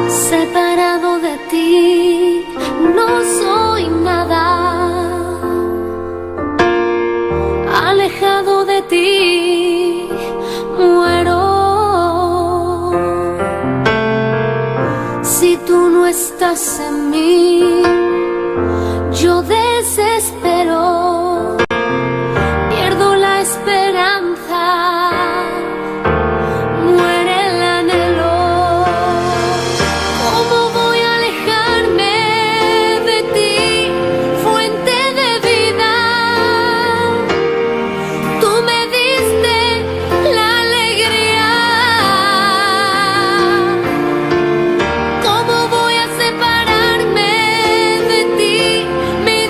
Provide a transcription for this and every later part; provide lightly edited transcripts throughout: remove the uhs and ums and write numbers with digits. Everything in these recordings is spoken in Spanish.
Separado de ti, no soy nada. Alejado de ti, muero. Si tú no estás en mí, yo desespero. Pierdo la esperanza. Mi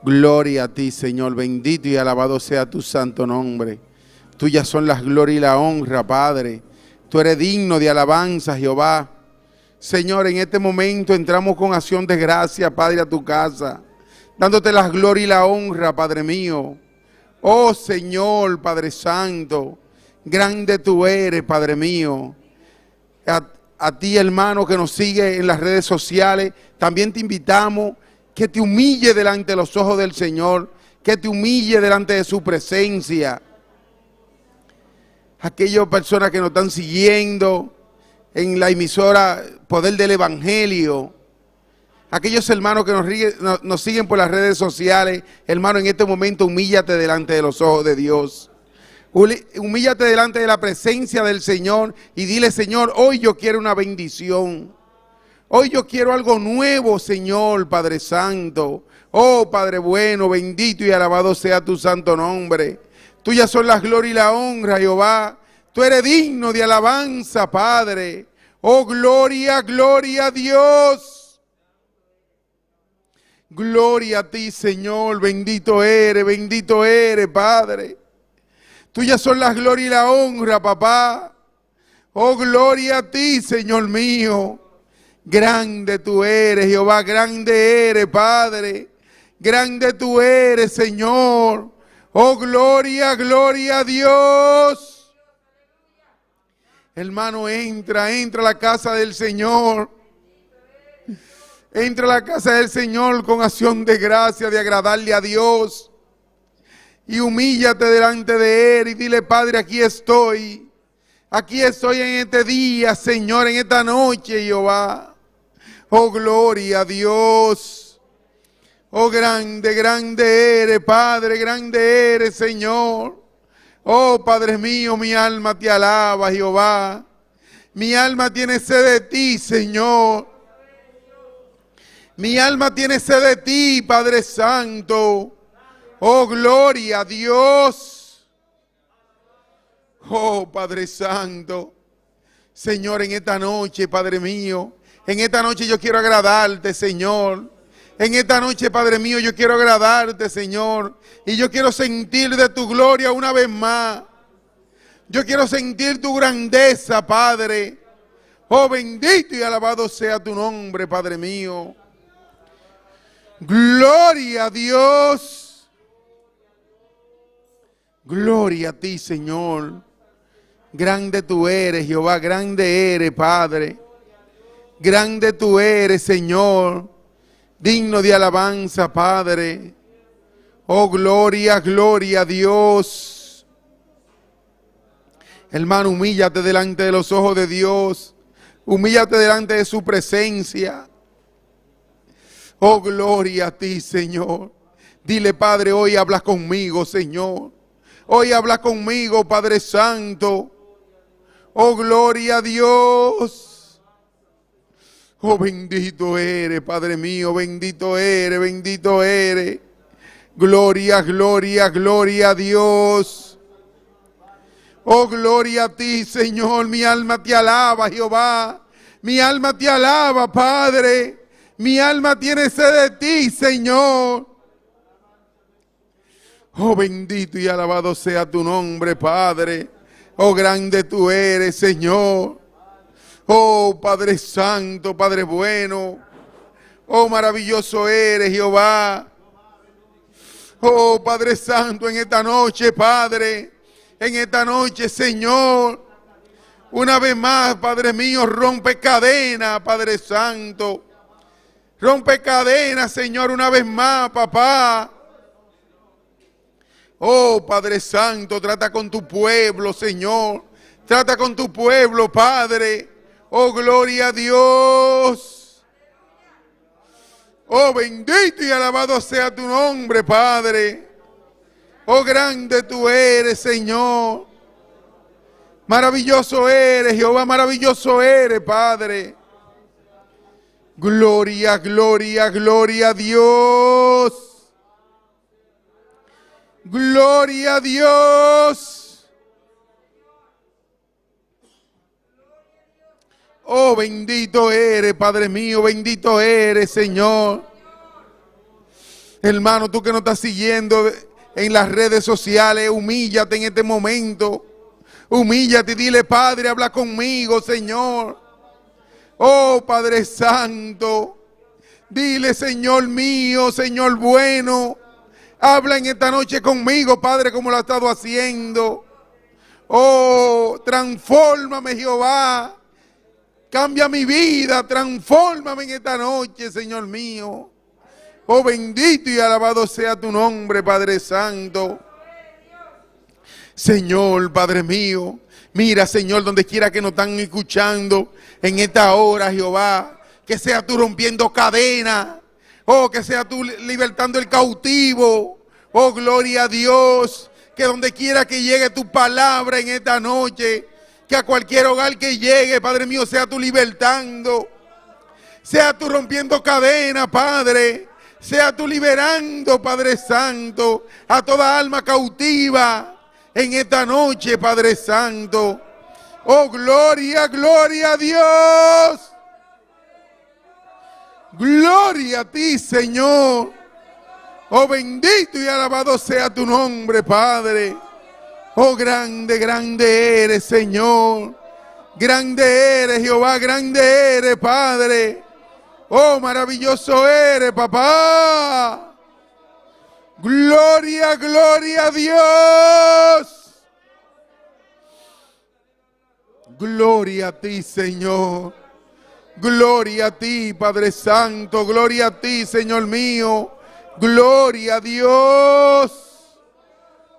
Gloria a ti, Señor. Bendito y alabado sea tu santo nombre. Tuyas son las glorias y la honra, Padre. Tú eres digno de alabanza, Jehová. Señor, en este momento entramos con acción de gracia, Padre, a tu casa, dándote las glorias y la honra, Padre mío. Oh Señor, Padre Santo, grande tú eres, Padre mío. A ti, hermano, que nos sigue en las redes sociales, también te invitamos que te humille delante de los ojos del Señor, que te humille delante de su presencia. Aquellas personas que nos están siguiendo en la emisora Poder del Evangelio, aquellos hermanos que nos siguen por las redes sociales, hermano, en este momento humíllate delante de los ojos de Dios. Humíllate delante de la presencia del Señor y dile: Señor, hoy yo quiero una bendición. Hoy yo quiero algo nuevo, Señor, Padre Santo. Oh, Padre bueno, bendito y alabado sea tu santo nombre. Tuyas son las glorias y la honra, Jehová. Tú eres digno de alabanza, Padre. Oh, gloria, gloria a Dios. Gloria a ti, Señor. Bendito eres, Padre. Tuyas son las glorias y la honra, papá. Oh, gloria a ti, Señor mío. Grande tú eres, Jehová, grande eres, Padre. Grande tú eres, Señor. Oh, gloria, gloria a Dios. Hermano, entra a la casa del Señor. Entra a la casa del Señor con acción de gracia, de agradarle a Dios. Y humíllate delante de Él y dile: Padre, aquí estoy. Aquí estoy en este día, Señor, en esta noche, Jehová. Oh, gloria a Dios. Oh, grande, grande eres, Padre, grande eres, Señor. Oh, Padre mío, mi alma te alaba, Jehová. Mi alma tiene sed de ti, Señor. Mi alma tiene sed de ti, Padre Santo. Oh, gloria a Dios. Oh, Padre Santo. Señor, en esta noche, Padre mío, en esta noche yo quiero agradarte, Señor. En esta noche, Padre mío, yo quiero agradarte, Señor. Y yo quiero sentir de tu gloria una vez más. Yo quiero sentir tu grandeza, Padre. Oh, bendito y alabado sea tu nombre, Padre mío. Gloria a Dios. Gloria a ti, Señor. Grande tú eres, Jehová, grande eres, Padre. Grande tú eres, Señor, digno de alabanza, Padre. Oh, gloria, gloria a Dios. Hermano, humíllate delante de los ojos de Dios. Humíllate delante de su presencia. Oh, gloria a ti, Señor. Dile: Padre, hoy hablas conmigo, Señor. Hoy habla conmigo, Padre Santo. Oh, gloria a Dios. Oh, bendito eres, Padre mío, bendito eres, bendito eres. Gloria, gloria, gloria a Dios. Oh, gloria a ti, Señor. Mi alma te alaba, Jehová. Mi alma te alaba, Padre. Mi alma tiene sed de ti, Señor. Oh, bendito y alabado sea tu nombre, Padre. Oh, grande tú eres, Señor. Oh, Padre Santo, Padre bueno. Oh, maravilloso eres, Jehová. Oh, Padre Santo, en esta noche, Padre, en esta noche, Señor, una vez más, Padre mío, rompe cadenas, Padre Santo. Rompe cadenas, Señor, una vez más, papá. Oh, Padre Santo, trata con tu pueblo, Señor. Trata con tu pueblo, Padre. Oh, gloria a Dios. Oh, bendito y alabado sea tu nombre, Padre. Oh, grande tú eres, Señor. Maravilloso eres, Jehová, maravilloso eres, Padre. Gloria, gloria, gloria a Dios. Gloria a Dios. Oh, bendito eres, Padre mío, bendito eres, Señor. Hermano, tú que nos estás siguiendo en las redes sociales, humíllate en este momento. Humíllate y dile, Padre, habla conmigo, Señor. Oh, Padre Santo. Dile, Señor mío, Señor bueno. Habla en esta noche conmigo, Padre, como lo ha estado haciendo. Oh, transfórmame, Jehová. Cambia mi vida, transfórmame en esta noche, Señor mío. Oh, bendito y alabado sea tu nombre, Padre Santo. Señor, Padre mío, mira, Señor, donde quiera que nos están escuchando en esta hora, Jehová, que sea tú rompiendo cadenas, oh, que sea tú libertando el cautivo, oh, gloria a Dios, que donde quiera que llegue tu palabra en esta noche, que a cualquier hogar que llegue, Padre mío, sea tú libertando, sea tú rompiendo cadenas, Padre, sea tú liberando, Padre Santo, a toda alma cautiva en esta noche, Padre Santo. Oh, gloria, gloria a Dios. Gloria a ti, Señor. Oh, bendito y alabado sea tu nombre, Padre. Oh, grande, grande eres, Señor. Grande eres, Jehová, grande eres, Padre. Oh, maravilloso eres, papá. Gloria, gloria a Dios. Gloria a ti, Señor. Gloria a ti, Padre Santo. Gloria a ti, Señor mío. Gloria a Dios.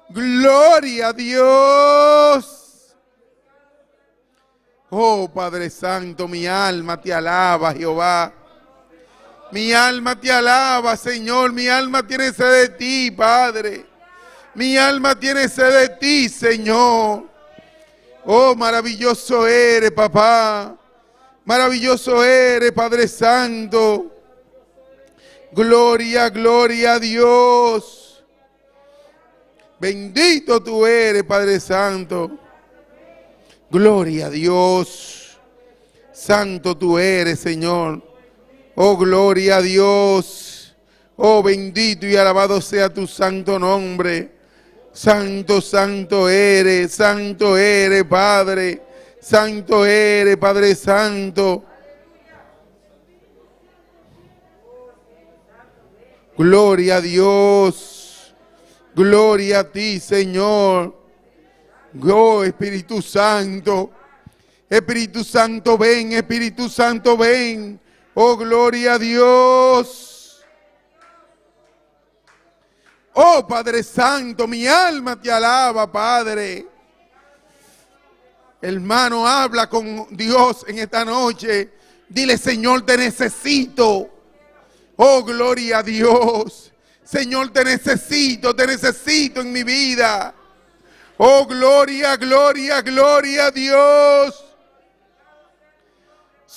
Gloria a Dios. Oh, Padre Santo, mi alma te alaba, Jehová. Mi alma te alaba, Señor. Mi alma tiene sed de ti, Padre. Mi alma tiene sed de ti, Señor. Oh, maravilloso eres, papá. Maravilloso eres, Padre Santo. Gloria, gloria a Dios. Bendito tú eres, Padre Santo. Gloria a Dios. Santo tú eres, Señor. Oh, gloria a Dios. Oh, bendito y alabado sea tu santo nombre. Santo, santo eres, Padre. Santo eres, Padre Santo. Gloria a Dios. Gloria a ti, Señor. Oh, Espíritu Santo. Espíritu Santo, ven. Espíritu Santo, ven. Oh, gloria a Dios. Oh, Padre Santo, mi alma te alaba, Padre. Hermano, habla con Dios en esta noche. Dile, Señor, te necesito. Oh, gloria a Dios. Señor, te necesito en mi vida. Oh, gloria, gloria, gloria a Dios.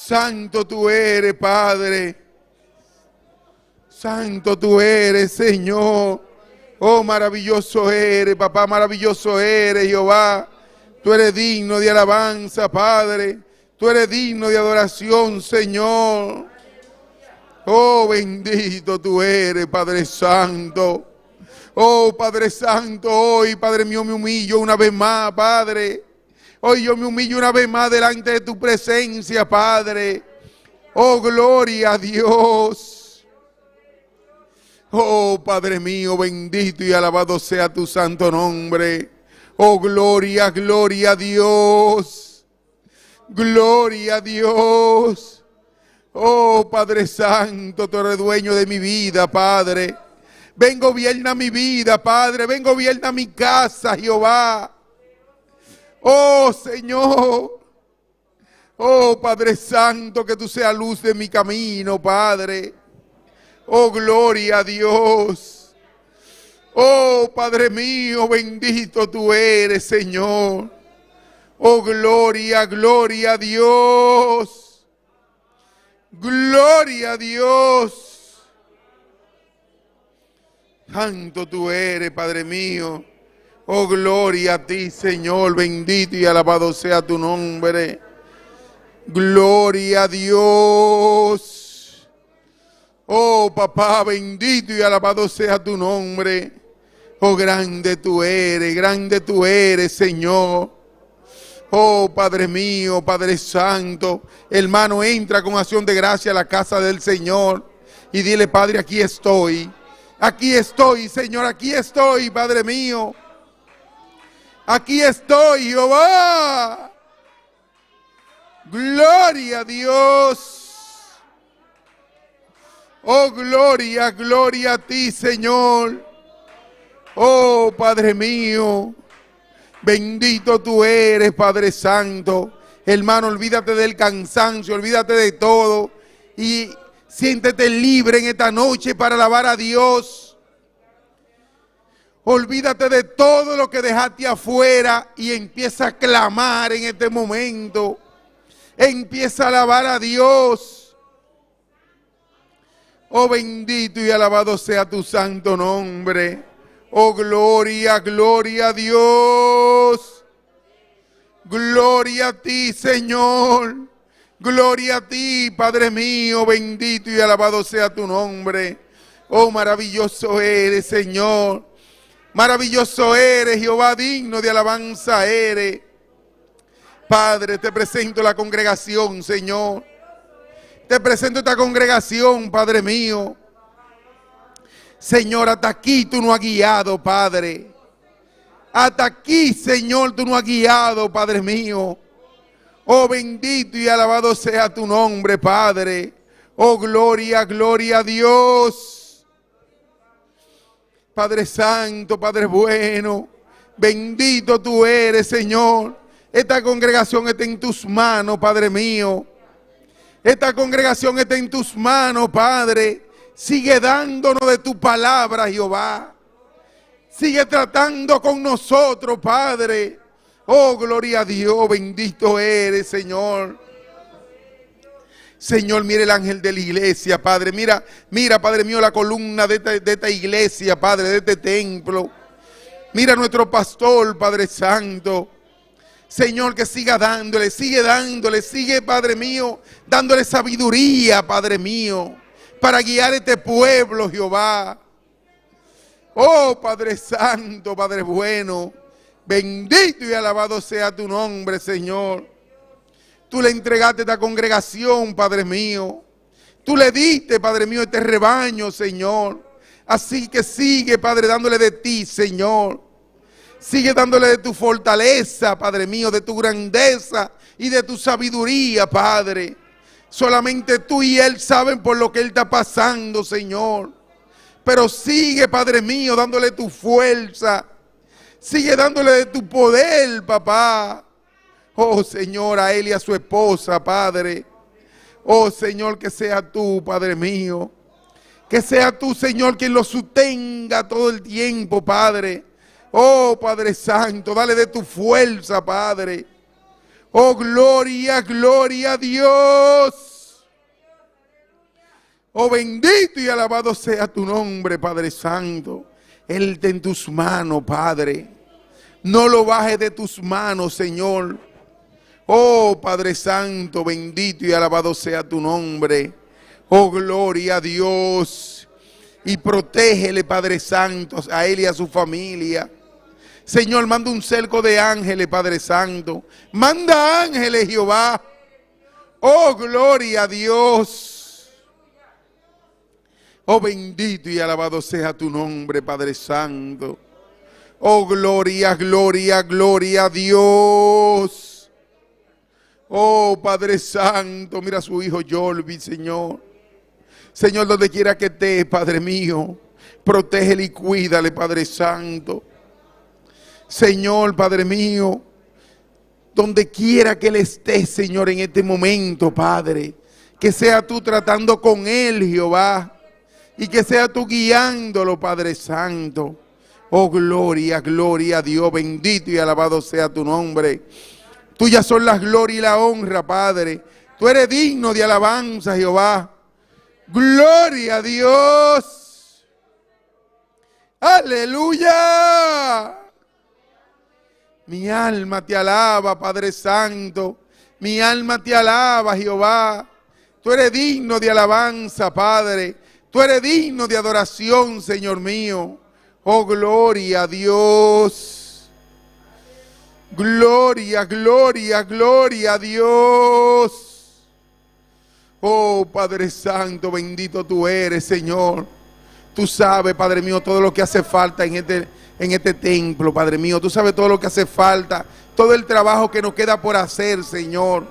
Santo tú eres, Padre. Santo tú eres, Señor. Oh, maravilloso eres, papá, maravilloso eres, Jehová. Tú eres digno de alabanza, Padre. Tú eres digno de adoración, Señor. Oh, bendito tú eres, Padre Santo. Oh, Padre Santo, hoy, Padre mío, me humillo una vez más, Padre. Hoy yo me humillo una vez más delante de tu presencia, Padre. Oh, gloria a Dios. Oh, Padre mío, bendito y alabado sea tu santo nombre. Oh, gloria, gloria a Dios. Gloria a Dios. Oh, Padre Santo, tú eres dueño de mi vida, Padre. Ven, gobierna mi vida, Padre. Ven, gobierna mi casa, Jehová. Oh, Señor. Oh, Padre Santo, que tú seas luz de mi camino, Padre. Oh, gloria a Dios. Oh, Padre mío, bendito tú eres, Señor. Oh, gloria, gloria a Dios. Gloria a Dios. Santo tú eres, Padre mío. Oh, gloria a ti, Señor. Bendito y alabado sea tu nombre. Gloria a Dios. Oh papá, bendito y alabado sea tu nombre. Oh, grande tú eres, Señor. Oh, Padre mío, Padre Santo. Hermano, entra con acción de gracia a la casa del Señor y dile: Padre, aquí estoy. Aquí estoy, Señor, aquí estoy, Padre mío. Aquí estoy, Jehová. Gloria a Dios. Oh, gloria, gloria a ti, Señor. Oh, Padre mío, bendito tú eres, Padre Santo. Hermano, olvídate del cansancio, olvídate de todo y siéntete libre en esta noche para alabar a Dios. Olvídate de todo lo que dejaste afuera y empieza a clamar en este momento. Empieza a alabar a Dios. Oh, bendito y alabado sea tu santo nombre. Oh, gloria, gloria a Dios. Gloria a ti, Señor. Gloria a ti, Padre mío. Bendito y alabado sea tu nombre. Oh, maravilloso eres, Señor. Maravilloso eres, Jehová, digno de alabanza eres. Padre, te presento la congregación, Señor. Te presento esta congregación, Padre mío. Señor, hasta aquí tú nos has guiado, Padre. Hasta aquí, Señor, tú nos has guiado, Padre mío. Oh, bendito y alabado sea tu nombre, Padre. Oh, gloria, gloria a Dios. Padre Santo, Padre bueno, bendito tú eres, Señor. Esta congregación está en tus manos, Padre mío. Esta congregación está en tus manos, Padre. Sigue dándonos de tu palabra, Jehová. Sigue tratando con nosotros, Padre. Oh, gloria a Dios, bendito eres, Señor. Señor, mira el ángel de la iglesia, Padre. Mira, Padre mío, la columna de esta iglesia, Padre, de este templo. Mira a nuestro pastor, Padre Santo. Señor, que siga dándole, sigue, Padre mío, dándole sabiduría, Padre mío, para guiar este pueblo, Jehová. Oh, Padre Santo, Padre bueno, bendito y alabado sea tu nombre, Señor. Tú le entregaste esta congregación, Padre mío. Tú le diste, Padre mío, este rebaño, Señor. Así que sigue, Padre, dándole de ti, Señor. Sigue dándole de tu fortaleza, Padre mío, de tu grandeza y de tu sabiduría, Padre. Solamente tú y Él saben por lo que Él está pasando, Señor. Pero sigue, Padre mío, dándole tu fuerza. Sigue dándole de tu poder, papá. Oh, Señor, a Él y a su esposa, Padre. Oh, Señor, que sea tú, Padre mío. Que sea tú, Señor, quien lo sostenga todo el tiempo, Padre. Oh, Padre Santo, dale de tu fuerza, Padre. Oh, gloria, gloria a Dios. Oh, bendito y alabado sea tu nombre, Padre Santo. Él está en tus manos, Padre. No lo bajes de tus manos, Señor. Oh, Padre Santo, bendito y alabado sea tu nombre. Oh, gloria a Dios. Y protégele, Padre Santo, a él y a su familia. Señor, manda un cerco de ángeles, Padre Santo. Manda ángeles, Jehová. Oh, gloria a Dios. Oh, bendito y alabado sea tu nombre, Padre Santo. Oh, gloria, gloria, gloria a Dios. Oh, Padre Santo, mira a su hijo Jorvi, Señor. Señor, donde quiera que esté, Padre mío, protégele y cuídale, Padre Santo. Señor, Padre mío, donde quiera que Él esté, Señor, en este momento, Padre, que sea tú tratando con Él, Jehová, y que sea tú guiándolo, Padre Santo. Oh, gloria, gloria a Dios, bendito y alabado sea tu nombre. Tuyas son las glorias y la honra, Padre. Tú eres digno de alabanza, Jehová. Gloria a Dios. Aleluya. Mi alma te alaba, Padre Santo. Mi alma te alaba, Jehová. Tú eres digno de alabanza, Padre. Tú eres digno de adoración, Señor mío. Oh, gloria a Dios. Gloria, gloria, gloria a Dios. Oh, Padre Santo, bendito tú eres, Señor. Tú sabes, Padre mío, todo lo que hace falta en este templo, Padre mío. Tú sabes todo lo que hace falta, todo el trabajo que nos queda por hacer, Señor.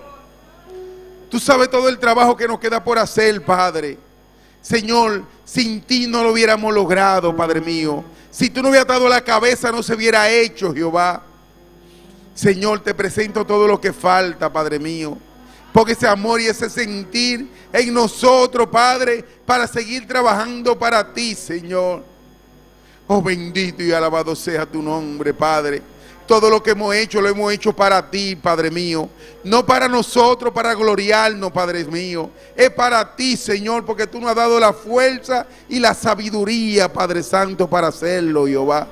Tú sabes todo el trabajo que nos queda por hacer, Padre. Señor, sin ti no lo hubiéramos logrado, Padre mío. Si tú no hubieras dado la cabeza, no se hubiera hecho, Jehová. Señor, te presento todo lo que falta, Padre mío. Porque ese amor y ese sentir en nosotros, Padre, para seguir trabajando para ti, Señor. Oh, bendito y alabado sea tu nombre, Padre. Todo lo que hemos hecho, lo hemos hecho para ti, Padre mío. No para nosotros, para gloriarnos, Padre mío. Es para ti, Señor, porque tú nos has dado la fuerza y la sabiduría, Padre Santo, para hacerlo, Jehová.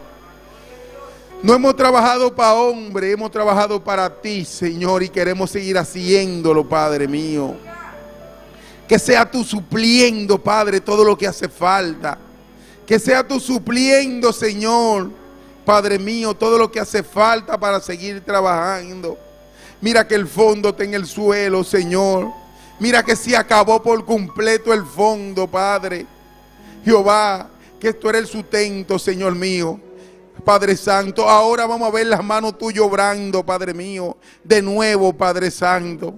No hemos trabajado para hombre, hemos trabajado para ti, Señor, y queremos seguir haciéndolo, Padre mío. Que sea tú supliendo, Padre, todo lo que hace falta. Que sea tú supliendo, Señor, Padre mío, todo lo que hace falta para seguir trabajando. Mira que el fondo está en el suelo, Señor. Mira que se acabó por completo el fondo, Padre. Jehová, que esto era el sustento, Señor mío. Padre Santo, ahora vamos a ver las manos tuyas obrando, Padre mío, de nuevo, Padre Santo.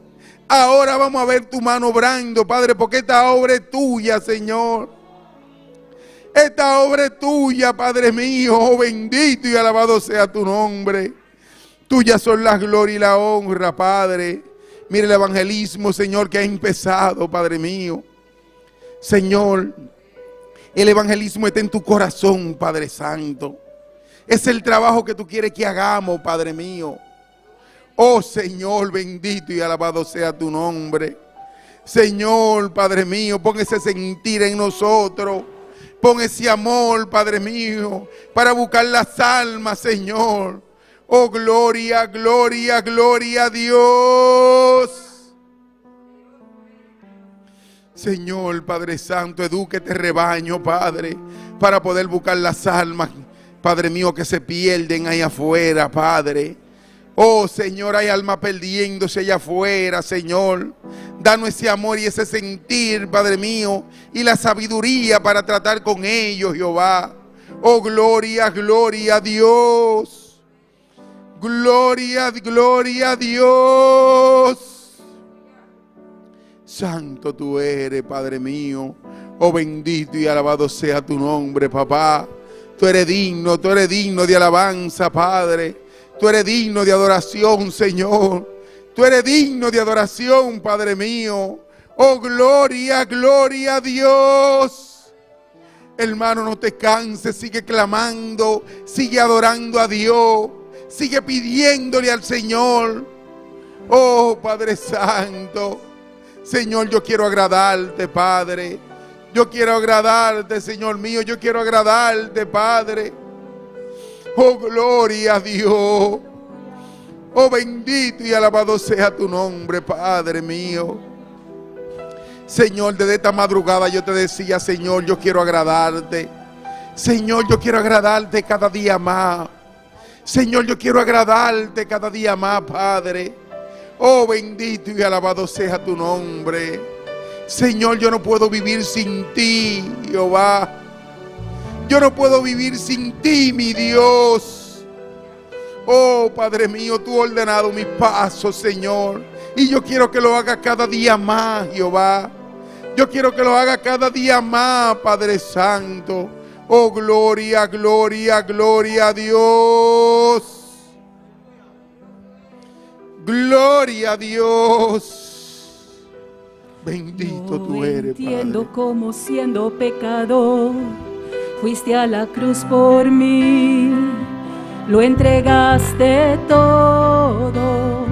Ahora vamos a ver tu mano obrando, Padre, porque esta obra es tuya, Señor. Esta obra es tuya, Padre mío. Oh, bendito y alabado sea tu nombre. Tuyas son la gloria y la honra, Padre. Mire el evangelismo, Señor, que ha empezado, Padre mío. Señor, el evangelismo está en tu corazón, Padre Santo. Es el trabajo que tú quieres que hagamos, Padre mío. Oh, Señor, bendito y alabado sea tu nombre. Señor, Padre mío, pon ese sentir en nosotros. Pon ese amor, Padre mío, para buscar las almas, Señor. Oh, gloria, gloria, gloria a Dios. Señor, Padre Santo, eduque este rebaño, Padre, para poder buscar las almas, Padre mío, que se pierden ahí afuera, Padre. Oh, Señor, hay almas perdiéndose allá afuera, Señor. Danos ese amor y ese sentir, Padre mío, y la sabiduría para tratar con ellos, Jehová. Oh, gloria, gloria a Dios. Gloria, gloria a Dios. Santo tú eres, Padre mío. Oh, bendito y alabado sea tu nombre, papá. Tú eres digno de alabanza, Padre. Tú eres digno de adoración, Señor. Tú eres digno de adoración, Padre mío. Oh, gloria, gloria a Dios. Hermano, no te canses, sigue clamando, sigue adorando a Dios, sigue pidiéndole al Señor. Oh, Padre Santo. Señor, yo quiero agradarte, Padre. Yo quiero agradarte, Señor mío. Yo quiero agradarte, Padre. Oh, gloria a Dios. Oh, bendito y alabado sea tu nombre, Padre mío. Señor, desde esta madrugada yo te decía, Señor, yo quiero agradarte. Señor, yo quiero agradarte cada día más. Señor, yo quiero agradarte cada día más, Padre. Oh, bendito y alabado sea tu nombre. Señor, yo no puedo vivir sin ti, Jehová. Yo no puedo vivir sin ti, mi Dios. Oh, Padre mío, tú has ordenado mis pasos, Señor. Y yo quiero que lo haga cada día más, Jehová. Yo quiero que lo haga cada día más, Padre Santo. Oh, gloria, gloria, gloria a Dios. Gloria a Dios. Bendito tú eres, Padre. No entiendo cómo siendo pecador fuiste a la cruz por mí, lo entregaste todo,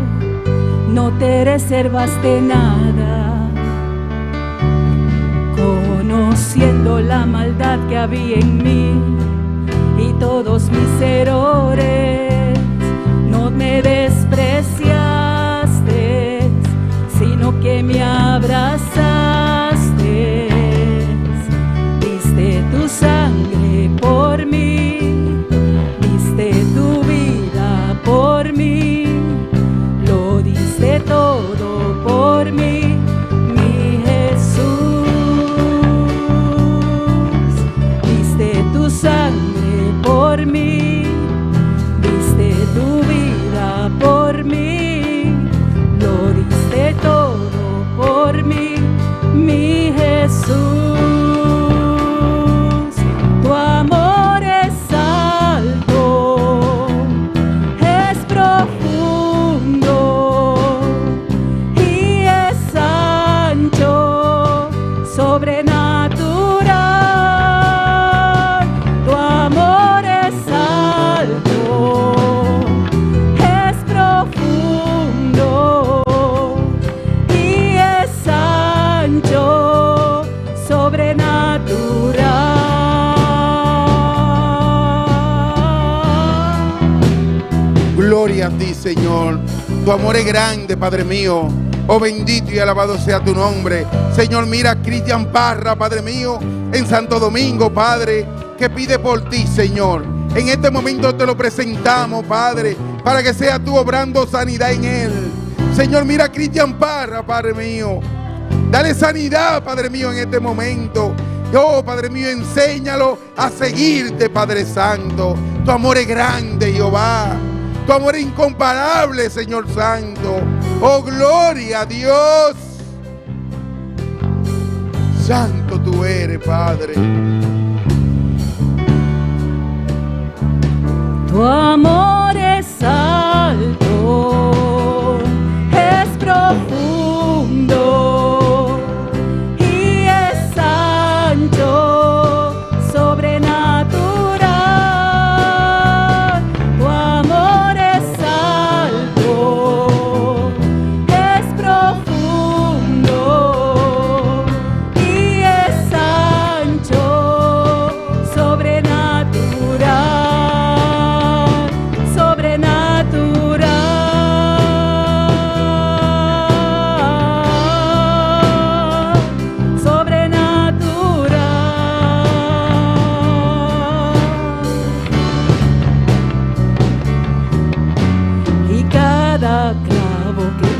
no te reservaste nada, conociendo la maldad que había en mí y todos mis errores, no me despreciaste, sino que me abrazaste. Jesús, tu amor es alto, es profundo y es ancho, sobrenatural. Tu amor es alto, es profundo y es ancho, sobrenatural. Gloria a ti, Señor. Tu amor es grande, Padre mío. Oh, bendito y alabado sea tu nombre. Señor, mira a Cristian Parra, Padre mío, en Santo Domingo, Padre, que pide por ti, Señor. En este momento te lo presentamos, Padre, para que sea tú obrando sanidad en él. Señor, mira a Cristian Parra, Padre mío. Dale sanidad, Padre mío, en este momento. Oh, Padre mío, enséñalo a seguirte, Padre Santo. Tu amor es grande, Jehová. Tu amor es incomparable, Señor Santo. Oh, gloria a Dios. Santo tú eres, Padre. Tu amor es alto, es profundo y es ancho, sobrenatural. Tu amor es alto, es profundo y es ancho, sobrenatural.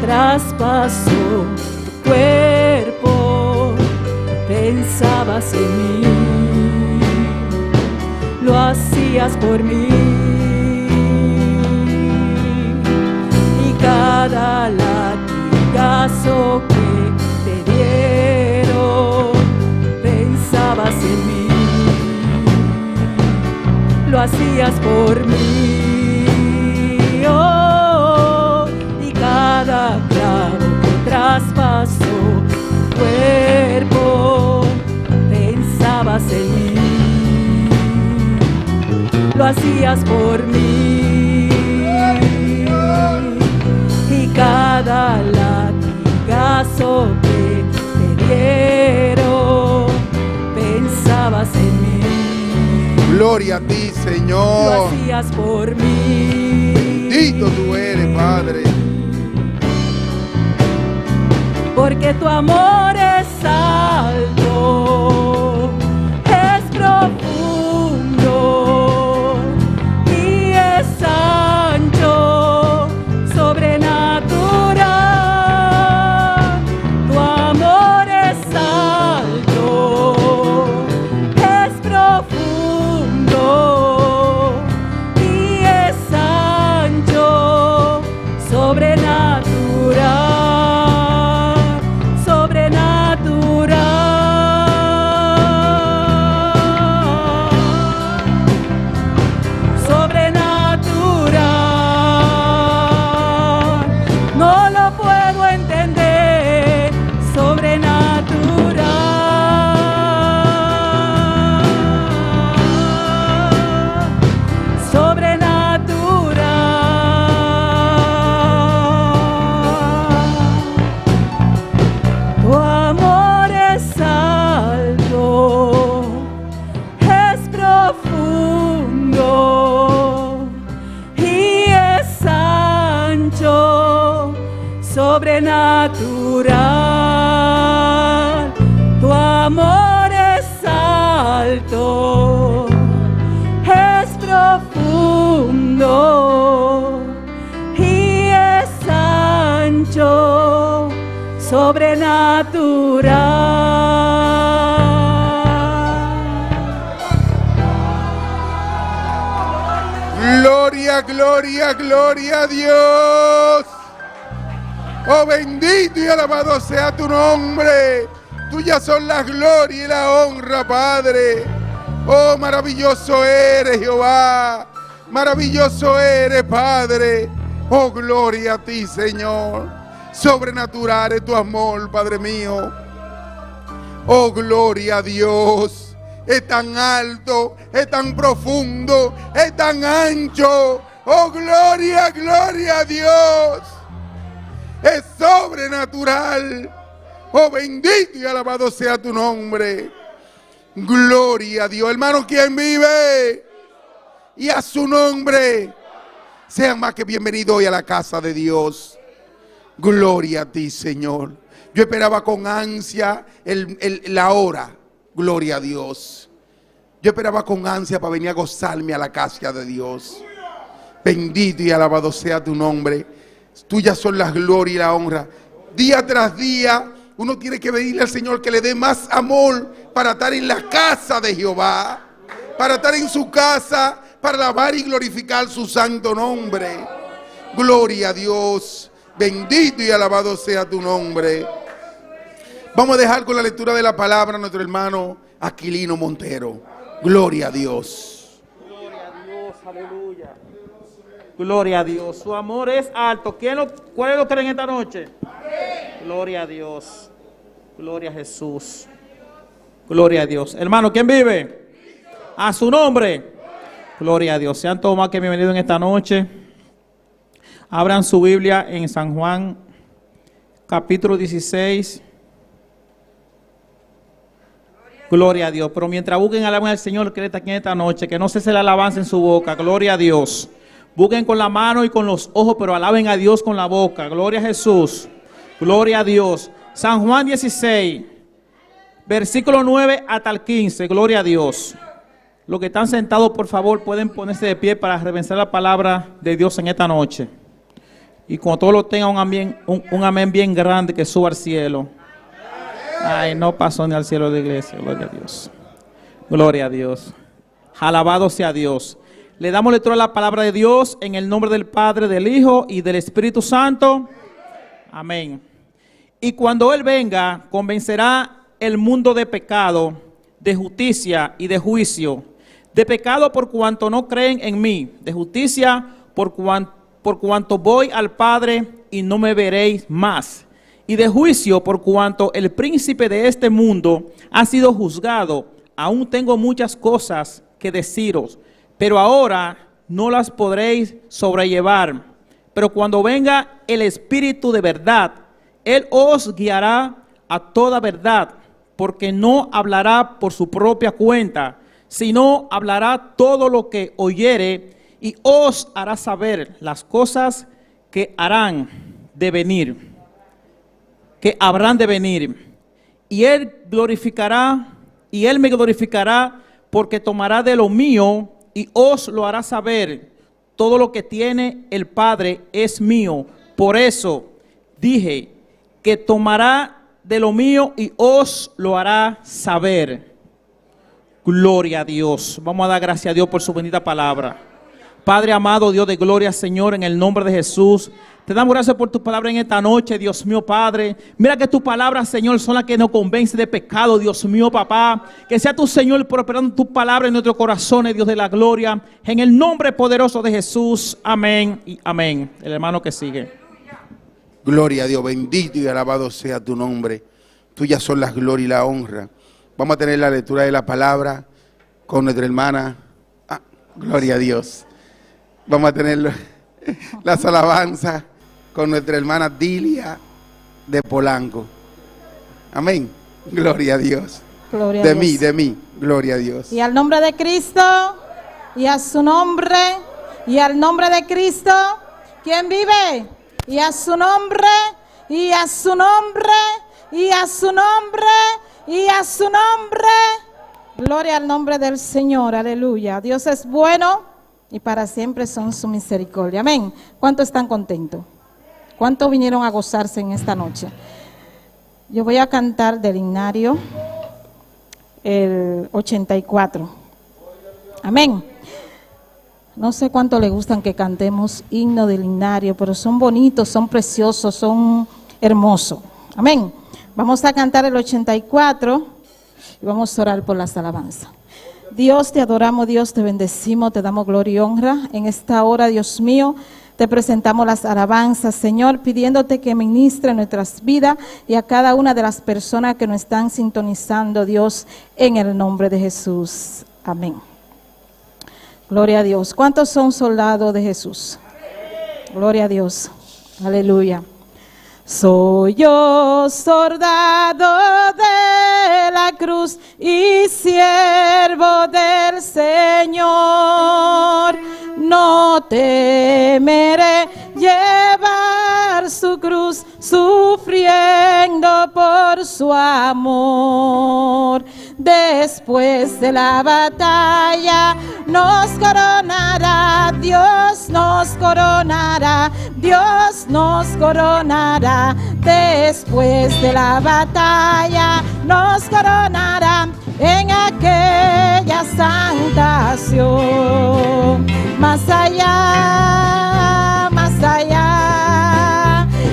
Traspasó tu cuerpo, pensabas en mí, lo hacías por mí. Y cada latigazo que te dieron, pensabas en mí, lo hacías por mí. Cada clavo que traspasó tu cuerpo, pensabas en mí, lo hacías por mí. Y cada latigazo que te dieron, pensabas en mí. Gloria a ti, Señor. Lo hacías por mí. Bendito tú eres, Padre. Porque tu amor es alto, es profundo y es ancho, sobrenatural. Tu amor es alto, es profundo y es ancho, sobrenatural. Sobrenatural, tu amor es alto, es profundo y es ancho, sobrenatural. Gloria, gloria, gloria a Dios. Oh, bendito y alabado sea tu nombre. Tuyas son la gloria y la honra, Padre. Oh, maravilloso eres, Jehová. Maravilloso eres, Padre. Oh, gloria a ti, Señor. Sobrenatural es tu amor, Padre mío. Oh, gloria a Dios. Es tan alto, es tan profundo, es tan ancho. Oh, gloria, gloria a Dios. Es sobrenatural. Oh, bendito y alabado sea tu nombre. Gloria a Dios. Hermano, ¿quién vive? Y a su nombre. Sean más que bienvenidos hoy a la casa de Dios. Gloria a ti, Señor. Yo esperaba con ansia la hora. Gloria a Dios. Yo esperaba con ansia para venir a gozarme a la casa de Dios. Bendito y alabado sea tu nombre. Tuyas son las glorias y la honra. Día tras día uno tiene que pedirle al Señor que le dé más amor para estar en la casa de Jehová. Para estar en su casa, para alabar y glorificar su santo nombre. Gloria a Dios. Bendito y alabado sea tu nombre. Vamos a dejar con la lectura de la palabra a nuestro hermano Aquilino Montero. Gloria a Dios. Gloria a Dios, aleluya. Gloria a Dios. Su amor es alto. ¿Cuál lo creen esta noche? Gloria a Dios. Gloria a Jesús. Gloria a Dios. Hermano, ¿quién vive? A su nombre. Gloria a Dios. Sean todos más que bienvenidos en esta noche. Abran su Biblia en San Juan, capítulo 16. Gloria a Dios. Pero mientras busquen, alaben al Señor que está aquí en esta noche. Que no cese la alabanza en su boca. Gloria a Dios. Busquen con la mano y con los ojos, pero alaben a Dios con la boca. Gloria a Jesús. Gloria a Dios. San Juan 16, versículo 9 hasta el 15. Gloria a Dios. Los que están sentados, por favor, pueden ponerse de pie para revencer la palabra de Dios en esta noche. Y cuando todos lo tengan, un amén bien grande que suba al cielo. Ay, no pasó ni al cielo de la iglesia. Gloria a Dios. Gloria a Dios. Alabado sea Dios. Le damos lectura a la palabra de Dios en el nombre del Padre, del Hijo y del Espíritu Santo. Amén. Y cuando Él venga, convencerá el mundo de pecado, de justicia y de juicio. De pecado por cuanto no creen en mí. De justicia por cuanto voy al Padre y no me veréis más. Y de juicio por cuanto el príncipe de este mundo ha sido juzgado. Aún tengo muchas cosas que deciros, pero ahora no las podréis sobrellevar. Pero cuando venga el Espíritu de verdad, Él os guiará a toda verdad, porque no hablará por su propia cuenta, sino hablará todo lo que oyere y os hará saber las cosas que habrán de venir. Y Él me glorificará, porque tomará de lo mío y os lo hará saber. Todo lo que tiene el Padre es mío. Por eso dije que tomará de lo mío y os lo hará saber. Gloria a Dios. Vamos a dar gracias a Dios por su bendita palabra. Padre amado, Dios de gloria, Señor, en el nombre de Jesús, te damos gracias por tu palabra en esta noche, Dios mío, Padre. Mira que tus palabras, Señor, son las que nos convencen de pecado, Dios mío, papá. Que sea tu, Señor, prosperando tu palabra en nuestros corazones, Dios de la gloria. En el nombre poderoso de Jesús. Amén y amén. El hermano que sigue. Gloria a Dios, bendito y alabado sea tu nombre. Tuyas son las glorias y la honra. Vamos a tener la lectura de la palabra con nuestra hermana. Gloria a Dios. Vamos a tener las alabanzas con nuestra hermana Dilia de Polanco. Amén. Gloria a Dios. Gloria a Dios. De mí, gloria a Dios. Y al nombre de Cristo, y a su nombre, y al nombre de Cristo, ¿quién vive? Y a su nombre, y a su nombre, y a su nombre, y a su nombre. Gloria al nombre del Señor, aleluya. Dios es bueno y para siempre son su misericordia. Amén. ¿Cuántos están contentos? ¿Cuántos vinieron a gozarse en esta noche? Yo voy a cantar del himnario el 84. Amén. No sé cuánto le gustan que cantemos himno del himnario, pero son bonitos, son preciosos, son hermosos. Amén. Vamos a cantar el 84 y vamos a orar por las alabanzas. Dios, te adoramos, Dios, te bendecimos, te damos gloria y honra. En esta hora, Dios mío, te presentamos las alabanzas, Señor, pidiéndote que ministre nuestras vidas y a cada una de las personas que nos están sintonizando, Dios, en el nombre de Jesús. Amén. Gloria a Dios. ¿Cuántos son soldados de Jesús? Gloria a Dios. Aleluya. Soy yo soldado de la cruz y siervo del Señor. No temeré llevar su cruz, sufriendo por su amor. Después de la batalla nos coronará, Dios nos coronará, Dios nos coronará. Después de la batalla nos coronará en aquella santa acción. Más allá,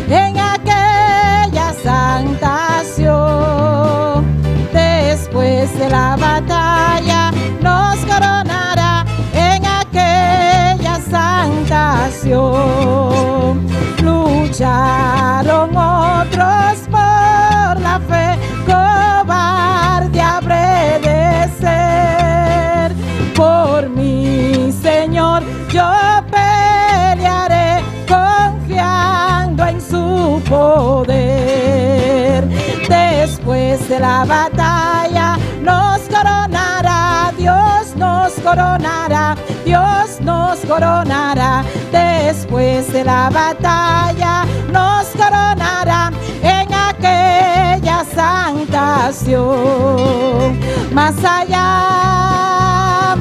en aquella santa acción. Después de la batalla nos coronará en aquella santa acción. Lucharon otros por la fe, cobarde habré de ser. Por mi Señor yo pelearé, confiando en su poder. Después de la batalla nos coronará, Dios nos coronará, Dios nos coronará. Después de la batalla nos coronará en aquella santa acción. Más allá,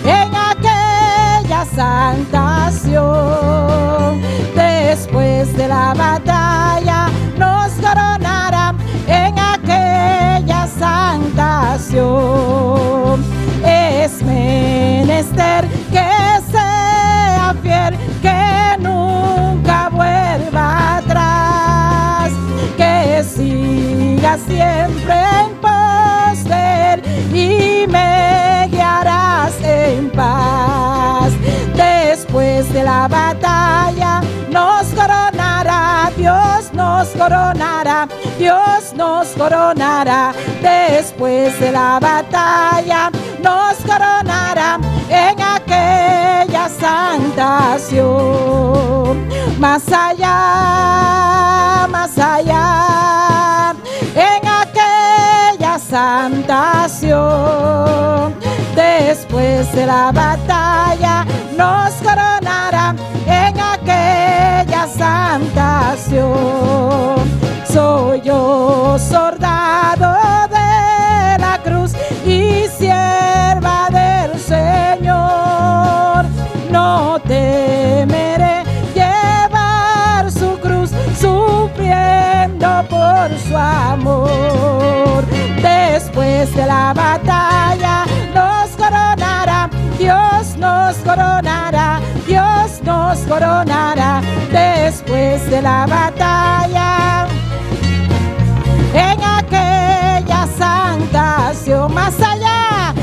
en aquella santa acción. Después de la batalla nos coronará en aquella santa acción. Es menester que sea fiel, que nunca vuelva atrás, que siga siempre en pos de él y me guiarás en paz. Después de la batalla nos coronará, Dios nos coronará, Dios nos coronará. Después de la batalla nos coronará en aquella santa acción. Más allá, en aquella santa acción. Después de la batalla nos coronará en aquella santa acción. Soy yo soldado de la cruz y sierva del Señor. No temeré llevar su cruz, sufriendo por su amor. Después de la batalla nos coronará, Dios nos coronará, Dios nos coronará. Después de la batalla en aquella santa acción. Más allá,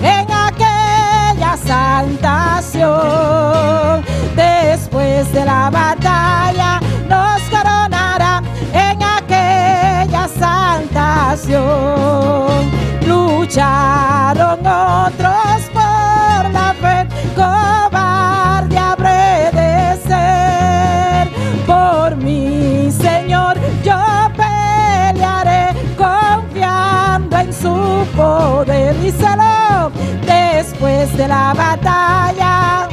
en aquella santa acción. Después de la batalla nos coronará en aquella santa acción. Lucharon otros por la fe, cobarde habré de ser. Por mi Señor yo pelearé, confiando en su poder. Díselo. Después de la batalla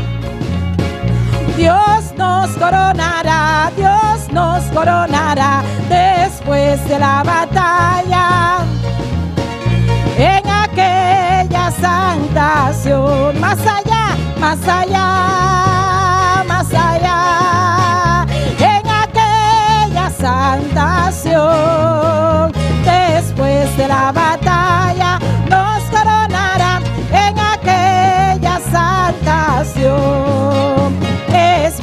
Dios nos coronará, Dios nos coronará. Después de la batalla en aquella santa acción. Más allá, en aquella santa acción. Después de la batalla nos coronará en aquella santa acción. Es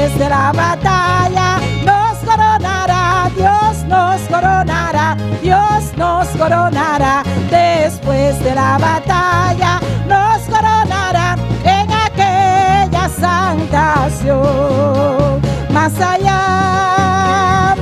después de la batalla nos coronará, Dios nos coronará, Dios nos coronará, después de la batalla nos coronará en aquella santa acción. Más allá,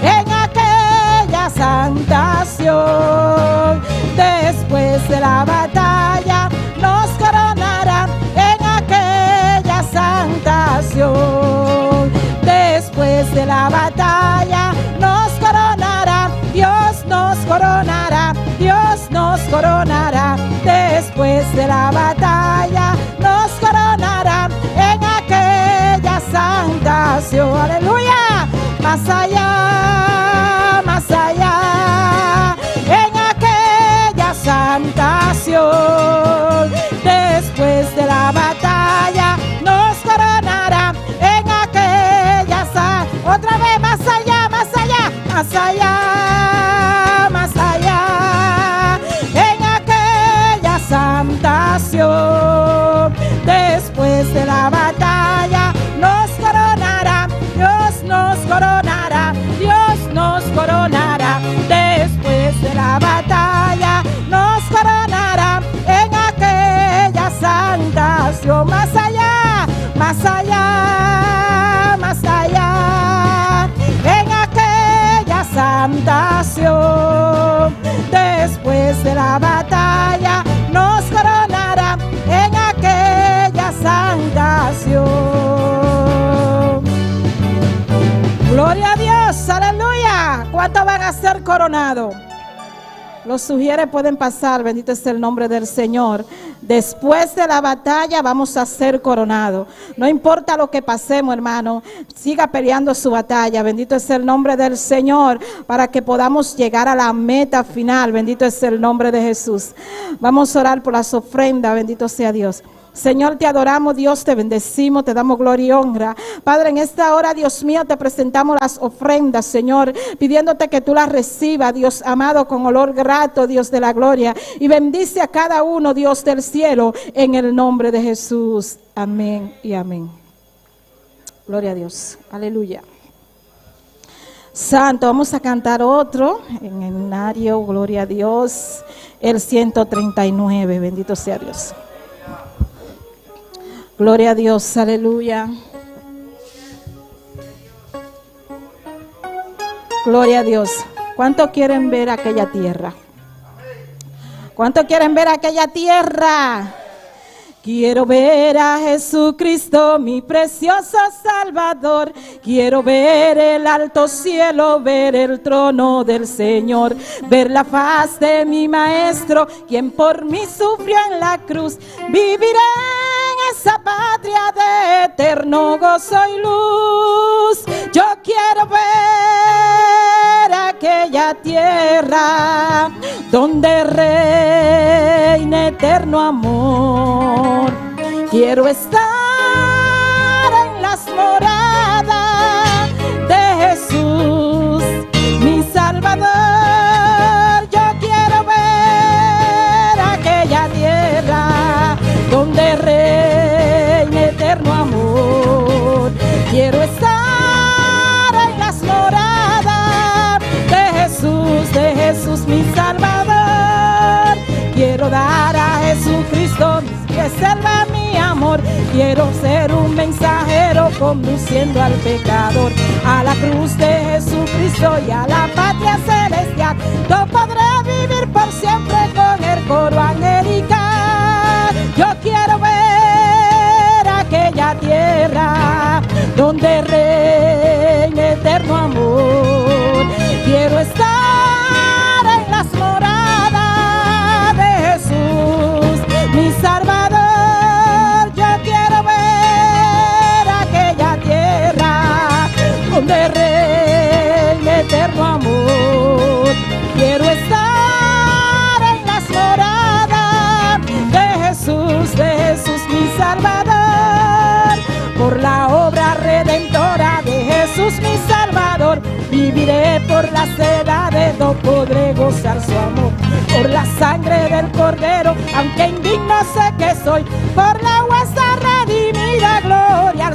en aquella santa acción, después de la batalla nos coronará en aquella santa acción. Después de la batalla nos coronará, Dios nos coronará, Dios nos coronará. Después de la batalla nos coronará en aquella santa acción. Aleluya. Más allá, en aquella santa acción. Después de la batalla nos coronará en aquella santa. Otra vez, más allá, en aquella santa acción. Después de la batalla nos coronará, Dios nos coronará, Dios nos coronará. Después de la batalla nos coronará en aquella santa acción. Más allá, en aquella santa acción. Después de la batalla nos coronará en aquella santa acción. Gloria a Dios, aleluya. ¿Cuántos van a ser coronados? Los sugieres pueden pasar, bendito es el nombre del Señor. Después de la batalla vamos a ser coronados. No importa lo que pasemos, hermano, siga peleando su batalla. Bendito es el nombre del Señor para que podamos llegar a la meta final. Bendito es el nombre de Jesús. Vamos a orar por las ofrendas, bendito sea Dios. Señor, te adoramos, Dios, te bendecimos, te damos gloria y honra. Padre, en esta hora, Dios mío, te presentamos las ofrendas, Señor, pidiéndote que tú las recibas, Dios amado, con olor grato, Dios de la gloria. Y bendice a cada uno, Dios del cielo, en el nombre de Jesús. Amén y amén. Gloria a Dios. Aleluya. Santo, vamos a cantar otro en el himnario, gloria a Dios, el 139, bendito sea Dios. Gloria a Dios, aleluya. Gloria a Dios. ¿Cuántos quieren ver aquella tierra? ¿Cuántos quieren ver aquella tierra? Quiero ver a Jesucristo, mi precioso Salvador. Quiero ver el alto cielo, ver el trono del Señor, ver la faz de mi Maestro, quien por mí sufrió en la cruz. Viviré en esa patria de eterno gozo y luz. Yo quiero ver aquella tierra donde reina eterno amor. Quiero estar en las moradas de Jesús, mi Salvador. Yo quiero ver aquella tierra donde reina eterno amor. Quiero estar en las moradas de Jesús, mi Salvador. Quiero dar a Jesucristo que salva mi amor. Quiero ser un mensajero conduciendo al pecador a la cruz de Jesucristo y a la patria celestial. Yo podré vivir por siempre con el coro angelical. Yo quiero ver aquella tierra donde reina eterno amor. Quiero estar en las moradas de Jesús, mi Salvador. Yo quiero ver aquella tierra donde reina eterno amor. Quiero estar en las moradas de Jesús, mi Salvador. Por la obra redentora de Jesús, mi Salvador, viviré por las edades, no podré gozar su amor. Por la sangre del Cordero, aunque indigno sé que soy, por la huesa redimida, gloria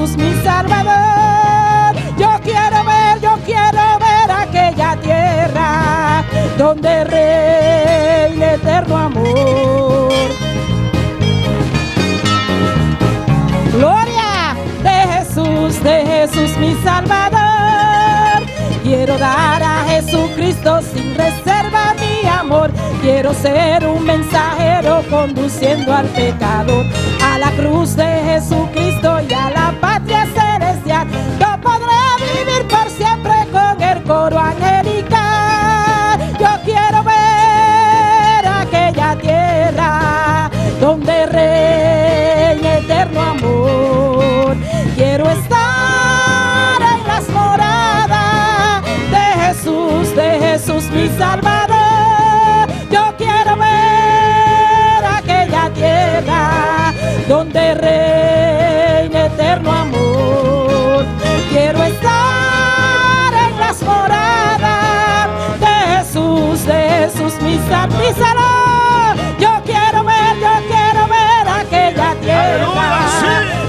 Jesús mi Salvador. Yo quiero ver aquella tierra donde reina eterno amor. Gloria de Jesús mi Salvador. Quiero dar a Jesucristo sin reserva mi amor. Quiero ser un mensajero conduciendo al pecador a la cruz de Jesucristo y a la patria celestial. Yo podré vivir por siempre con el coro angelical. Yo quiero ver aquella tierra donde reina eterno amor. Quiero estar en las moradas de Jesús mi Salvador. Yo quiero ver aquella tierra donde reina eterno amor. Quiero estar en las moradas de Jesús mi Salvador. Yo quiero ver aquella tierra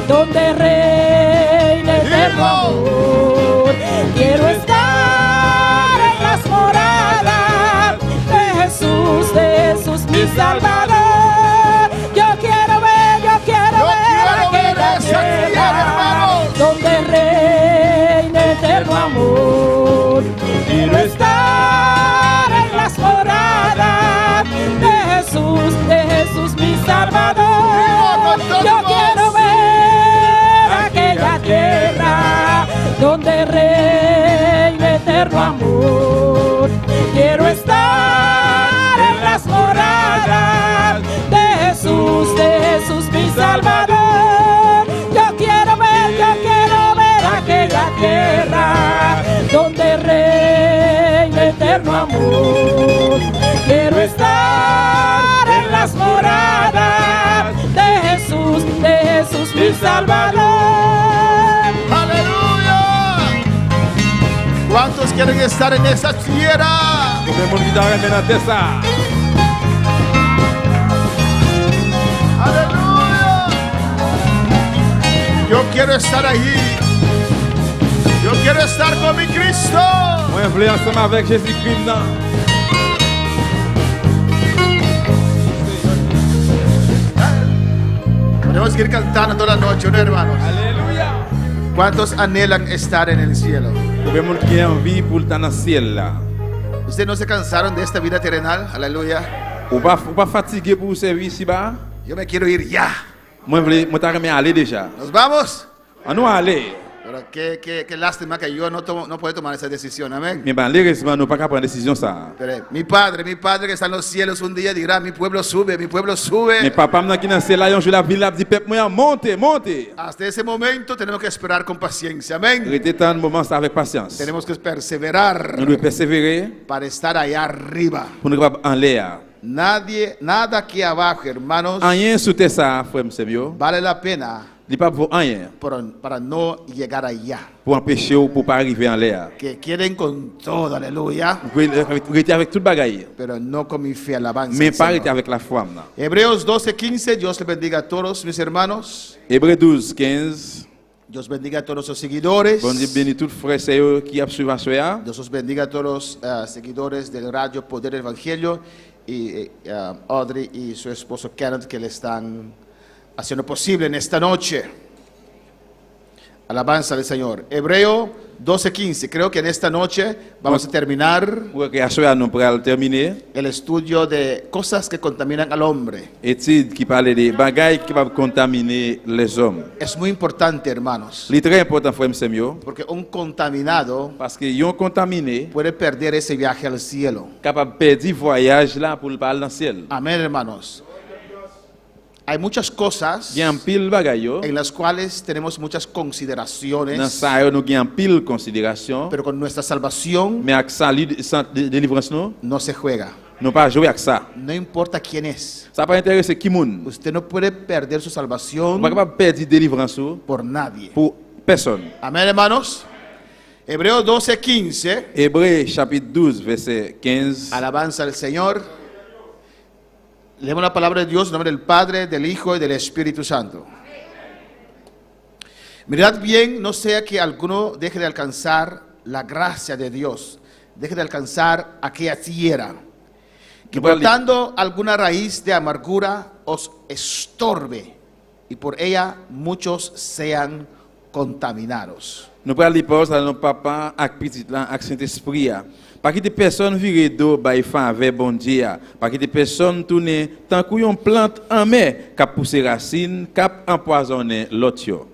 donde reina eterno amor. Quiero estar en las moradas de Jesús mi Salvador. Yo quiero ver aquella tierra donde reina eterno amor. Quiero estar en las moradas de Jesús mi Salvador. Yo quiero ver aquella tierra donde reina eterno amor. Quiero estar en las moradas de Jesús mi Salvador. Yo quiero ver aquella tierra donde reina eterno amor. Quiero estar en las moradas de Jesús mi Salvador. ¡Aleluya! ¿Cuántos quieren estar en esa tierra? ¡Aleluya! Yo quiero estar allí. Yo quiero estar con mi Cristo. Moi, voulais ensemble avec Jésus-Christ. Tenemos que ir cantando toda la noche, ¿no, hermanos? Alléluia. ¿Cuántos anhelan estar en el cielo? Combien de monde qui a envie pour le temps dans le ciel là? ¿Ustedes no se cansaron de esta vida terrenal? Aleluya. Ou pas fatigué pour servir ici-bas? Yo me quiero ir ya. Moi, je aller déjà. ¿Nos vamos? À nous aller. Pero qué lástima que yo no puedo tomar esa decisión, amén. Mais malheureusement, nous pas capable prendre décision ça. Pero mi padre que está en los cielos un día dirá, mi pueblo sube. Mais papa maintenant qui dans ciel là, un jour la ville là dit peuple moi monte. Hasta ese momento tenemos que esperar con paciencia, amén. Rester tant moment ça avec patience. Tenemos que perseverar Nous devons persévérer para estar allá arriba. pour nous capable en l'air. Nada aquí abajo, hermanos, Rien sous terre ça, frère monsieur. vale la pena Il pas pour rien para no llegar allá. pour empêcher ou pour pas arriver en l'air. Que quieren con todo, aleluya, Vous pouvez rester avec toute bagaille. pero no con mi fe, alabanza. Mais al pas Señor. rester avec la foi. là. Hebreos 12:15, Dios les bendiga a todos mis hermanos. Hébreux 12, 15. Dios bendiga a todos los seguidores. Bon Dieu bénit tous frères et sœurs qui ont suivi ce Dios os bendiga a todos los seguidores del Radio Poder del Evangelio y Audrey y su esposo Kenneth que le están haciendo posible en esta noche. Alabanza del Señor. Hebreo 12:15. Creo que en esta noche vamos a terminar Pour que ce nous pourrons terminer. el estudio de cosas que contaminan al hombre. Étude qui parle des bagailles qui peuvent contaminer les hommes. Es muy importante, hermanos, C'est très important, frère Samuel, porque un contaminado parce que yon contaminé puede perder ese viaje al cielo. capable de perdre voyage là pour le parler dans le ciel. Amén, hermanos. Hay muchas cosas Il y a un pile bagaille yo. en las cuales tenemos muchas Dans consideraciones, ça yo, nous avons un pile considération, pero con nuestra salvación mais avec salut de délivrance nous, no se juega. nous pas jouer avec ça. No importa quién es. Ça pas intéresser qui moun. Usted no puede perder su On salvación pas capable de perdre délivrance por nadie. pour personne. Amén, hermanos. Hebreos 12:15. Hébreux chapitre 12 verset 15. Alabanza al Señor. Leemos la palabra de Dios en nombre del Padre, del Hijo y del Espíritu Santo. Mirad bien, no sea que alguno deje de alcanzar la gracia de Dios, deje de alcanzar aquella tierra, que brotando alguna raíz de amargura os estorbe y por ella muchos sean contaminados. Nous prenons les paroles à nos papas, avec petit là, avec Saint-Esprit. Pas que des personnes virent d'eau, by faveur, bon Dieu. Pas que des personnes tournent tant qu'une plante en mer, qui pousse racines, qui empoisonne l'autre.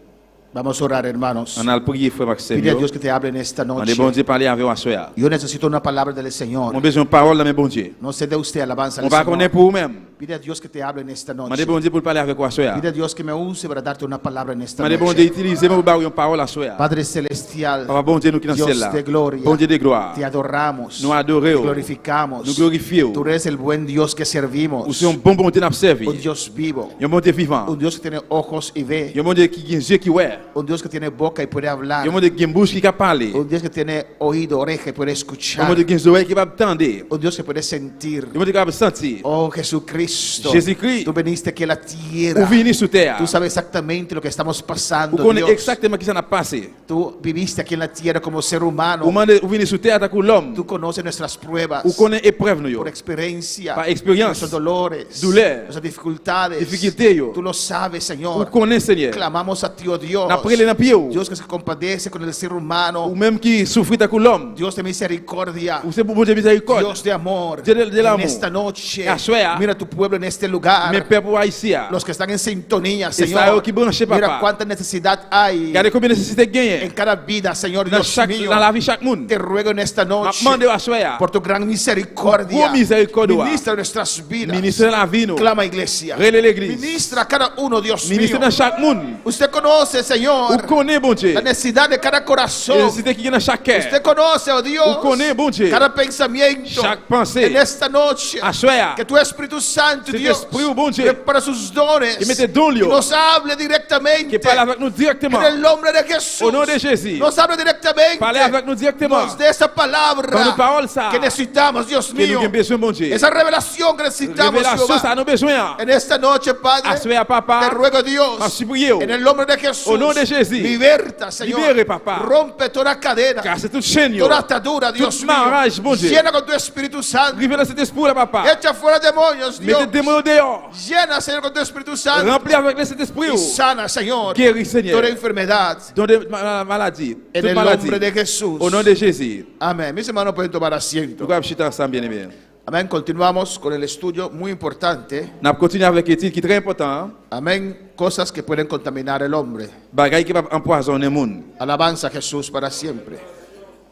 Vamos a orar, hermanos. On a le prier, frère Maxime. Pide a Dios que te hable en esta On noche. est bon Dieu parler avec vous soir. Yo necesito una palabra del On Señor. a besoin de parole dans mes bon Dieu. No sé de usted, alabanza On al va Señor. connaître pour vous-même. Pide a Dios que te hable en esta On noche. est bon Dieu pour parler avec vous soir. Pide a Dios que me use para darte una palabra en esta On est bon Dieu noche. utiliser pour parler une parole à soir. Padre celestial, Papa bon Dieu nous qui dans le ciel Dios là. de gloria, Bon Dieu de gloire. te adoramos, Nous te adorons. glorificamos. Nous glorifions. Tú eres el buen Dios que Nous servimos, sommes un bon Dieu à servir. un Dios vivo, Un bon Dieu vivant. un Dios que tiene ojos y ve, Un bon Dieu qui a des yeux qui voient. un Dios que tiene boca y puede hablar, Un bon Dieu qui a une bouche qui peut parler. un Dios que tiene oído, oreja y puede Un escuchar, bon Dieu qui a des oreilles qui peut entendre. un Dios que puede sentir. Un bon Dieu qui peut sentir. Oh Jesucristo, Jésus-Christ. tú viniste aquí a la tierra, Ou venir sur terre. tú sabes exactamente lo que estamos Ou pasando, connaît Dios. exactement ce qui s'en a passé. Tú viviste aquí en la tierra como ser humano, Ou venir sur terre avec l'homme. tú conoces nuestras pruebas, Ou connaît épreuve nous. por experiencia, Par experience. nuestros dolores, Douleur. nuestras dificultades, Difficulté yo. tú lo sabes, Ou Señor. connaît Seigneur. Clamamos a ti, oh Dios, N'a pris les dans pied. Dios que se compadece con el ser humano, Ou même qui souffre avec l'homme. Dios de misericordia, Ou c'est pour bon Dieu miséricorde. Dios de amor. Dios de En amor. esta noche, Asua. mira tu pueblo en este lugar, Mes pères pour haïtien. los que están en sintonía, ça, Señor. qui branche, Mira papa. cuánta necesidad hay Regardez combien de nécessité en gagner. cada vida, Señor Dans Dios mío. la vie de chaque monde. Te ruego en esta M'a noche, demandé à soir. por tu gran misericordia, Gros miséricordia. ministra nuestras vidas. Ministre de la vie nous. Clama, iglesia. Relais l'église. Ministra a cada uno, Dios Ministre mío. dans chaque monde. Usted conoce, Ou Señor, connaît bon Dieu. la necesidad de cada Et corazón. nécessité qui est dans chaque cœur. Usted conoce, oh Dios, Ou connaît bon Dieu. cada pensamiento Chaque pensée. en esta noche. À soir. Que tu Espíritu Santo, Cet Dios, esprit, oh bon Dieu. prepara sus dones Que mette don, y Dios. nos hable directamente. Qui parle avec nous directement. En el nombre de Jesús. Au nom de Jésus. Nos habla directamente. Parlez avec nous directement. Nos dé esa palabra Dans nos paroles, ça. que necesitamos, Dios Que nous mío. avons besoin, bon Dieu. Esa revelación que necesitamos, Révélation, ça Jehová. nous besoin. En esta noche, Padre, À soir, papa. te ruego, Dios, M'a supplié. en el nombre de Jesús, Au nom de Jésus. liberta, Señor. Libere, papa. Rompe toda cadena, Car c'est toute chaîne. toda atadura, Dios Tout mío. mariage, bon Dieu. Llena con tu Espíritu Santo. Révèle cet esprit là, papa. Echa fuera demonios, Dios. Mettez des démons dehors. Llena, Señor, con tu Espíritu Santo. Remplis avec cet esprit. Y sana, Señor, Guéris, Seigneur. toda enfermedad. Dans des maladies. En Toute el maladie. nombre de Jesús. Au nom de Jésus. Amén. Mis hermanos pueden tomar asiento. Nous allons chuter ensemble, bien aimé. Amén. Continuamos con el estudio muy importante. Nous allons continuer avec l'étude qui est très important. Amén. Cosas que pueden contaminar el hombre. Bagaille qui va empoisonner le monde. Alabanza a Jesús para siempre.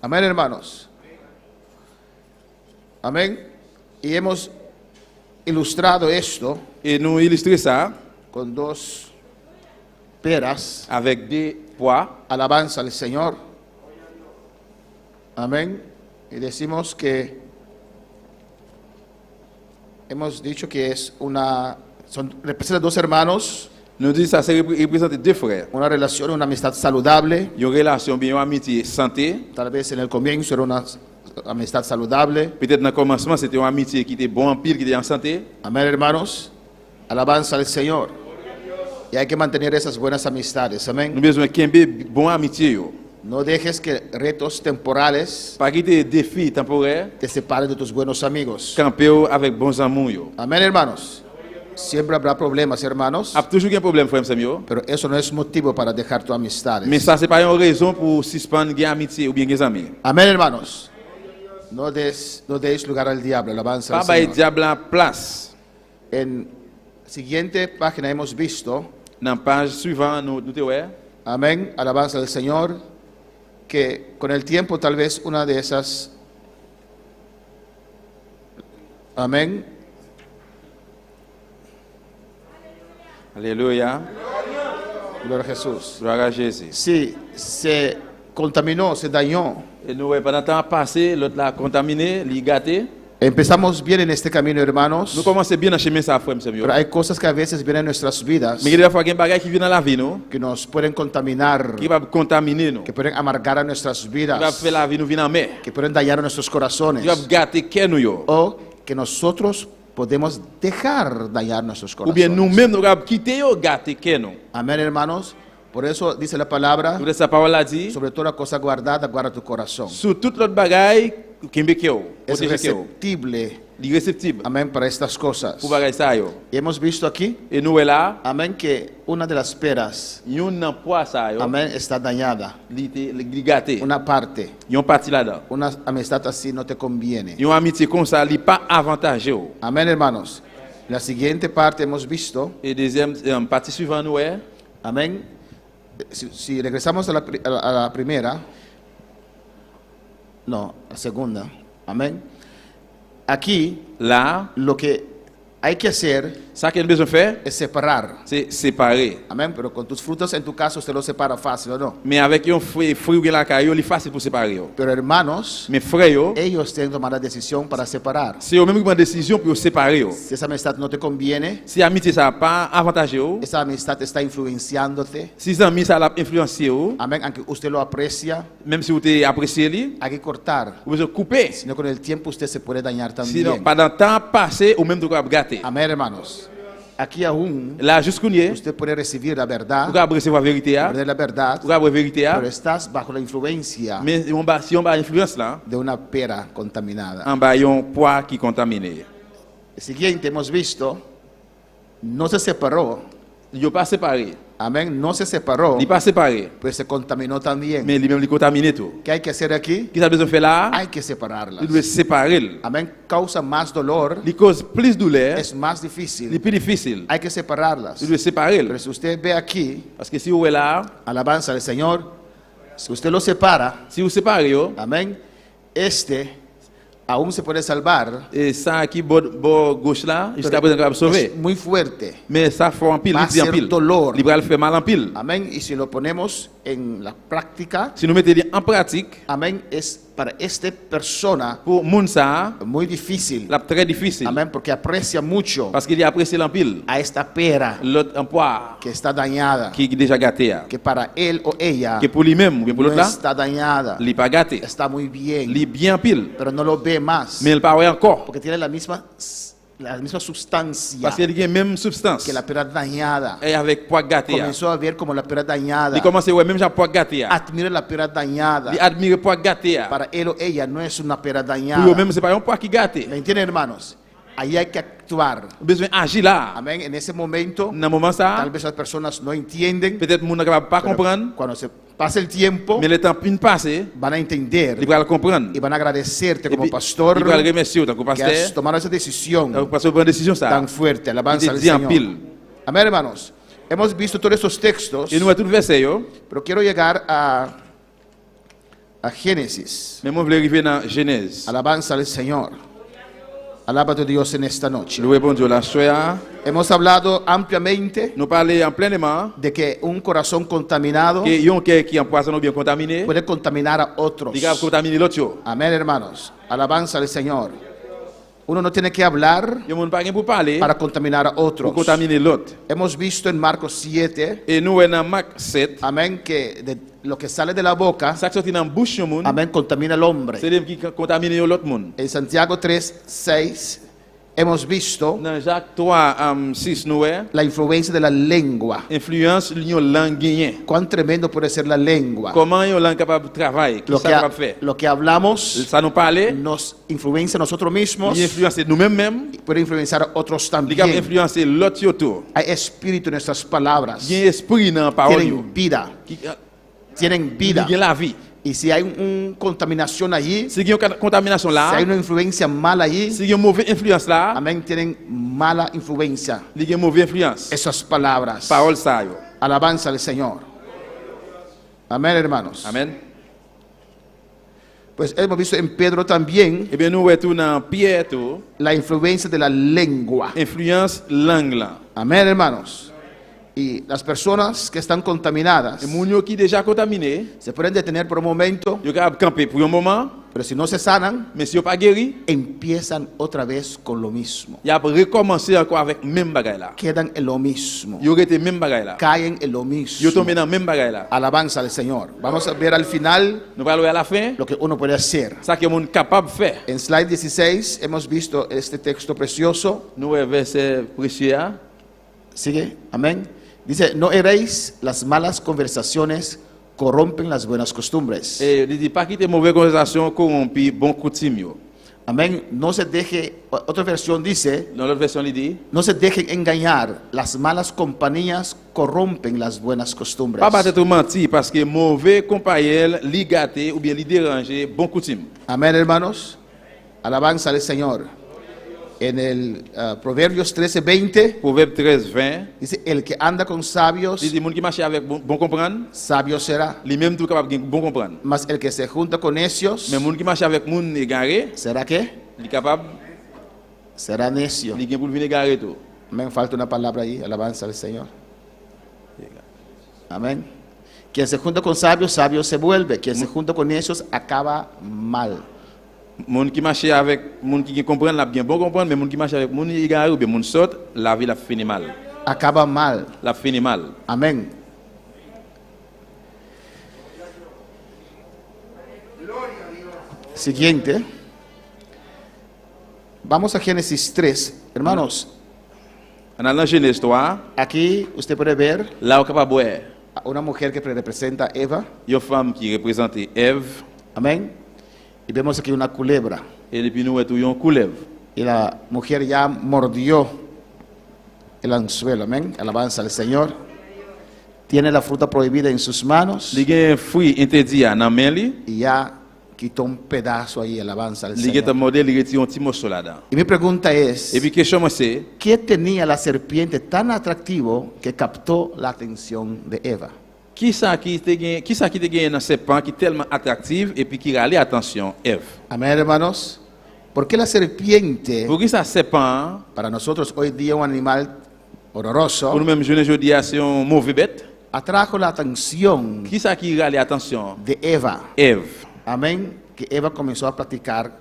Amén, hermanos. Amén. Y hemos ilustrado esto Et nous illustrer ça con dos peras. avec des pois. Alabanza al Señor. Amén. Y decimos que hemos dicho que es representa dos hermanos, Nous disons ça, c'est représenter deux frères. una relación, una amistad saludable. Une relation bien, une amitié santé. Tal vez en el comienzo era una amistad saludable. Peut-être dans le commencement, c'était une amitié qui était bon en pile, qui était en santé. Amén, hermanos. Alabanza al Señor. Y hay que mantener esas buenas amistades. Nous Amén. avons besoin de bonne amitié. Yo. No dejes que retos temporales Pas quitter des défis temporaires, te separen de tus buenos amigos. camper avec bons amours. Yo. Amén, hermanos. Siempre habrá problemas, hermanos. A toujours un problème, frère Samuel. Pero eso no es motivo para dejar tus amistades. Mais ça, c'est pas une raison pour suspendre une amitié ou bien des amis. Amén, hermanos. No deis lugar al diablo. Alabanza Pas al bailler Señor. diable en place. En siguiente página hemos visto, Dans la page suivante, nous te voyons. amén, alabanza al Señor, que con el tiempo tal vez una de esas, amén, Alléluia. gloria a Jesús. Gloire à Jésus. Sí, se contaminó, se dañó. Et nous, pendant le temps passé, l'autre l'a contaminé, l'a gâté. Empezamos bien en este camino, hermanos, Nous commençons bien à chemin ça, frère pero Samuel. hay cosas que a veces vienen en nuestras vidas Mais il y a des fois qu'il y a des bagages qui viennent dans la vie, nous, que nos pueden contaminar, qui va contaminer nous. que pueden amargar a nuestras Qui va vidas, faire la vie nous venir en mer. que pueden dañar a nuestros Qui corazones, va gâter cœur nous. Yo. o que nosotros podemos dejar dañar nuestros Ou bien corazones. nous-mêmes, nous allons quitter yo, gâter cœur nous. Amén, hermanos. Por eso dice la palabra, Toute sa parole a dit, sobre toda cosa guardada, guarda tu corazón. sur toute l'autre bagaille, kimbe kyo, Es protège kyo. receptible, Li réceptible amén, para estas cosas. pour bagaille sa yo. Y hemos visto aquí, Et nous là, amén, que una de las peras, yon nan poids sa yo, amén, está dañada. li gâté. Una parte, Yon parti là-dedans. una amistad así no te conviene. Yon amitié comme ça, li pas avantageux. Amén, hermanos. La siguiente parte hemos visto, Et deuxième partie suivante nous est, amén. Si regresamos a la primera, no, a la segunda, amén. Aquí là, lo que hay que hacer ça qu'il a besoin de faire, es separar. c'est séparer. Amén, pero con tus frutos en tu caso usted lo separa fácil, ¿o no? Mais avec yon fruit ou gen la caillou, li facile pour séparer yo. Pero hermanos, Mais frère yo, ellos tienen que tomar la decisión para separar. c'est eux même qui prennent décision pour séparer yo. Si esa amistad no te conviene, Si amitié ça pas avantageux yo, esa amistad está influenciándote, si amis ça l'a influencé yo, amén, aunque usted lo aprecia, même si vous t'es apprécié li, hay que cortar. vous besoin couper. Si no, con el tiempo usted se puede dañar Sinon, también. pendant temps passé, ou même de quoi gâter. Amén, hermanos. Aquí aún Là, jusqu'au nier, usted puede recibir la vous verdad, pouvez recevoir la vérité, perder la verdad, vous pouvez la vérité, pero estás bajo la influencia mais si on va influence là, de una pera contaminada. en bas yon poids qui contaminé. El siguiente hemos visto, no se separó, Yo pas séparé, amén, no se separó, il pas séparé, pues se contaminó también. mais lui-même il contaminé tout. ¿Qué hay que hacer aquí? Qu'est-ce qu'il a besoin de faire là? Hay que separarlas. Il doit séparer. Amén, causa más dolor, Il cause plus douleur, es más il est difícil. plus difficile. Hay que separarlas. Il doit séparer. Pero si usted ve aquí, Parce que si vous êtes là, alabanza del Señor, si usted lo separa, si vous séparez, amén, aún se puede salvar. et ça qui bord gauche là, jusqu'à présent capable de sauver. Es muy fuerte. Mais ça fait en pile, Va a il dit en ser pile. dolor. Il va le faire mal en pile. Amén. Y si lo ponemos en la práctica, Si nous mettons en pratique, amén, es para esta persona pour moun ça, muy difícil. la très difficile. Amén, porque aprecia mucho Parce qu'il apprécie en pile. a esta pera L'autre en poids que está dañada, qui est déjà gâté. que para él o ella Que pour lui-même ou bien pour no l'autre là, está dañada, il n'est pas gâté. está muy bien, Il est bien en pile. pero no lo ve más, Mais il pas encore. porque tiene la misma sustancia Parce qu'il a la même substance. que la pera dañada. Et avec poids gâté. Comenzó a ver como la pera dañada. Il commence à voir même genre poids gâté. Admira la pera dañada. Il admire poids gâté. Para él o ella no es una pera Pour dañada. lui-même, c'est pas un poids qui gâté. ¿Me entienden, hermanos? Ahí hay que actuar. Besoin d'agir là. Amén. En ese momento, Dans le moment ça, tal vez las personas no entienden. peut-être moun ne va pas pero comprendre, cuando se pase el tiempo, mais le temps une passé, van a il entender va le comprendre. y van a agradecerte Et como puis, pastor il va le remercier tant que que has pasteur. tomado esa decisión Donc, parce que prend décision ça. tan fuerte. Alabanza Il al dit en Señor. pile. Amén, hermanos. Hemos visto todos estos textos, Et nous, à tout verset, yo, pero quiero llegar a Génesis. mais moi, je voulais arriver dans Genèse. Alabanza al Señor. Alaba a tu Dios en esta noche. Loué bon Dieu, la soya. Hemos hablado ampliamente Nous parlons en pleinement de que un corazón contaminado que yon cœur qui est empoisonné ou bien contaminé, puede contaminar a otros. il va contaminer l'autre. Yo. Amén, hermanos. Alabanza al Señor. Uno no tiene que hablar Yon moun pa gen pour parler, para contaminar a pour otros. contaminer l'autre. Hemos visto en Marcos 7, Et nous, dans Marc 7, amén, que de lo que sale de la boca, ça qui sortit dans la bouche yon moun, amén, contamina al hombre. c'est lui qui contamine l'autre moun. En Santiago 3, 6, hemos visto Dans Jacques 3, 6, nous, la influencia de la lengua. influence yon langue gagnée. Cuán tremendo puede ser la lengua. Comment yon langue capable de travailler, qui Lo ça que, capable de faire. lo que hablamos Ça nous parle, nos influencia a nosotros mismos, il influence nous-mêmes même, puede influenciar a otros il capable también. influencer l'autre autour. Hay espíritu en nuestras palabras. Il y a esprit dans la parole yo, Tienen vida. qui Tienen vida. il y a la vie. Y si hay una contaminación allí, Si il y a une contamination si là, hay una influencia mala allí, si il y a une mauvaise influence là, amén, tienen mala influencia. il y a une mauvaise influence. Esas palabras. Parole ça yo. Alabanza al Señor. Amén, hermanos. Amen. Pues hemos visto en Pedro también Eh bien, nous retournons dans Pierre tout, la influencia de la lengua. influence langue là. Amén, hermanos. Y las personas que están contaminadas Et moun yo qui déjà contaminé, se pueden detener por un momento, yo capable camper pour un moment, pero si no se sanan, mais si yo pas guéri, empiezan otra vez con lo mismo. il a recommencer encore avec même bagaille là. Quedan en lo mismo. Yo été même bagaille là. Caen en lo Yo mismo. tombé dans même bagaille là. Alabanza al Señor. Vamos a ver al final Nous allons à la fin, lo que uno puede hacer. ça que moun capable de faire. En slide 16 hemos visto este texto precioso. Nous verset précieux. Sigue. Amén. Dice, no eréis, las malas conversaciones corrompen las buenas costumbres. Il dit pas quitter mauvaise conversation corrompi bon coutume yo. Amén. No se deje, otra versión dice, Dans l'autre version il dit no se dejen engañar, las malas compañías corrompen las buenas costumbres. pas battre menti parce que mauvais compagnon li gâté ou bien li déranger bon coutume. Amén, hermanos. Alabanza al Señor. En el Proverbios 13:20 Proverbe 13:20 dice, el que anda con sabios, il dit moun qui marche avec bon comprendre, sabio será. lui même tout capable gen bon comprendre. Mas el que se junta con necios, Mais moun qui marche avec moun égaré, ¿será qué? li capable Será necio. li gen pour venir égaré tout. Amén, falta una palabra ahí, alabanza al Señor. Amén. Quien se junta con sabios, sabio se vuelve. Quien se junta con necios, acaba mal. Moun qui marche avec moun qui comprend la bien bon comprendre, mais moun qui marche avec moun égaré ou bien moun sot, la vie la fini mal. Acaba mal. La fini mal. Amén. Siguiente. Vamos a Génesis 3. Hermanos, En allant Genèse 3, aquí usted puede ver là on capable boire. a una mujer que representa a Eva. Une femme qui représente Ève Amén. Y vemos aquí una culebra. et depuis nous est un couleuvre. Y la mujer ya mordió el anzuelo. Amén. Alabanza al Señor. Tiene la fruta prohibida en sus manos. Li gen fruit interdit à nan men li, Y ya quitó un pedazo ahí. Alabanza al li gen ta Señor. modèle, li retire un petit morceau là-dedans. Y mi pregunta es, Et puis question moi c'est, ¿qué tenía la serpiente tan atractivo que captó la atención de Eva? qui ça qui te gen dans serpent qui tellement attractive et puis qui rale attention Ève. Amén, hermanos. ¿Por qué la serpiente, Pour qui ça serpent, para nosotros hoy día un animal horroroso, pour nous même jeune aujourd'hui c'est un mauvais bête. atrajo la atención Qui ça qui rale attention de Eva? Ève. Amén. Que Eva comenzó a platicar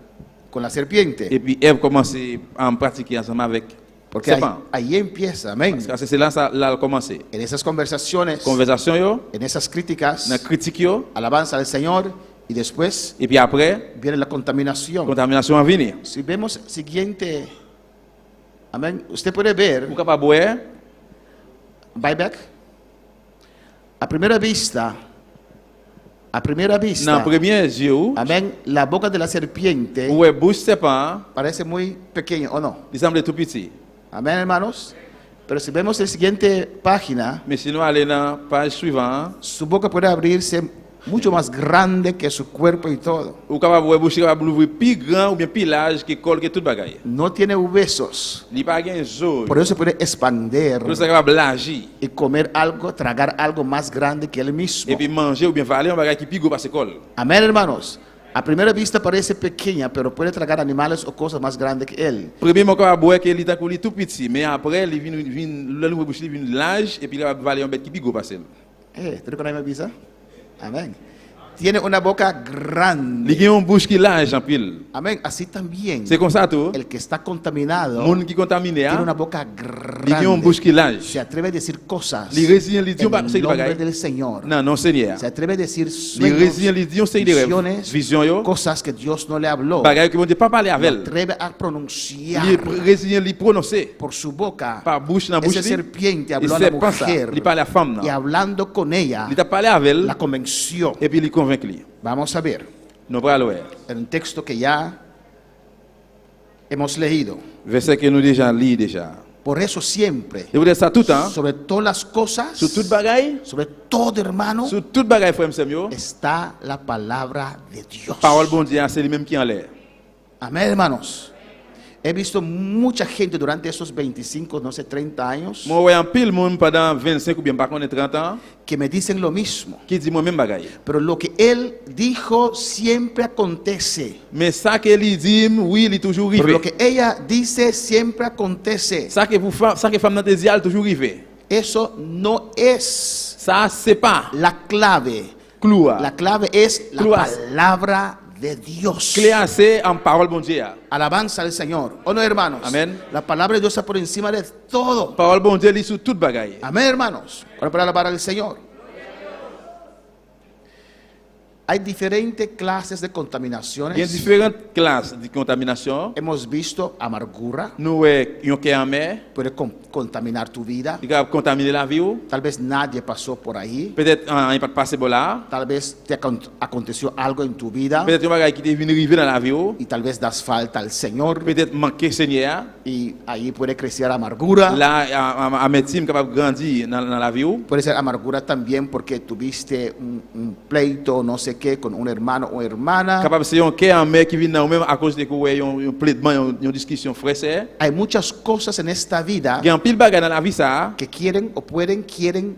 con la serpiente. Et puis Ève commence à pratiquer ensemble avec Porque ahí, serpent. ahí empieza, amén. Parce que c'est là ça là commencé. En esas conversaciones, Conversation yo, en esas críticas, dans critique yo, alabanza al Señor, y después et puis après viene la contaminación. contamination va venir. Si vemos siguiente, amén, usted puede ver, Ou capable boire, buyback, a primera vista, dans premier yeux, amén, la boca de la serpiente ou bouche serpent, parece muy pequeña, ¿o no? il semble tout petit. Amén, hermanos. Pero si vemos la siguiente página, Mais sinon aller dans page suivante, su boca puede abrirse mucho más grande que su cuerpo y todo. ou capable boire bouche capable ouvrir plus grand ou bien plus large que col que tout bagaille. No tiene huesos, Li pas gen zo. por eso puede expander Pour ça capable largi y comer algo, tragar algo más grande que él mismo. et puis manger ou bien valer un bagaille qui plus gros parce col. Amén, hermanos. A primera vista parece pequeña, pero puede tragar animales o cosas más grandes que él. Premièrement capable boire que li ta li tout petit, mais après li vient le nouveau bouche li vient large et puis capable valer un bête qui plus gros parce. ¿Tú reconoces mi visa? Amén. Tiene una boca grande. Li gen un bouche qui large en pile. Amén. Así también, C'est comme ça tout. el que está contaminado Monde qui contaminé tiene una a, boca li gen un bouche grande. qui large. Se atreve a decir cosas Li résilient li dit en pas c'est el nombre bagaille. del Señor. Non, non Seigneur. Se atreve a decir Li sueños, résilient li dit on c'est des rêves, visiones, vision yo, cosas que Dios no le habló. bagaille que bon Dieu pas parler Lo avec elle. atreve a pronunciar Li résilient li prononcer por su boca. par bouche dans bouche Esa li. serpiente Et habló a la c'est pas ça. mujer Li parle à femme y là. hablando con ella Li t'a parlé avec elle la convenció. et puis li convainc li. Vamos a ver Nous prenons le en un texto que ya hemos leído. verset que nous déjà lit déjà. Por eso siempre, Et vous dites ça tout temps, sobre todas las cosas, sur toute bagaille, sobre todo, hermano, sur toute bagaille frère Samuel, está la palabra de Dios. parole bon Dieu, c'est lui même qui en l'air. Amén, hermanos. He visto mucha gente durante esos 25, no sé, 30 años, Moi ouais en pile monde pendant 25 ou bien pas qu'on est 30 ans que me dicen lo mismo. qui dit moi même bagaille. Pero lo que él dijo siempre acontece. Mais ça que lui dit, oui, il est toujours Pero lo arrivé. que ella dice siempre acontece. Ça que vous ça que femme dans tes yeux, elle toujours arrivé. Eso no es Ça c'est pas la clave. cloua. La clave es la Cloas. palabra de Dios. Clé c'est en parole bon Dieu. Alabanza al Señor. ¿O no, hermanos? Amén. La palabra de Dios está por encima de todo. Parole bon Dieu, il sur toute bagaille. Amén, hermanos. Ahora para alabar al Señor. Hay diferentes clases de Il y a contaminaciones. différentes classes de contamination. Hemos visto amargura, Nous avons un cœur amer, puede contaminar tu vida. il va contaminer la vie. Tal vez nadie pasó por ahí. Peut-être il n'est pas passé par là. Tal vez te aconteció algo en tu vida Peut-être un bagage qui est venu arriver dans la vie. y tal vez das falta al Señor Peut-être manquer Seigneur. y ahí puede crecer amargura. Là, à médecine capable de grandir dans la vie. Puede ser amargura también porque tuviste un pleito, no sé qué, con un hermano o hermana. Capable c'est un cœur amer qui vient même à cause de quoi un plaidement, une discussion frère. Hay muchas cosas en esta vida Il y a un pile bagage dans la vie ça que quieren o quieren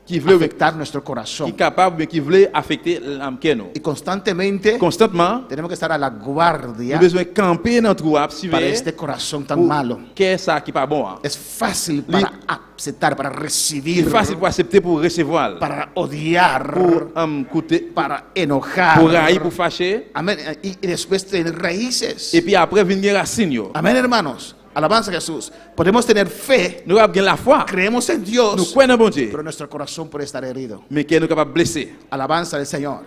qui veut afectar nuestro qui corazón. capable mais qui veut affecter l'âme que nous. Y constantemente Constamment, tenemos que estar a la guardia nous besoin de camper dans trou para suivre este corazón tan malo. qu'est ça qui pas bon. Es fácil para aceptar, para C'est recibir, facile pour accepter pour recevoir, para odiar, pour coûter, para enojar. pour haïr, pour fâcher Amén. Y después tener raíces. et puis après venir racine yo. Amén, hermanos. Alabanza a Jesús. Podemos tener fe, Nous avons la foi. creemos en Nous Dios, croyons en bon Dieu, pero nuestro corazón puede estar herido. mais qui nous capable blesser. Alabanza al Señor.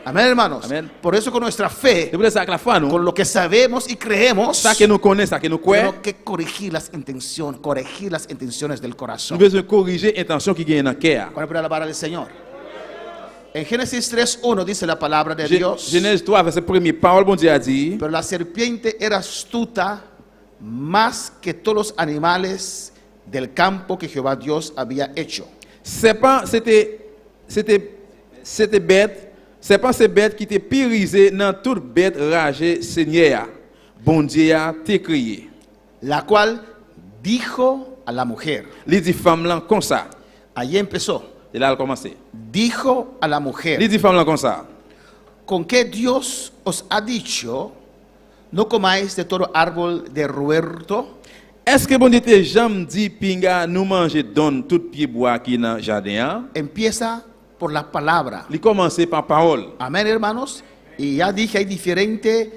Amén, hermanos. Amén. Por eso con nuestra fe, C'est pour ça que la foi nous, con lo que sabemos y creemos, ça que nous connaissons, ça que nous croyons, tenemos que corregir las intenciones del nous corazón. besoin corriger l'intention qui gagne dans le cœur. ¿Cuál puede alabar al Señor? En Génesis 3:1 dice la palabra de Dios. Genèse 3, verset 1, parole bon Dieu a dit, Pero la serpiente era astuta más que todos los animales del campo que Jehová Dios había hecho. serpent c'était bête, serpent c'est bête qui était pyrisé dans toute bête ragée Seigneur. Bon Dieu a t'écrié. La cual dijo a la mujer. Il dit femme là comme ça. Allí empezó. Et là elle commence. Dijo a la Il mujer. dit femme là comme ça. ¿Con qué Dios os ha dicho? No comáis de todo árbol de huerto. Est-ce que bon Dieu te jamais dit pinga nous manger donne tout pied bois qui dans jardin? Empieza por la palabra. Il commence par parole. Amén, hermanos. Y ya dije, hay diferentes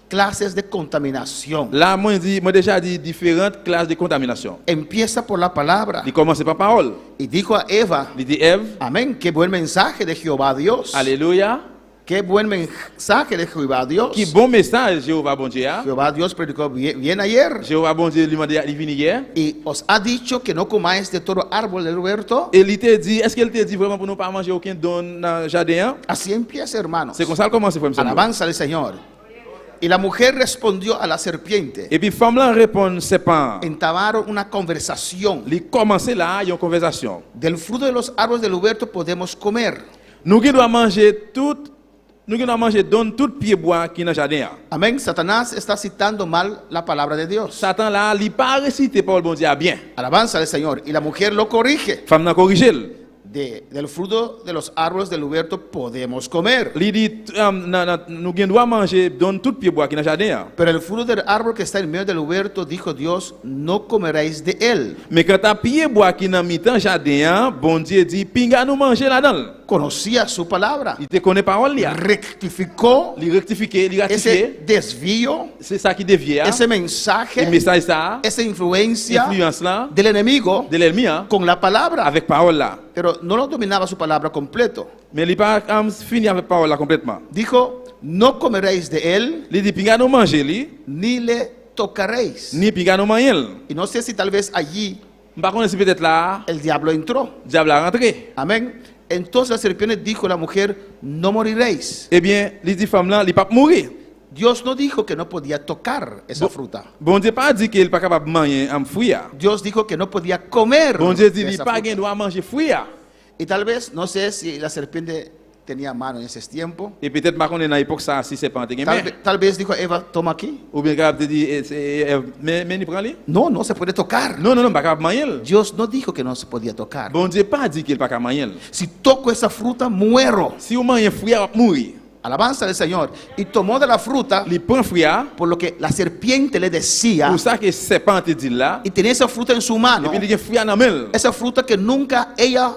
clases de contaminación. Là moi déjà dit différentes classes de contamination. Empieza por la palabra. Il commence par parole. Y dijo a Eva, Il dit Ève, amén, qué buen mensaje de Jehová Dios. alléluia. Qué buen mensaje de Jehová Dios. Qui bon message Jéhovah bon Dieu. Jehová Dios predicó bien ayer. Jéhovah bon Dieu lui m'a dit il vient hier. Y os ha dicho que no comáis de todo árbol del huerto. Et il te dit, est-ce qu'elle te dit vraiment pour ne pas manger aucun don dans le jardin? Así empieza, hermanos. C'est comme ça qu'elle commence, frère. Alabanza al Señor. Y la mujer respondió a la serpiente. Et puis femme là répond serpent. Entablaron una conversación. Il commence là, il y a une conversation. Del fruto de los árboles del huerto podemos comer. Nous qui doit manger don tout pied bois qui dans le jardin. Amén. Satanás está citando mal la palabra de Dios. Satan là, il pas récité par le bon Dieu bien. Alabanza al Señor. Y la mujer lo corrige. Femme n'a corrigé. Del fruto de los árboles del huerto podemos comer. Il dit nous qui doit manger don tout pied bois qui dans le jardin. Pero el fruto del árbol que está en medio del huerto, dijo Dios, no comeréis de él. Mais quand tu pied bois qui dans mi-temps jardin, bon Dieu dit pinga nous manger là-dedans. Conocía su palabra. Il te connaît parole là. Rectificó Il rectifié, il ratifié. ese desvío, C'est ça qui dévie. ese Le mensaje, message ça, esa influencia influence là, del enemigo de l'ennemi hein, con la palabra. avec parole là. Pero no lo dominaba su palabra completo. Mais il pas fini avec parole là complètement. Dijo, no comeréis de él, Il dit pinga nous manger li, ni le tocaréis. ni pinga nous manger. Y no sé si tal vez allí Par contre, si peut-être là, el diablo entró. diable a rentré. Amén. Entonces la serpiente dijo a la mujer, no moriréis. Eh bien, il dit femme là, il pas mourir. Dios no dijo que no podía tocar esa fruta. Bon Dieu pas dit qu'il pas capable de manger un fruit. Dios dijo que no podía comer Bon Dieu dit de il esa pas fruta. gain doit manger fruit. Y tal vez, no sé si la serpiente tenía mano en ese tiempo. Et peut-être pas qu'on est dans l'époque ça si c'est pas un Tal vez dijo Eva, toma aquí. ou bien capable de dire mais il prend lui. No, no se puede tocar. Non, pas capable de manger. Dios no dijo que no se podía tocar. Bon Dieu pas dit qu'il pas capable de manger. Si toco esa fruta, muero. Si vous mangez fruit, vous mourir. Alabanza del Señor. Y tomó de la fruta, Il prend fruit por lo que la serpiente le decía, pour ça que serpent te dit là. y tenía esa fruta en su Et mano. puis il y a fruit dans main. Esa fruta que nunca ella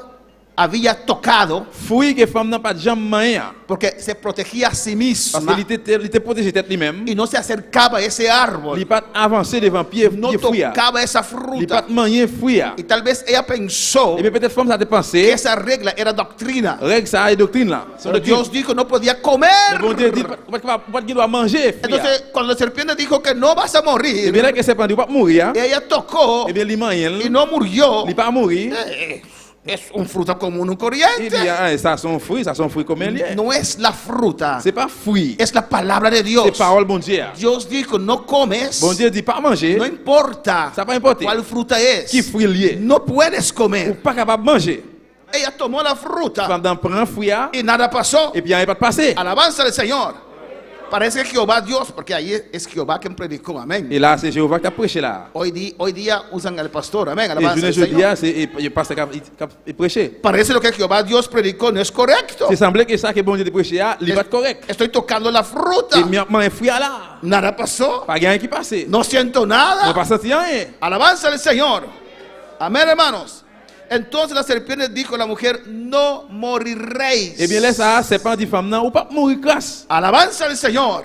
había tocado Fruit que femme n'a pas jamais mangé. porque se protegía a sí Parce misma qu'il était protégé tête lui-même. y no se acercaba a ese árbol, Il pas avancé devant pied no fruit. tocaba esa Il fruta. pas manger fruit. Y tal vez ella pensó Et bien peut-être femme ça te que pensé. esa regla era doctrina. Règle ça est doctrine là. Son Pero doctrine. Dios dijo no podía comer. Le bon Dieu dit pas qu'il doit manger fruit. Entonces, cuando la serpiente dijo que no vas a Et bien morir, là que c'est pas pas mourir. ella tocó Et bien il mange. y no murió. Il pas mourir. Es un fruta común y Il corriente. dit ah, ça son fruit comme il est. No es la fruta, C'est pas fruit. es la palabra de Dios. C'est parole bon Dieu. Dios dijo no comes, Bon Dieu dit pas manger. no importa Ça pas importer. cuál fruta es, Qui fruit lié. no puedes Ou comer. pas capable de manger. Ella tomó la fruta Femme d'en prendre fruit y nada pasó. et bien il pas de passer. Alabanza al Señor. Parece que Jehová Dios, porque ahí es Jehová quien predicó, amén. Et là c'est Jéhovah qui a prêché là. Hoy día usan al pastor, amén. Et Alabanza al je dis Señor. c'est le pasteur qui a prêché. Parece lo que Jehová Dios predicó no es correcto. C'est semblé que ça que bon Dieu a prêché là, il va être correct. Estoy tocando la fruta. Et mais fruit là, Nada pasó. pas rien qui passe. No siento On nada. pas senti rien. Alabanza al Señor. Amén, hermanos. Entonces la serpiente dijo a la mujer, no moriréis. Et bien là ça c'est pas dit femme non ou pas mourir grâce. Alabanza al Señor.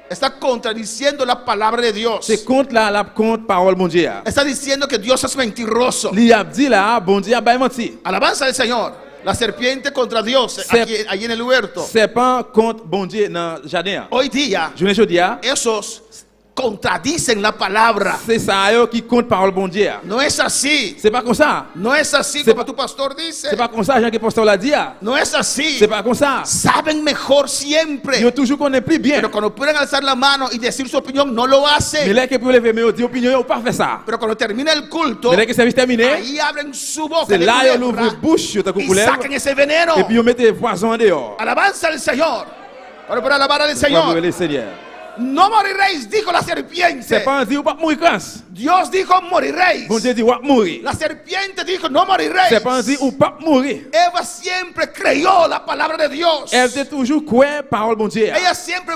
Está contradiciendo la palabra de Dios. C'est contre la contre parole bon Dieu. Está diciendo que Dios es mentiroso. Il a dit là bon Dieu a pas menti. Alabanza al Señor. La serpiente contra Dios allí en el huerto. Serpent contre bon Dieu dans jardin. Hoy día, Je ne dis esos contradicen la palabra. c'est ça qui compte parole bon Dieu. No es así. C'est pas comme ça. No es así C'est como pas- tu pastor dice. C'est pas comme ça Jean que pasteur l'a dit. No es así. C'est pas comme ça. Saben mejor siempre. Yo toujours connais plus bien. Pero cuando pueden alzar la mano y decir su opinión, no lo Mais hacen. là que pour lever mes opinions, on pas fait ça. Pero cuando termina el culto, Mais là que service terminé, ahí abren su boca c'est de là ils culebra ouvrent bouche, ils y saquen ese veneno. et puis ils mettent poison dehors. Alabanza al Señor. Para alabar al Pour Señor. le Seigneur. No moriréis, dijo la serpiente. C'est pas dit ou pas mourir grâce. Dios dijo moriréis. Bon Dieu dit ou mourir. La serpiente dijo no moriréis. C'est pas dit ou pas mourir. Eva siempre creyó la palabra de Dios. Elle était toujours quoi parole bon Dieu. Ella siempre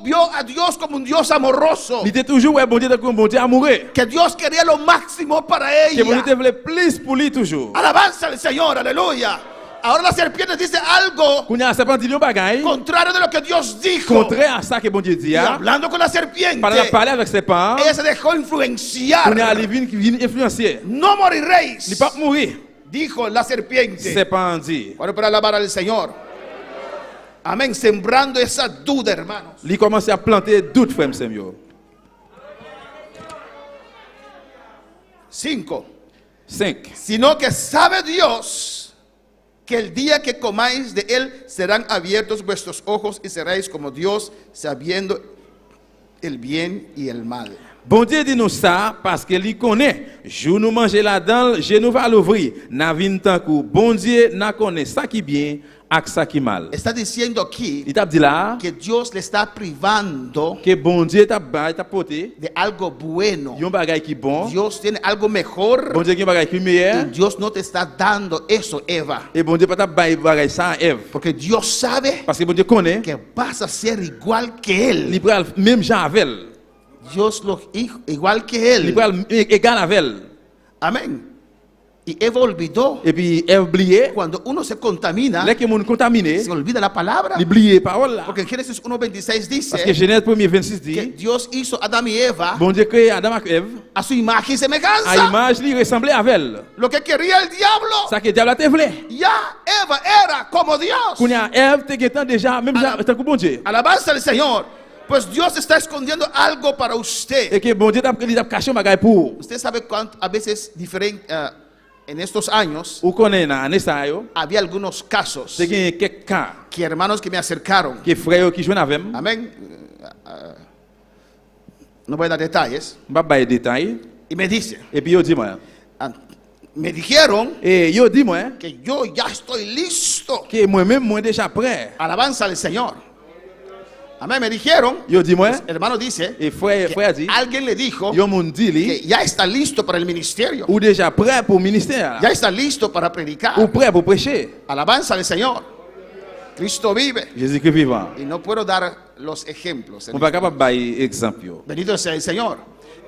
vio a Dios como un Dios amoroso. Il était toujours ouais bon Dieu comme bon Dieu à mourir. Que Dios quería lo máximo para Que bon Dieu ella. voulait plus pour lui toujours. Alabanza al Señor, aleluya. Ahora la serpiente dice algo Qu'on a serpent dit un bagay contrario de lo que Dios dijo. contraire à ça que bon Dieu dit. Y hablando con la serpiente, Pendant la parler avec serpent, ella se dejó influenciar. on a les vignes qui viennent influencer. No moriréis, Il pas mourir. dijo la serpiente. Serpent dit. Bueno, para alabar al Señor. Amén. Sembrando esa duda, hermanos. Il commence à planter doute frère Samuel. 5. 5. Sino que sabe Dios que el día que comáis de él serán abiertos vuestros ojos y seréis como Dios, sabiendo el bien y el mal. Bon Dieu dit nous ça parce que il connaît. Jour nous manger là-dedans, je nous va l'ouvrir. N'a vin tant que bon Dieu n'a connaît ça qui bien ak ça qui mal. Está diciendo aquí Il t'a dit là que Dios le está privando que bon Dieu t'a porté de algo bueno. yon bagay qui bon. Dios tiene algo mejor Bon Dieu qui bagay qui y meilleur. Dios no te está dando eso, Eva. Et bon Dieu pas t'a bagay ça à Ève. Porque Dios sabe Parce que bon Dieu connaît. que vas a ser igual que Él. Il pral même Jean avec elle. Dios lo hizo igual que Il Él. pral égal avec elle. Amén. Y Eva olvidó. Et puis Ève oublié. Cuando uno se contamina, Là que moun contaminé, se olvida la palabra. il oublié parole là. Porque en Génesis 1:26 Parce que dice Genèse 1:26 que dit Dios hizo a Adán y Eva bon Dieu créé Adam avec Ève. a su imagen y À semejanza. image lui ressemblait avec elle. Lo que quería el diablo, Ça que diable a te voulait. ya Eva era como Dios. Qu'on a Ève te getan déjà même Jean tant que bon Dieu. Alabanza al Señor. Pues Dios está escondiendo algo para usted. Et que bon Dieu t'a caché un bagay pour. Usted sabe cuánto a veces en estos años Ou connaît na nessa yo, había algunos casos te gen quelques cas que hermanos que me acercaron. que frère qui joine avec. Amén. No voy a dar detalles. M'pa bay détail. Y me dice, Et puis yo dit moi. me dijeron Et yo dit moi que yo ya estoy listo. que moi-même moi déjà prêt. Alabanza al Señor. Amén. Me dijeron, Yo dit moi el hermano dice, et frère dit alguien le dijo yo moun dit li que ya está listo para el ministerio. ou déjà prêt pour ministère. Ya está listo para predicar. Ou prêt pour prêcher. Alabanza al Señor. Cristo vive. Jésus-Christ vivant. Y no puedo dar los ejemplos. On pas capable bay exemple yo. Bendito sea el Señor.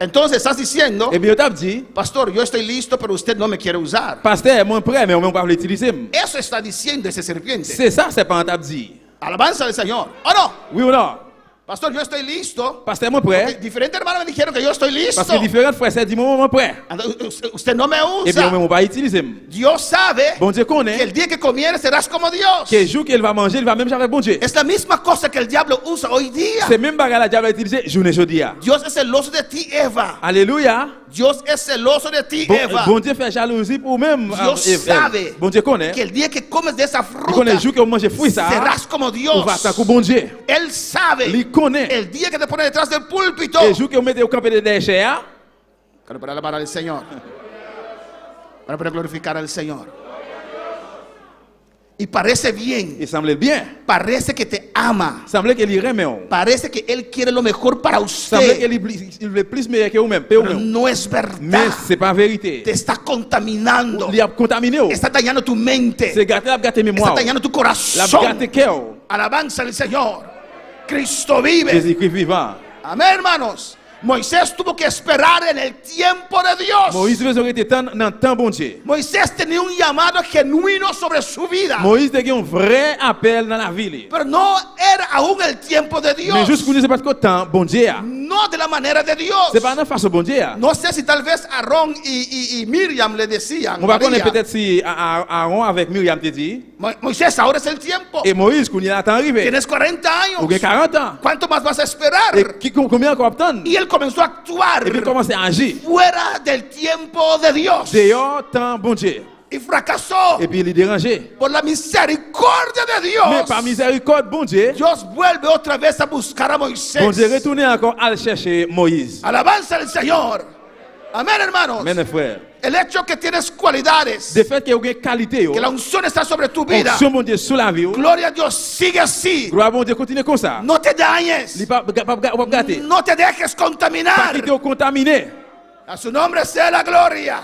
Entonces estás diciendo, Et bien, yo t'ai dit, pastor, yo estoy listo, pero usted no me quiere usar. pasteur, moi prêt, mais on pas l'utiliser. Eso está diciendo ese serpiente. C'est ça, c'est pas un t'a dit. Alabanza al Señor. ¿O no? Oui ou non? Pastor, yo estoy listo. Pasteur, moi prêt. Diferentes hermanos me dijeron que yo estoy listo. Parce que différents frères, c'est dit, moi prêt. Usted no me Et bien, usa. on va utiliser. Dios sabe Bon Dieu que connaît el día que comieres serás como Dios. que le jour qu'il va manger, il va même jamais bon Dieu. Es la misma cosa que el diablo usa hoy día. C'est même bagarre la diable a utilisé journée jeudi. Dios es celoso de ti, Eva. Alléluia. Dios es celoso de ti, Bon, Eva. bon Dieu fait jalousie pour même. Dios sabe Bon Dieu connaît. que el día que comes de esa Il connaît le fruta jour que vous mangez fruit ça. serás como Dios. On va attaquer bon Dieu. Él sabe Il connaît. el día que te pone detrás del púlpito. Et le jour que vous mettez au camp de déchets, Para alabar al Señor. Para glorificar al Señor. Y parece bien. il semblait bien. Parece que te ama. Il semblait qu'il irait mais Parece que Él quiere lo mejor para il semblait usted. qu'il veut plus meilleur que vous-même. Pero no es Mais verdad. c'est pas vérité. Te está contaminando. Il a contaminé. Está dañando tu mente. C'est gâté, la gâté Está mémoire. dañando tu La corazón. gâté cœur. Alabanza al Señor. Cristo vive. Jésus-Christ vivant. Amén, hermanos. Moisés tuvo que esperar en el tiempo de Dios. Moïse devait être dans le temps bon Dieu. Moisés tenía un llamado genuino sobre su vida. Moïse a un vrai appel dans la ville. Pero no era aún el tiempo de Dios. Mais juste pour nous, c'est parce que le temps bon Dieu. No de la manera de Dios. C'est pas dans la façon bon Dieu. No sé si tal vez Aarón y Miriam le decían. On va María, connaître peut-être si Aaron avec Myriam te dit. Moisés, ahora es el tiempo. Et Moïse, quand il a temps arrivé. Tienes 40 años. Ou bien 40 ans. ¿Cuánto más vas a esperar? Et combien encore attendre? Y él comenzó a actuar Et puis il commence à agir. fuera del tiempo de Dios. Dehors, temps bon Dieu. Y fracasó Et puis il est dérangé. por la misericordia de Mais Dios. par miséricorde, bon Dieu, Dios vuelve otra vez a buscar a Moisés. bon Dieu retourne encore à chercher Moïse. Alabanza al Señor. Amén, hermanos. Mes frères. El hecho que tienes cualidades, De fait qu'il y a une qualité, que la unción está sobre tu vida. onction bon Dieu sur la vie. Gloria a Dios, sigue así. Gloire bon Dieu, continue comme ça. No te dañes. Il pas gâter. No te dejes Pas contaminar. quitter au contaminé. A su nombre sea la gloria.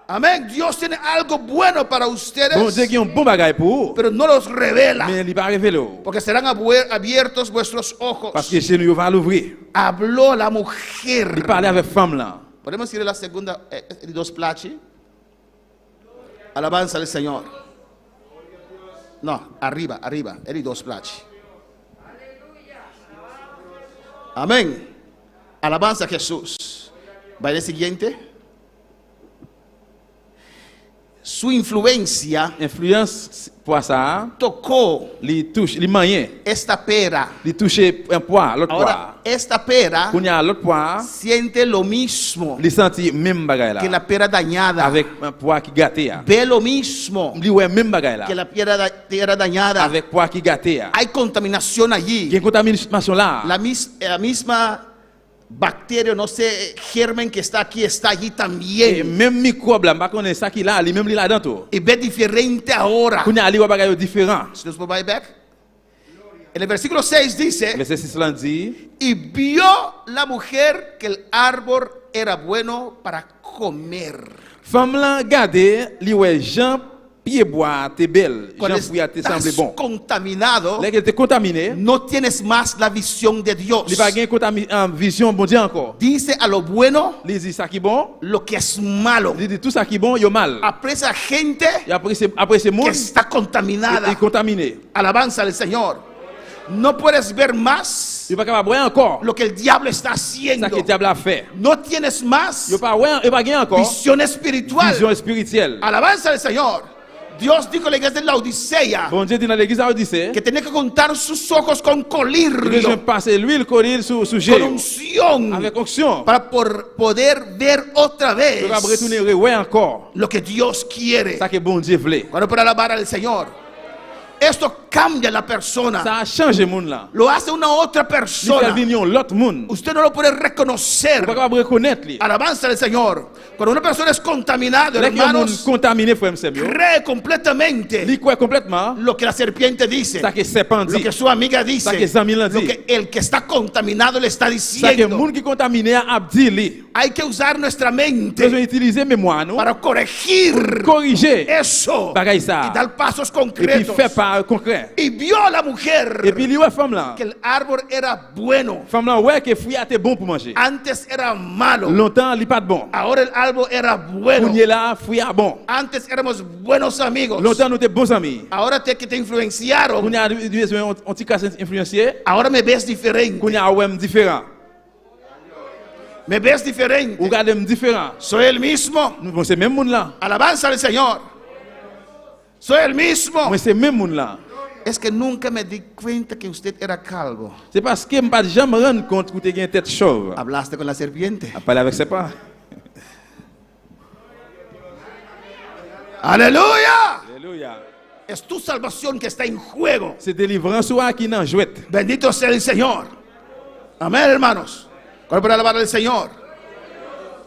Amén. Dios tiene algo bueno para Bon Dieu ustedes, qui a un bon bagage pour vous. pero no los revela. Mais il va révéler. Porque serán abiertos vuestros ojos. Parce que chez nous, il va l'ouvrir. Habló la mujer. Il parlait avec femme là. Podemos ir a la segunda, dos placi. Alabanza al Señor. No, arriba, el dos placi. Amén. Alabanza a Jesús. Va el siguiente. Su influencia Influence pour ça, tocó il touche, il manie. esta pera. Il touche un poids, l'autre poids. Ahora, esta pera Quand il y a l'autre poids, siente lo mismo il sentit même bagage que là. la pera dañada. Avec un poids qui gâté. Ve lo mismo Il ouais même bagage là. que la pera dañada. Avec poids qui gâté. Hay contaminación Il y a allí. une contamination là. La misma bacteria, no sé, germen que está aquí, está allí Et también. même microbe là, pas connaît ça qui là, lui même il là dedans. Y ve diferente ahora. Quand il y a un bagage différent. Si nos provide back. En el versículo 6 dice, Verset 6 là dit, y vio la mujer que el árbol era bueno para comer. femme là regardez, li ouais Jean pied bois t'es belle, Cuando Jean fruit te estás semble bon. contaminado, Là qu'elle était contaminée, no tienes más la visión de Dios. il va gagner vision bon Dieu encore. Dice a lo bueno Il dit ça qui bon, lo que es malo. il dit tout ça qui bon, yo mal. Aprecia gente Et après ce que monde, está contaminada. il est contaminé. Alabanza al Señor. No puedes ver más Il va capable voir encore lo que el diablo está ça haciendo. que le diable a fait. No tienes más Il pas voir, il va gagner encore visión espiritual. vision spirituelle. Alabanza al Señor. Dios dijo a la iglesia de la Odisea Bon Dieu dit dans l'église à Odyssée, que tenía que contar sus ojos con il colirio, devait passer l'huile colline sur con Jésus unción, avec onction. para poder ver otra vez Il va retourner ouais encore lo que Dios quiere. ça que bon Dieu voulait. Bueno, para alabar al Señor. Esto cambia a la persona. Ça a changé le monde là. Lo hace una otra Il fait persona. venir l'autre monde. Usted no lo puede Il va reconocer. capable reconnaître lui. Alabanza al Señor. Cuando una persona es contaminada, Là qu'il y a un monde hermanos, contaminé frère m'sem yo. cree completamente Il croit complètement lo que la serpiente dice, ça que serpent lo dit. que su amiga Ça dice, que Samuel a lo dit. que el que está contaminado le está Ça que diciendo. monde qui contaminé a dit lui. Hay que usar nuestra Nous devons mente utiliser mémoire nous para corregir corriger eso Bagay ça. y dar pasos et puis concretos. faire par concret. ouais. Y vio la mujer Et puis, il ouais femme là. que el árbol era bueno. Femme là, ouais, que fruit était bon pour manger. Antes era malo. Longtemps, il pas de bon. Ahora el árbol era bueno. Kounye là, fruit est bon. Antes éramos buenos amigos. Longtemps, nous étions bons amis. Ahora que te influenciaron. Kounye a besoin un petit casse influencié. Ahora me ves diferente. Kounye a ouais différent. Me ves diferente. Ou regardez différent. Soy el mismo. Nous c'est même monde là. Alabanza al Señor. Soy el mismo. Moi c'est même monde là. Es que nunca me di cuenta que usted era calvo. C'est parce que je pas jamais rendre compte que tu as une tête chauve. Hablaste con la serpiente. A parler avec ses pas. Aleluya. Alléluia. Es tu salvación que está en juego. C'est délivrance ou qui n'en jouette. Bendito sea el Señor. Amén, hermanos. ¿Cuál para alabar al Señor?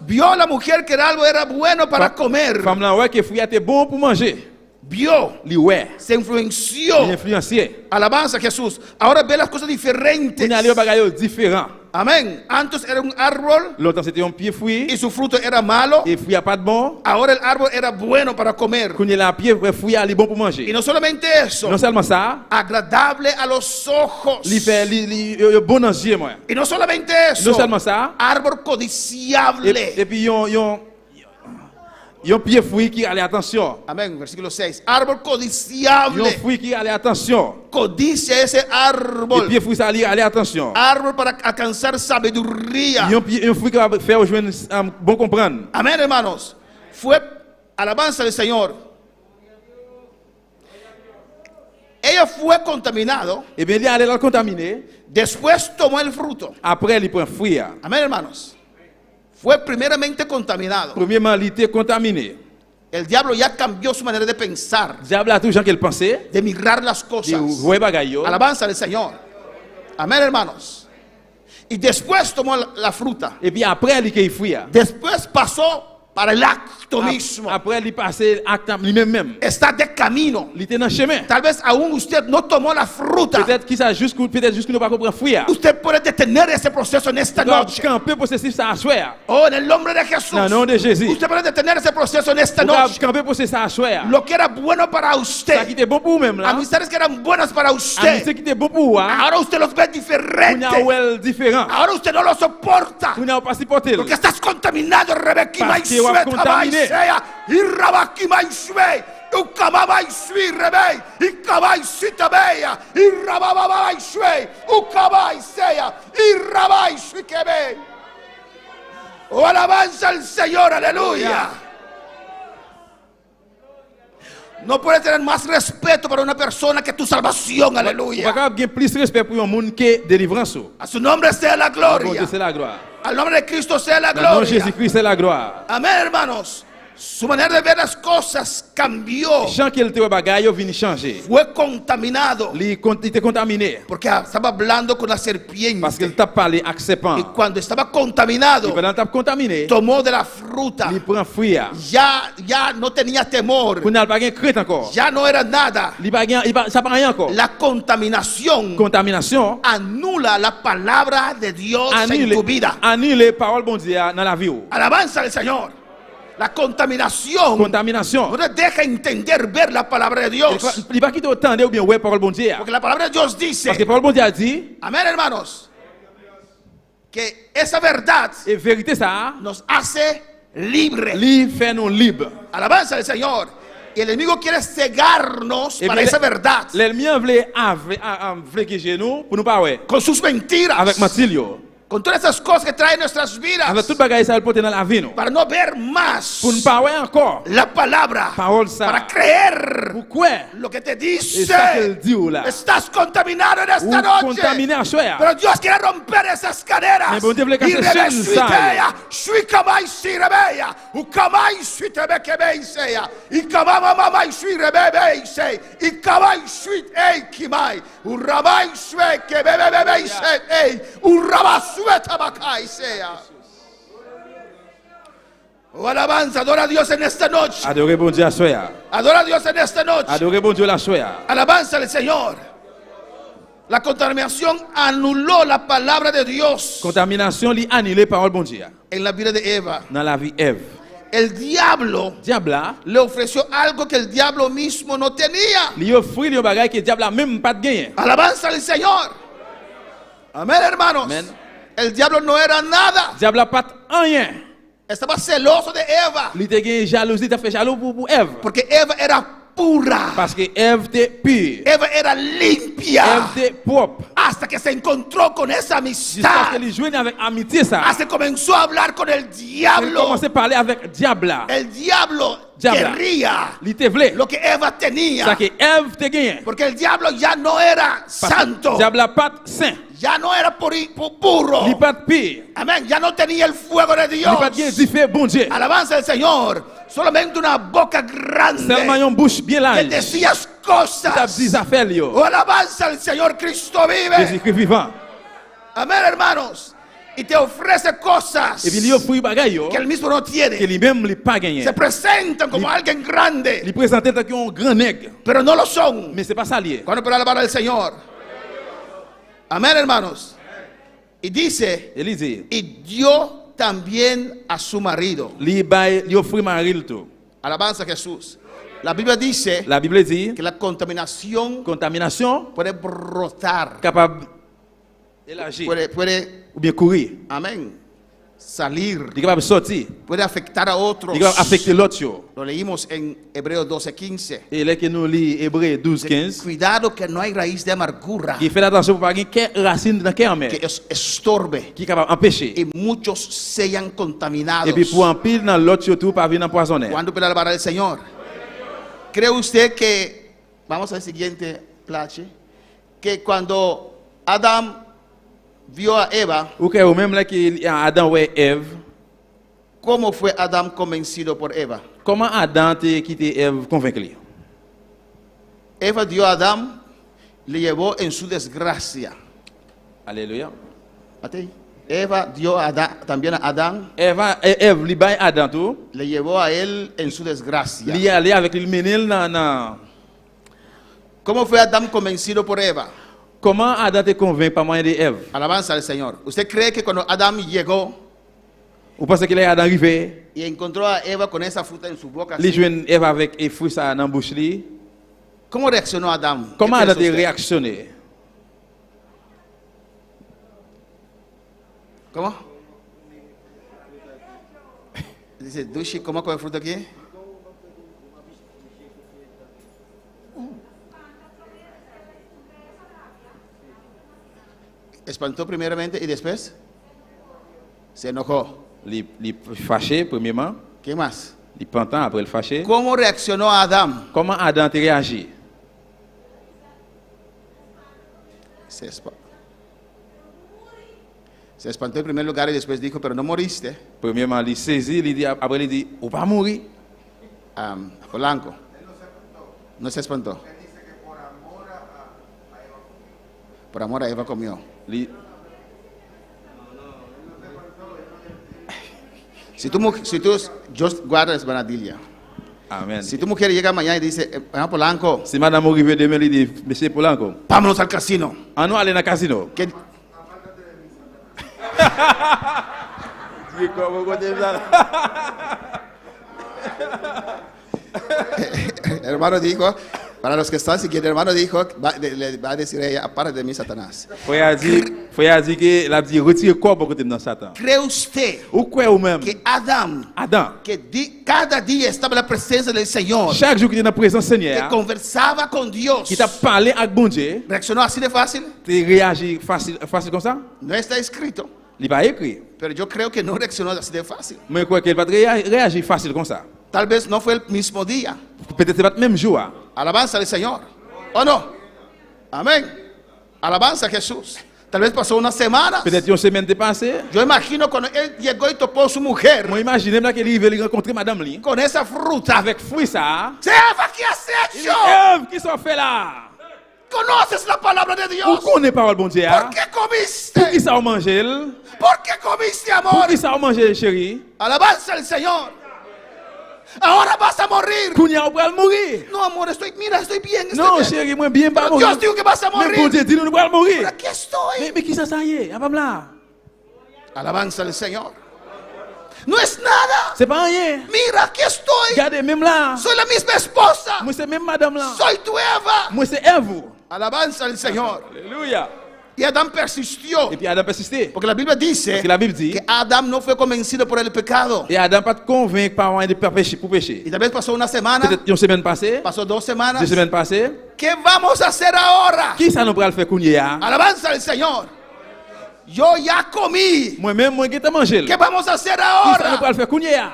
Vio la mujer que el algo era bueno para comer. Femme là ouais que fruit était bon pour manger. Vio. Li ouais. Se influenció. Il influencié. Alabanza a Jesús. Ahora ve las cosas diferentes. Il y a des bagailles différents. Amén. Antes era un árbol Longtemps c'était un pied fruit y su fruto era malo. et fruit a pas de bon. Ahora el árbol era bueno para comer. Kounye là pied fruit a li bon pour Y manger. no solamente eso, Non seulement ça, agradable a los ojos. li fait li bon dans yeux moi. Y no solamente eso, Non seulement ça, árbol codiciable. et puis yon pied fruit qui allait attention. Amén, versículo 6. Árbol Yon codiciable. fruit qui allait attention. Codicia ese Et árbol. pied fruit ça allait attention. Árbol para alcanzar sabiduría. Yon fruit qui va faire joindre bon comprendre. Amén, hermanos. Fue alabanza del Señor. Ella fue contaminado. Et bien il allait la contaminer. Después tomó el fruto. Après il prend fruit. Amén, hermanos. Fue primeramente contaminado. Premièrement il était contaminé. El diablo ya cambió su manera de pensar, Diable a tout gens qu'il pensait. de mirar las Il cosas. voyait bagaille yo. Alabanza del Señor. Amén, hermanos. Y después tomó la fruta. Et puis après il qu'il fruit. Después pasó para el acto mismo. Après il passé acte lui-même. Está de camino. Il était dans le chemin. Tal vez aún usted no tomó la fruta. Peut-être qu'il ça juste peut-être juste nous pas comprendre fruit. Usted puede detener ese proceso en esta noche. Camper processus ça à soir. Oh, en el nombre de Jesús. Dans le nom de Jésus. Usted puede detener ese proceso en esta noche. Camper processus ça à soir. Lo que era bueno para Ça qui usted, était bon pour même là. amistades que eran buenas para usted, Amitié qui était bon pour moi. ahora usted los ve On a diferentes. well différent. Ahora usted no lo soporta. On a pas supporté. Porque estás contaminado, Rebeca Parce que vous êtes contaminé. y Rabaki Maisue, Ukamaba Isui Rebe, y Kabai Sitabeya, y Rababa Isue, Ukabai Sea, y Rabai Suikebe. Oh, alabanza al Señor, aleluya. No puedes tener más respeto para una persona que tu salvación, Pas aleluya. capable de plus respect pour un monde que délivrance. A su nombre sea la Bon gloria. Dieu c'est la gloire. Al nombre de Cristo sea la Dans le nom de gloria. Jésus-Christ c'est la gloire. Amén, hermanos. Su manera de ver las cosas cambió. Chant qu'il était bagaille vient changer. Fue contaminado. Il était contaminé Porque estaba hablando con la parce serpiente. qu'il t'a parlé avec Y serpent. cuando estaba contaminado, Et pendant t'a contaminé, tomó de la fruta. il prend fruit. Ya no tenía temor. Qu'on n'a pas gain crainte encore. Ya no era nada. Ça pas rien encore. La contaminación Contamination anula la palabra de Dios en tu vida. annule parole bon Dieu dans la vie. Alabanza al Señor. La contaminación Contamination. no te deja entender, ver la palabra de Dios. Il va quitter autant ou bien ouais parole bon Dieu. Porque la palabra de Dios dice, Parce que parole bon Dieu a dit, amén, hermanos, que esa verdad et vérité ça, nos hace libres. lui fait nous libre. Alabanza al Señor. Y el enemigo quiere cegarnos Et para esa verdad l'ennemi voulait que nous pour nous pas ouais. con sus mentiras, Avec Matilio. con todas esas cosas que traen nuestras vidas, Avec tout bagaille ça porter dans la vie nous. para no ver más Pour nous pas ouais encore. la palabra, Parole ça. para creer Pourquoi? lo que te Et dice. ça qu'elle dit ou là. Estás contaminado en Ou esta noche. contaminé à soir. Pero Dios quiere romper esas cadenas. Mais bon Dieu veut Y casser rebe chaînes, suitea, suicamai sirebeya, ukamai suitebekebeiseya, y kamamamamai suirebebeiseya, y kamai suiteikimai, urramai suekebebebeiseya, urrabasuetabakaiseya. Oh, alabanza, adora a Dios en esta noche. Adorez bon Dieu à soir. Adora a Dios en esta noche. Adorez bon Dieu la soir. Alabanza al Señor. La contaminación anuló la palabra de Dios Contamination li annulé parole bon Dieu. en la vida de Eva. Dans la vie Ève. el diablo Diable là, le ofreció algo que el diablo mismo no tenía. li offri li un bagay que diable là même pas de gagner. Alabanza al Señor. Amén, hermanos. Amén. El diablo no era nada. Diable là pas rien. Estaba celoso de Eva. Li te gen jalousie, ta fait jaloux pour Ève. Porque Eva era pura. Parce que Ève était pure. Eva era limpia. Ève était propre. Hasta que se encontró con esa Jusqu'à amistad. ce qu'il joue avec amitié ça. Hasta que comenzó a hablar con el Il diablo. commençait à parler avec diable là. El diablo Diablo. querría Li te vle. lo que Eva Ça tenía. que Ève te gagné. Porque el diablo ya no era santo. Diable là pas saint. Ya no era puro. Li pas pire. Amén. Ya no tenía el fuego de Li Dios. pas gagné du fait bon Dieu. Alabanza al Señor. Solamente una boca Seulement grande une bouche bien que large. decías T'a cosas. dit affaires yo. Oh, alabanza al Señor, Cristo vive. Jésus-Christ vivant. Amén, hermanos. Y te ofrece cosas Et puis li offri bagay yo que él mismo no que tiene. lui-même li pas gagné. Se presentan como alguien grande, Li présentait tant un grand nègre. pero no lo son. Mais c'est pas ça lié. Cuando puede alabar al Señor. Amén, hermanos. Y dice, Et li dit, y dio también a su marido. li bay li offri maril tout. Alabanza a Jesús. La Biblia dice La Bible dit que la contaminación contamination puede brotar, capable élargir puede, ou bien courir. amén, salir, Il est capable de sortir. puede afectar a otros. Il est capable affecter l'autre yo. Lo leímos en Hebreos 12:15. Et là que nous lit Hébreux 12:15, Cuidado que no hay raíz de amargura qui fait attention pour pas gagner racine dans cœur mais que estorbe qui est capable d'empêcher. y muchos sean contaminados. Et puis pour empile dans l'autre yo tout pas venir empoisonner. ¿Cuándo puede alabar al Señor? ¿Cree usted que, vamos al siguiente plache, que cuando Adán vio a Eva, Ou que ou même là que Adam ouais Ève, cómo fue Adán convencido por Eva? comment Adam te quitté Ève convaincu? Eva dio a Adán, le llevó en su desgracia. Alléluia. Mate. Eva dio a Adán, también a Adán, Ève li bay Adam tout, le llevó a él en su desgracia. li aller avec lui menel dans ¿Cómo fue Adán convencido por Eva? comment Adam te convainc par moyen de Ève? Alabanza al Señor. ¿Usted cree que cuando Adán llegó Ou pensez qu'il est Adam arrivé, y encontró a Eva con esa fruta en su boca, li así, joine Ève avec et fruit ça dans bouche li? ¿cómo reaccionó Adán? Comment ¿Qué Adam piensa te usted? réactionné? ¿Cómo? Dice, Dushi, ¿cómo come fruta aquí? Espantó primeramente y después se enojó. Li fâché premièrement, ¿Qué más? li pentant après le fâché. ¿Cómo reaccionó Adán? Comment Adam te réagi? Se espantó en primer lugar y después dijo, pero no moriste. Premièrement, li saisi, li dit après li dit ou pas mourir. Polanco. No se espantó. Por amor a Eva comió. Li Si tú, yo guardo es banadilla. Amen. Si tu mujer llega mañana y dice, Polanco, Si madame arrive demain, li dit monsieur Polanco, vámonos al casino. on aller dans casino. Que- El hermano dijo, para los que están siguiendo, el hermano dijo, le va a decir a ella, apártate de mí, Satanás. Foi a dit que la dit retire corps pour côté dans Satan. ¿Cree usted Ou quoi ou même que Adán, Adam, que cada día estaba en la presencia del Señor, chaque jour qu'il est dans la présence que Seigneur, conversaba con Dios, qui t'a parlé avec bon Dieu, reaccionó así de fácil? tu réagis facile comme ça? No está escrito, Il va écrire. pero yo creo que no reaccionó así de fácil. Mais quoi qu'il va réagir facile comme ça. Tal vez no fue el mismo día. Peut-être pas le même jour. Alabanza al Señor. ¿O no? Amén. Alabanza a Jesús. Tal vez pasó una semana. Peut-être une semaine dépassée. Yo imagino cuando él llegó y topó a su mujer Moi imagine là qu'il veut rencontrer madame Li con esa fruta. avec fruit ça. Eva, ¿qué has hecho? Ève, qui sont fait là? ¿Conoces la palabra de Ou Dios? connaît parole bon Dieu? ¿Por qué Pour qui comiste? ça on manger? ¿Por qué comiste, Pour amor? qui ça on manger chérie? Alabanza al Señor. Ahora vas a morir. Kounya on va mourir. No, amor, estoy bien. Non Estoy bien. chérie, moi bien pas Pero mourir. Dios dijo que vas a Mais bon morir. Dieu dit nous va mourir. Pero aquí estoy. Mais qui ça y est? Ah là. Alabanza al Señor. No es nada. C'est pas rien. Mira, aquí estoy. Regardez, même là. Soy la misma esposa. Moi, c'est même madame là. Soy tu Eva. Moi, c'est Ève. Alabanza al Señor. Alléluia. Y Adán persistió. Et puis Adam persistait. Porque la Biblia dice Parce que la Bible dit, que Adán no fue convencido por el pecado. et Adam pas convaincu par un de péché pour pécher. Y tal vez pasó una semana, Peut-être une semaine passée, pasó 2 semanas. 2 semaines passées. ¿Qué vamos a hacer ahora? Qui ça nous va le faire courir? Alabanza al Señor. Yo ya comí. Moi-même, moi qui t'ai mangé. ¿Qué vamos a hacer Qui ça nous va ahora? le faire courir?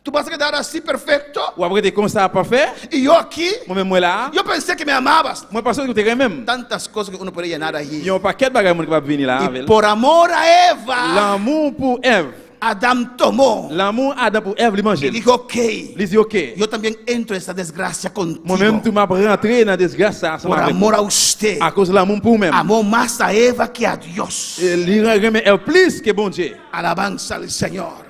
Tú vas a quedar así perfecto. Ou après, t'es comme ça parfait. Y yo aquí, Moi-même, moi là. yo pensé que me amabas. Moi, parce que tu es même. Tantas cosas que uno puede llenar Il allí. y a un paquet de bagages qui va venir là. Y avec. por amor a Eva, L'amour pour Ève. Adán tomó L'amour Adam pour Ève, il y manger. dijo, ok, Il dit, ok. yo también entro en esta desgracia Moi-même, tu contigo. m'as rentré dans la disgrâce. Por amor a usted. À cause de l'amour pour moi-même. Amó más a Eva que a Dios. Il remet Ève plus que bon Dieu. Alabanza al Señor.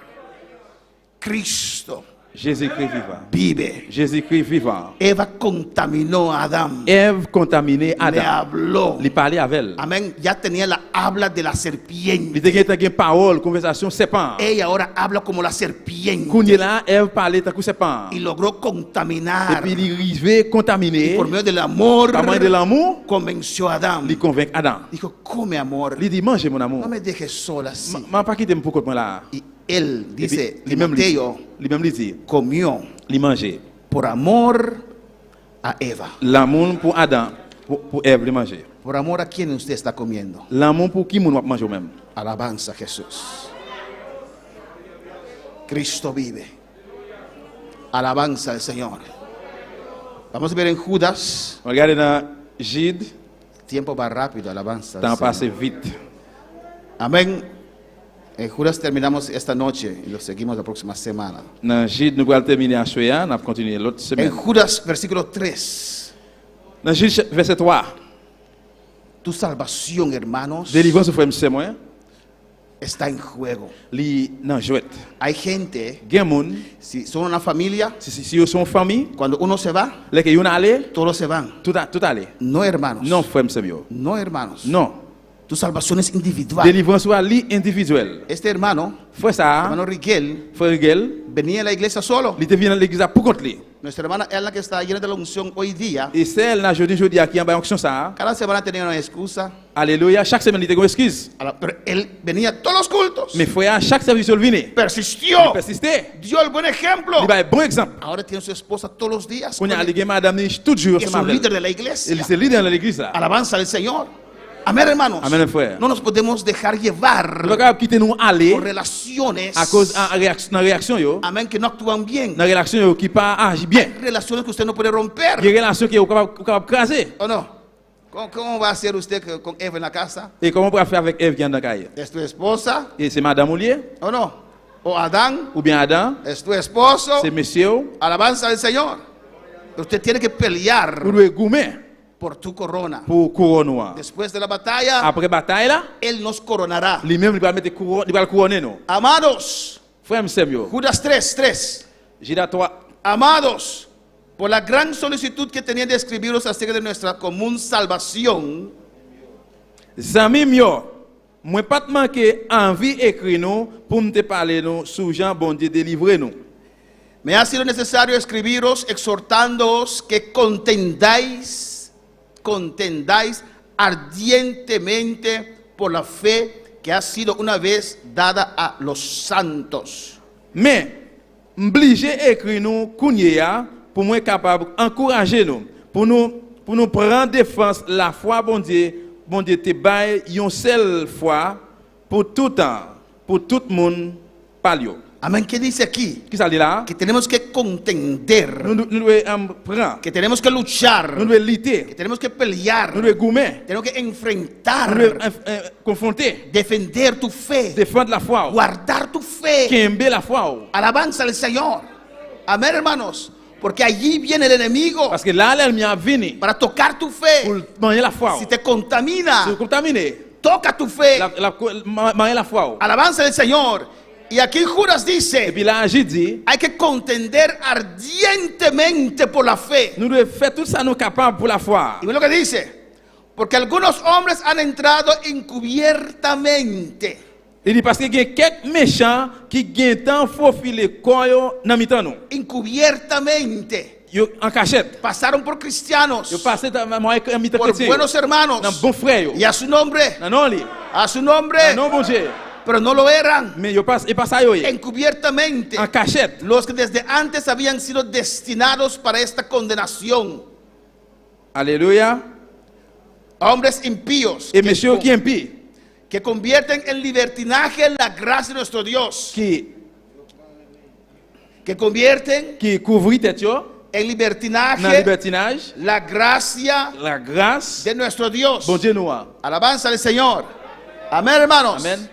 Cristo Jésus-Christ vivant. vive. Jésus-Christ vivant. Eva contaminó a Adán. Ève contaminée Le Adam. habló. Il parlait avec elle. Amén. Ya tenía la habla de la Il serpiente. était une parole, conversation, serpent. Ella ahora habla como la serpiente. Quand il là, Ève parlait tant que serpent. Y logró Et contaminar. puis il arrivait contaminé. Por medio del amor, Par moyen de l'amour, convenció a Adán. il convainc Adam. Dijo, come amor. Il dit, mange mon No amour. me dejes sola así. Je ne pas quitter pour côté là. Y él, Et puis, dice lui-même Timoteo, lui dit, comió il mangeait. por amor a Eva. L'amour pour Adam, pour Ève, il mangeait. Por amor a quién usted está comiendo. L'amour pour qui mon mange même. Alabanza a Jesús. Cristo vive. Alabanza al Señor. Vamos a ver en Judas. Regardez dans Jude, Tiempo va rápido, alabanza. al temps Señor. passé vite. Amén. En Judas terminamos esta noche y lo seguimos la próxima semana. Dans Jude, nous allons terminer à Choya, nous allons continuer l'autre En semaine. Judas, versículo 3. Dans Jude, verset 3, Tu salvación, hermanos, délivrance frère c'est moi, está en juego. li nan jouet. Hay gente, Gen moun, si son una familia, si yo son famille, cuando uno se va, les que yon allé, todos se van. tout allé. No hermanos. Non frère c'est yo. No hermanos. Non. Tu salvación es individual. Délivrance soit li individuel. Este hermano, Frère ça, hermano Riquel, frère Gel, venía a la iglesia solo. li te vient dans l'église pour contre li. Nuestra hermana es la que está llena de la unción hoy día. Et celle là jeudi aquí en bas action ça. Cada semana tenía una excusa. Alléluia, chaque semaine il te une excuse. Pero él venía a todos los cultos. Mais frère, chaque service il vient. Persistió. Persister. Dio el buen ejemplo. Il va un bon exemple. Ahora tiene su esposa todos los días. Quand il y a les madame ni tout jour Es sama un líder avec. de la Il iglesia. est leader dans l'église là. Alabanza al Señor. Amén, hermanos. Amén, frère. No nos podemos dejar llevar Le gars quitter nous aller por relaciones. à cause en réaction yo. Amén, que no actúan bien. Dans réaction yo qui pas agit bien. Relaciones que usted no puede Il y a romper. une relation qui est capable craser. ¿O no? ¿Cómo va a hacer usted con Eva en la casa? Et comment on peut faire avec Ève qui est dans la caille? ¿Es tu esposa? Et c'est madame Oulier ¿O no? ¿O Adán? ou bien Adam, ¿Es tu esposo? c'est monsieur. Alabanza al Señor. Usted tiene que pelear Pour le gourmet por tu corona. pour couronner. Después de la batalla, Après bataille là, Él nos coronará. lui-même il va mettre couronne, il va le couronner nous. Amados, Frère Samuel, Judas 3:3. Judas 3. Amados, por la gran solicitud que tenía de escribiros acerca de nuestra común salvación, Zamim yo, moi pas te manquer envie écrire nous pour me te parler nous sous Jean bon Dieu délivrer nous. me ha sido necesario escribiros exhortándoos que contendáis ardientemente por la fe que ha sido una vez dada a los santos. Mais m'obligé écrire nous kounya pour moi capable encourager nous pour nous prendre défense la foi bon Dieu te bail une seule fois pour tout temps pour tout le monde palio. Amén. ¿Qué dice aquí? Qui ça dit là? Que tenemos que contender, Nous devons prendre, que tenemos que luchar, nous devons que lutter, tenemos que pelear, nous devons gommer, tenemos que nous enfrentar, devons confronter, defender tu fe, défendre la foi, guardar tu fe. kembe la foi. Alabanza al Señor. Amén, hermanos. Porque allí viene el enemigo Parce que là, l'ennemi a venu para tocar tu fe. pour manger la foi. Si te contamina, Se contaminé, toca tu fe. manger la foi. Alabanza al Señor. Y aquí Judas Et dice, puis là, j'ai dit, hay que contender ardientemente por la fe. nous devons faire tout ça nous capables pour la foi. Y ve lo que dice. Porque algunos hombres han entrado encubiertamente. Il dit parce qu'il y a quelques méchants qui gagnent tant faufiler corps dans mi-temps nous. Encubiertamente Yo en cachette. pasaron por cristianos, Yo passé dans en mi-temps por chrétien. buenos hermanos, Dans bon frère yo. y a su nombre, Dans non li. a su nombre, Non bon Dieu. pero no lo eran. Mais yo passe et passe à yo. Encubiertamente, En cachette. los que desde antes habían sido destinados para esta condenación, Alléluia. hombres impíos Et monsieur qui impie que convierten en libertinaje la gracia de nuestro Dios, qui que convierten couvrit tête yo en dans libertinaje libertinage, la gracia la grâce de nuestro Dios. bon Dieu nous a. Alabanza al Señor. Amén, hermanos. Amen.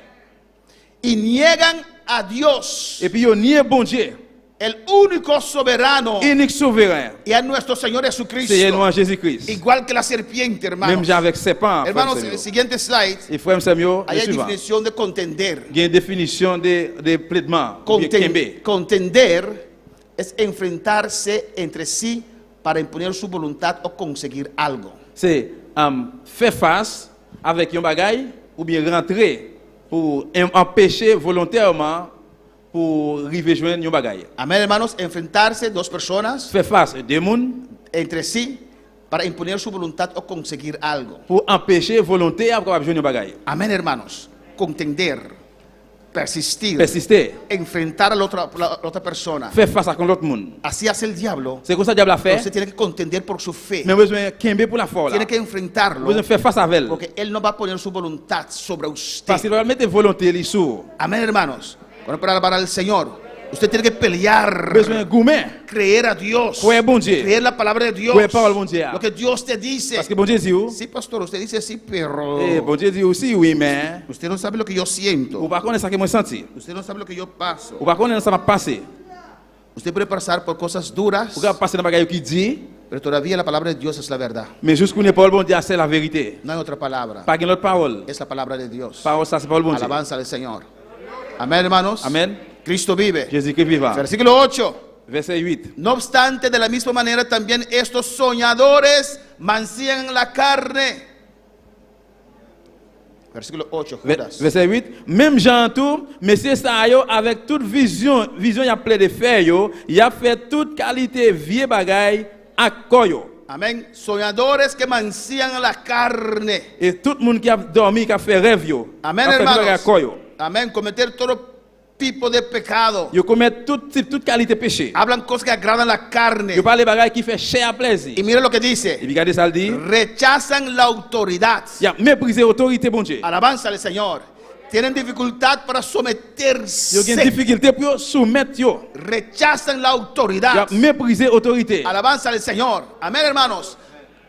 Y niegan a Dios, Et puis yo nie bon Dieu, el único soberano, unique souverain. y a nuestro Señor C'est Jesucristo, nous en Jésus-Christ. igual que la serpiente, Même hermanos. j'ai avec serpent. Hermanos, el siguiente slide, Et frère Samuel, ahí le hay suivant. definición de contender. Il y a une définition de plaidement. ou bien kembe. Contender es enfrentarse entre sí para imponer su voluntad o conseguir algo. C'est faire face avec un bagage ou bien rentrer pour empêcher volontairement pour arriver joindre un bagage. Amén, hermanos, enfrentarse dos personas Faire face à deux personnes entre sí para imponer su voluntad o conseguir algo. pour empêcher volontaire pour joindre un bagage. Amén, hermanos. Contender, persistir, Persister, enfrentar a la otra persona. faire face à l'autre monde. Así hace el diablo. C'est comme ça que le diable a Pero fait. usted tiene que contender por su fe. Mais besoin de kembe pour la foi là. Tiene que enfrentarlo. Besoin de faire face avec elle. Porque él no va a poner su voluntad sobre usted. Parce qu'il va mettre volonté les sous. Amén, hermanos. Bueno, para alabar al Señor, usted tiene que pelear, Besoin de gourmet. creer a Dios, Croire bon Dieu. creer la palabra de Dios, Croire parole bon Dieu. lo que Dios te dice. Parce que bon Dieu dit où? Sí, pastor, usted dice sí, pero Bon Dieu dit aussi oui mais usted no sabe lo que yo ou siento. pas connaître ça que moi senti. Usted no sabe lo que yo paso. Ou pas connaître ça m'a passé. Usted puede pasar por cosas duras, Ou pas passer dans bagage qui dit pero todavía la palabra de Dios es la verdad. mais jusqu'où n'est pas bon Dieu c'est la vérité. No hay otra palabra. Pas une autre parole. Es la palabra de Dios. Parole ça c'est parole bon Dieu. Alabanza al Señor. Amén, hermanos. Amen. Cristo vive. Jésus-Christ vivant. Versículo 8. Verset 8. No obstante, de la misma manera también estos soñadores mancillan la carne. Versículo 8, Judas. Verset 8. Même Jean tout, monsieur ça yo avec toute vision y a plein de faire yo, y a fait toute qualité vieux bagaille à koyo. Amén. Soñadores que mancillan la carne. Et tout le monde qui a dormi qui a fait rêve yo. Amén, a fait bagaille à hermanos. koyo. Amén. Cometer todo tipo de pecado. Yo commet toute qualité péché. Hablan cosas que agradan la carne. Yo parle bagaille qui fait chair à plaisir. Y mira lo que Et dice. puis regardez ça le dit. Rechazan la autoridad. Y a mépriser autorité bon Dieu. Alabanza al Señor. Tienen dificultad para Yo someterse. gen difficulté pour soumettre yo. Rechazan la Y a autoridad. mépriser autorité. Alabanza al Señor. Amén, hermanos.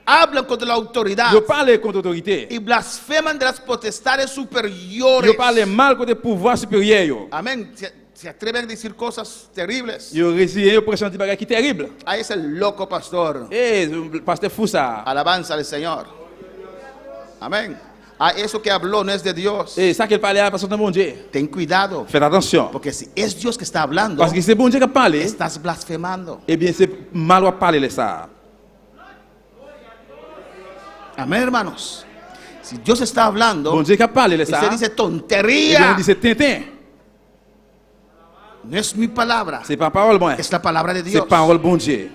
Hablan contra la autoridad Yo parle contre autorité. y blasfeman de las potestades superiores. Yo parle mal contre pouvoir supérieur yo. Amén. Se atreven a decir cosas terribles. Yo résigne yo presenti bagay qui terrible. Ahí es el loco pastor. Pasteur fou ça. Alabanza al Señor. Amén. Eso que habló no es de Dios. Ça qu'il parlait à pasteur de bon Dieu. Ten cuidado. Faites attention. Porque si es Dios que está hablando, Parce que c'est bon Dieu qui parle. estás blasfemando. Eh bien c'est mal à parler ça. Amén, hermanos. Si Dios está hablando, Bon Dieu qui parle y ça. se dice Eh bien tontería, on dit c'est Tintin. no es mi palabra, C'est pas parole moi. es la palabra de Dios. C'est parole bon Dieu.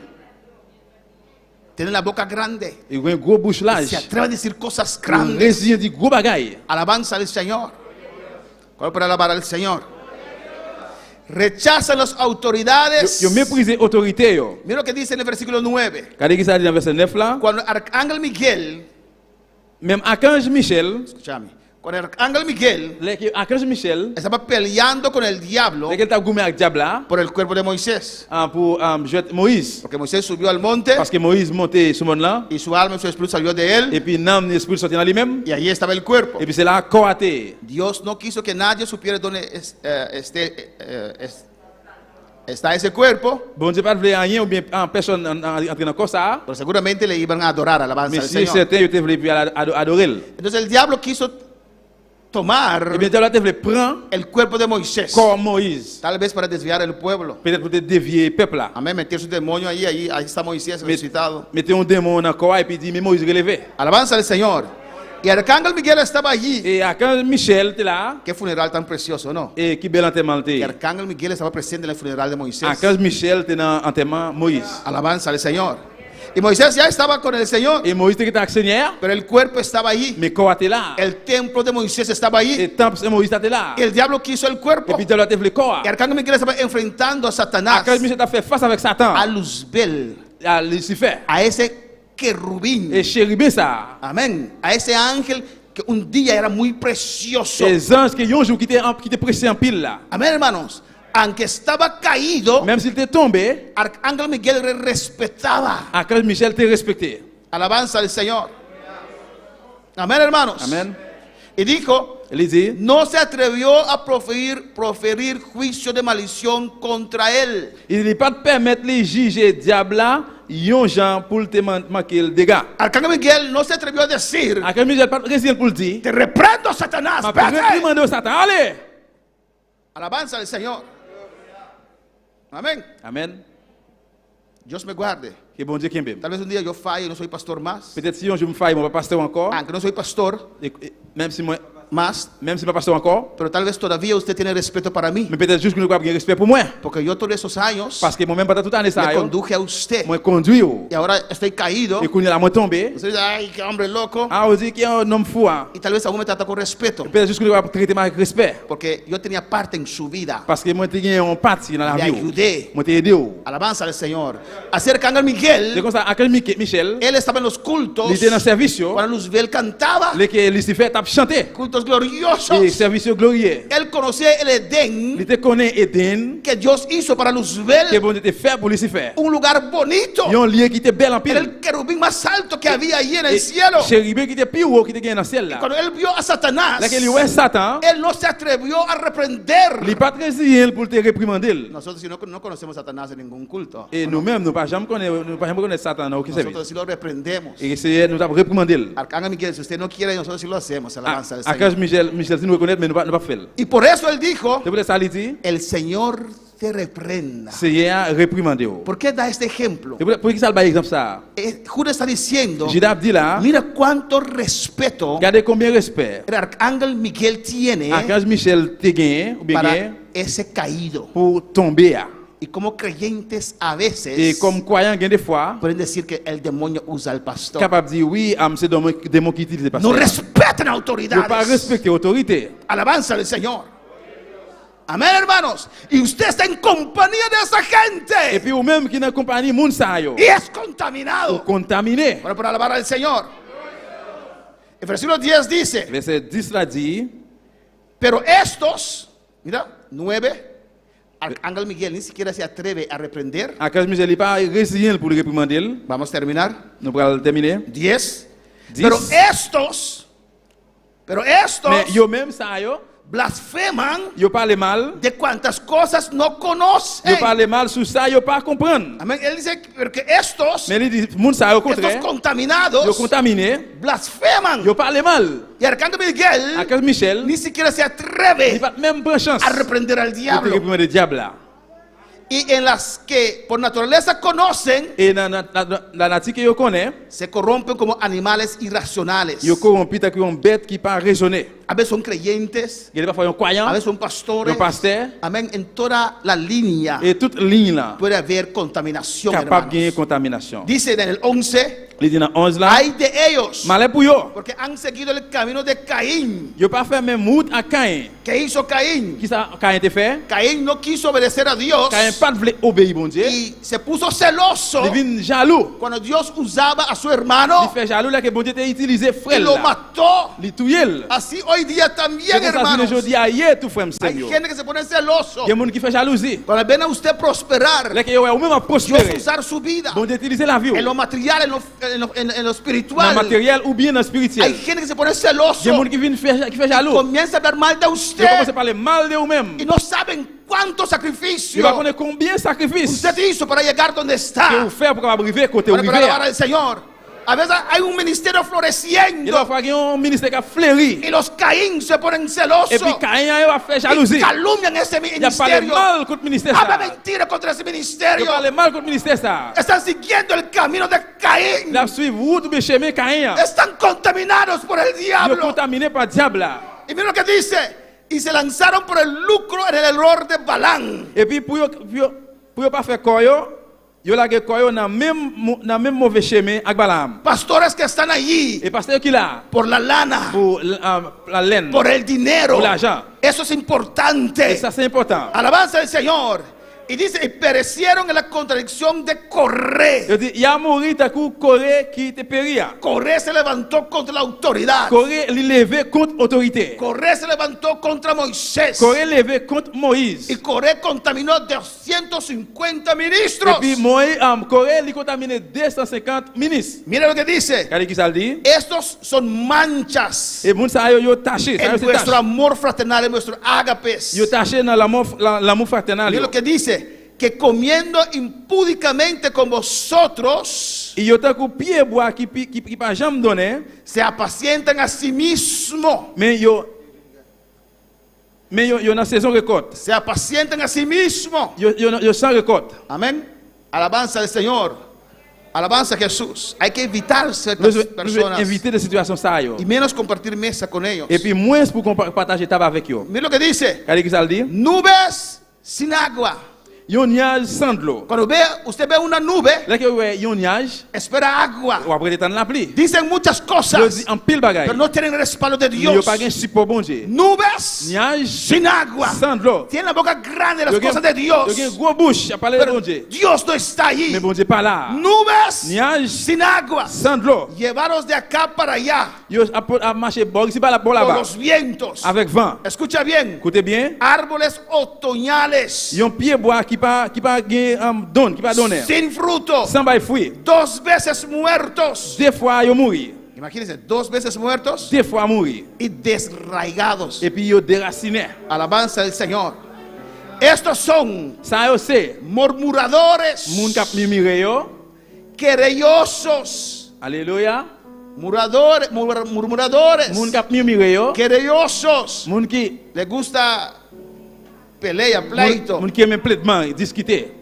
Tienen la boca grande. Il y a un gros bouche large. Se atreven a decir cosas On grandes. résigne dit gros bagay. Alabanza al Señor. ¿Cuál para alabar al Señor? Rechazan las autoridades. Yo mépriser autorité yo. Mira lo que dice en el versículo 9. Regardez qui ça dit dans verset 9 là. Cuando el arcángel Miguel, Même Archange Michel, escúchame, cuando el arcángel Miguel Archange Michel, estaba peleando con el diablo lequel t'a goumé avec diable là por el cuerpo de Moisés, pour jouer Moïse. porque Moisés subió al monte Parce que Moïse montait sur le monde là. y su alma y su espíritu salió de él Et puis l'âme l'esprit sorti dans lui-même. y allí estaba el cuerpo. Et puis c'est là coaté. Dios no quiso que nadie supiera dónde está ese cuerpo, Bon Dieu pas voulu rien ou bien personne entrer dans corps ça. pero seguramente le iban a adorar, alabanza Mais al si Señor. certain yo te voulu puis adorer. Entonces el diablo quiso tomar Et bien diable te voulu prendre el cuerpo de Moisés, corps Moïse. tal vez para desviar el pueblo. Peut-être pour te dévier peuple là. Amén, meter su demonio ahí está Moisés resucitado. Mettez un démon dans corps et puis dit mais Moïse relevé. Alabanza al Señor. Y el arcángel Miguel estaba allí. Et Archange Michel était là. Qué funeral tan precioso, ¿no? Et qui bel enterrement El était. arcángel Miguel estaba presente en el funeral de Moisés. Archange Michel était dans l'enterrement Moïse. Alabanza al Señor. Y Moisés ya estaba con el Señor, Et Moïse était avec le Seigneur. pero el cuerpo estaba allí. Mais corps était là. El templo de Moisés estaba allí. Et le temple de Moïse était là. Y el diablo quiso el Et cuerpo. puis il a fait le corps. Y el arcángel Miguel estaba enfrentando a Satanás, Archange Michel a fait face avec Satan. a Luzbel, À Lucifer. a ese querubín. Et chérubin ça. Amén. A ese ángel que un día era muy precioso. Les anges qui ont un jour qui étaient pressés en pile là. Amén, hermanos. Aunque estaba caído, Même s'il était tombé, arcángel Miguel le respetaba. Archange Michel était respecté. Alabanza al Señor. Amén, hermanos. Amen. Y dijo, Il dit, no se atrevió a proferir juicio de maldición contra él. il n'est pas de permettre les juger diable là, yon gens pour te manquer le dégât. Arcángel Miguel no se atrevió a decir, Archange Michel pas réussi pour le dire. te reprendo, Satanás, Ma vete. réprimander au Satan. Allez. Alabanza al Señor. Amén. Amen. Dios me guarde. Que bon Dieu qui m'aime. Tal vez un día yo falle y no soy pastor más. Peut-être si un jour je me faille, mon pasteur encore. Aunque no soy pastor Et même si moi, más, même si pas pasteur encore, pero tal vez todavía usted tiene respeto para mí. mais peut-être juste que nous avons respect pour moi. Porque yo todos esos años Parce que moi-même pendant toute année ça, me conduje a usted. moi conduis. Y ahora estoy caído. Et quand il a moi tombé, Usted dice, ay, qué hombre loco. ah, on dit qu'il y a un homme fou. Y tal vez aún me trata con respeto. Peut-être juste que nous avons traité avec respect. Porque yo tenía parte en su vida. Parce que moi, j'ai un parti dans la Le vie. ayudé. Moi, t'ai aidé. Alabanza al Señor. Así Arcángel C'est Miguel, comme ça, Archange Michel, él estaba en los cultos. il était dans le service. Cuando Luzbel cantaba, Que Lucifer t'a chanté. cultos gloriosos. Et service glorieux. Él conocía el Il Edén te connaît Eden, que Dios hizo para que Luzbel, bon Dieu te fait pour Lucifer. un lugar bonito. Il y a un lieu qui était bel en Era pile. el querubín más alto que había allí en el Et cielo. chérubin qui était plus haut qui était gagné dans le ciel là. Cuando él vio a Satanás, Là qu'il y a Satan, él no se atrevió a reprender. il n'est pas très résilient pour te réprimander. Nosotros si no conocemos a Satanás en ningún culto. Et nous-mêmes, nous ne pouvons jamais connaître Satan dans aucun Nosotros service. si lo reprendemos. Et c'est nous avons réprimandé. Arcángel Miguel, si usted no quiere, nosotros sí lo hacemos. Alabanza al Señor. Archange Michel, si nous reconnaissons, mais nous ne pas faire. Y por eso él dijo, C'est pour ça qu'il dit, el Señor te reprenda. Seigneur, réprimandez. ¿Por qué da este ejemplo? Pour qui ça le exemple ça? Judas está diciendo, Judas dit là, mira cuánto respeto regardez combien de respect el Arcángel Miguel tiene Archange Michel te gagné ou bien gagné para ese caído. pour tomber. Y como creyentes a Et veces comme croyant, il y a des fois, pueden decir que el demonio usa al pastor. capable de dire oui, c'est le démon qui utilise les No pasteurs. respetan Ne pas autoridades. respecter l'autorité. Alabanza al Señor. Amén, hermanos. Y usted está en compañía de esa Et gente. puis ou même qui dans la compagnie, moun sa yo, Y es ou contaminado. contaminé. Bueno, para alabar al Señor. El versículo 10 dice, Verset 10 là dit, pero estos, mira, 9, Arcángel Miguel ni siquiera se atreve a reprender. Archange Michel n'est pas résilient pour le réprimander. Vamos a terminar. Nous allons terminer. 10. 10. Pero estos Mais yo même ça yo, blasfeman yo parle mal. de cuantas cosas no Yo conocen. parle mal sur ça, yo pas comprendre. Amén. Él dice que estos, Mais il dit, moun sa yo estos contraire, contaminados, yo contaminé, blasfeman. yo parle mal. Y Arcángel Miguel Archange Michel, ni siquiera se il atreve va même prendre chance a reprender al pour diablo. réprimander le diable là. Y en las que por naturaleza conocen, Et dans la nature que yo connais, se corrompen como animales irracionales. yo corrompu tant qu'une bête qui pas raisonner. A veces son creyentes, Il est parfois un croyant, a veces son pastores. un pasteur, Amén. En toda la línea et toute ligne là, puede haber contaminación, capable de gagner hermanos. contamination. Dice en el 11, Il dit dans 11 là, hay de ellos, malheur pour yo. porque han seguido el camino de Caín. Yo pas fait même route à Caïn. ¿Qué hizo Caín? Qui ça Caïn te fait? Caín no quiso obedecer a Dios Caïn pas voulu obéir bon Dieu. y se puso celoso Il vient jaloux. cuando Dios usaba a su Il hermano fait jaloux là que bon Dieu t'a utilisé y frère lo là. mató. Il tuye. Así hoy día también, C'est comme ça hermanos. aujourd'hui ailleurs tout frère Hay sérieux. gente que se pone celoso. Il y a des gens qui fait jalousie. Cuando ven a usted prosperar, Là que yo ou même à Dios prospérer. usar su vida Bon Dieu utiliser la vie. en lo material, en lo Dans le espiritual. matériel ou bien dans le Hay spirituel. gente que se pone Il y a des celoso, gens qui viennent qui fait jaloux. comienza a hablar mal de Ils commencent usted à parler mal de vous-même. y no saben cuánto Ils sacrificio va connaître combien de sacrifices usted hizo para llegar donde que está. vous faites pour arriver côté où Para vous alabar vivez. al Señor. A veces hay un ministerio Il a floreciendo fallu un ministère qui a fleuri. y los Caín se ponen Et celosos puis Caïn a fait y jalousie. calumnian ese Il a parlé ministerio. mal contre le ministère Habla ça. mentira contra ese Il a ministerio. parlé mal contre le ministère ça. Están siguiendo el camino de Caín. Il a suivi route de chemin Caïn. Están contaminados por el Il est diablo. contaminé par le diable là. Y mira lo que dice. Y se lanzaron por el lucro en el error de Balán. Et puis pour yo pas faire koyo, yo la ge koyo dans même mauvais chemin avec Balaam. Pastores que están allí Et pasteur qui là por la lana, pour la laine, por el dinero. pour l'argent. Eso es Et importante. ça c'est important. Alabanza al Señor. Y dice, y perecieron en la contradicción de Coré. Je dis, il y a mourir ta coup Corée qui te péria. Coré se levantó contra la autoridad. Corée levé contre autorité. Coré se levantó contra Moisés. Corée levé contre Moïse. Y Coré contaminó 250 Et ministros. puis Moïse, Corée lui contaminé 250 ministres. Mira lo que dice. Regardez qui ça le dit. Estos son manchas Et moun sa yo taché, ça en yo c'est nuestro taché. amor fraternal, en nuestro ágapes. Yo taché dans l'amour fraternel. Mira lo que dice. Que comiendo impúdicamente con vosotros, Et yo tan kou pied bois qui pas jamais donné, se apacientan a sí mismo. mais yo dans saison récolte. Se apacientan a sí mismo. Yo sans récolte. Amén. Alabanza al Señor. Alabanza a Jesús. Hay que evitar ciertas Nous devons personas éviter des situations ça yo. y menos compartir mesa con ellos. Et puis moins pour partager tabac avec yo. Mira lo que dice. Regardez qui ça le dit. Nubes sin agua. Yon nuage sans de l'eau. Cuando usted ve una nube, Là que yon nuage, espera agua. ou après temps la pluie. Dicen muchas Yo cosas, dis en pile bagay. pero no tienen respaldo de Yo Dios. pas gen support bon Dieu. Nubes Nuage sin agua. sans de l'eau. Tienen la boca grande de las Yo cosas de Yo Dios. gen gros bouche à parler de Pero bon Dieu. Dios no está allí. Mais bon Dieu pas là. Nubes Nuage sin agua. sans de l'eau. Llevaros de acá para allá Yo a marcher bord ici pas là pour con là-bas los vientos. avec vent. Escucha bien. Écoutez bien. Árboles otoñales Yon pied bois qui pas gen donne, qui pas donner. sin fruto. Sans bay fruit. 2 veces muertos. Des fois yo mourir. Imagínense, 2 veces muertos Des fois mourir. y desraigados. Et puis yo déraciné. Alabanza del Señor. Estos son Ça yo c'est murmuradores, moun k'ap murmurer yo. querellosos, Alléluia. murmuradores, Moun k'ap murmurer yo. querellosos. Moun qui Le gusta pelea, pleito, moun qui aime plaitement discuter.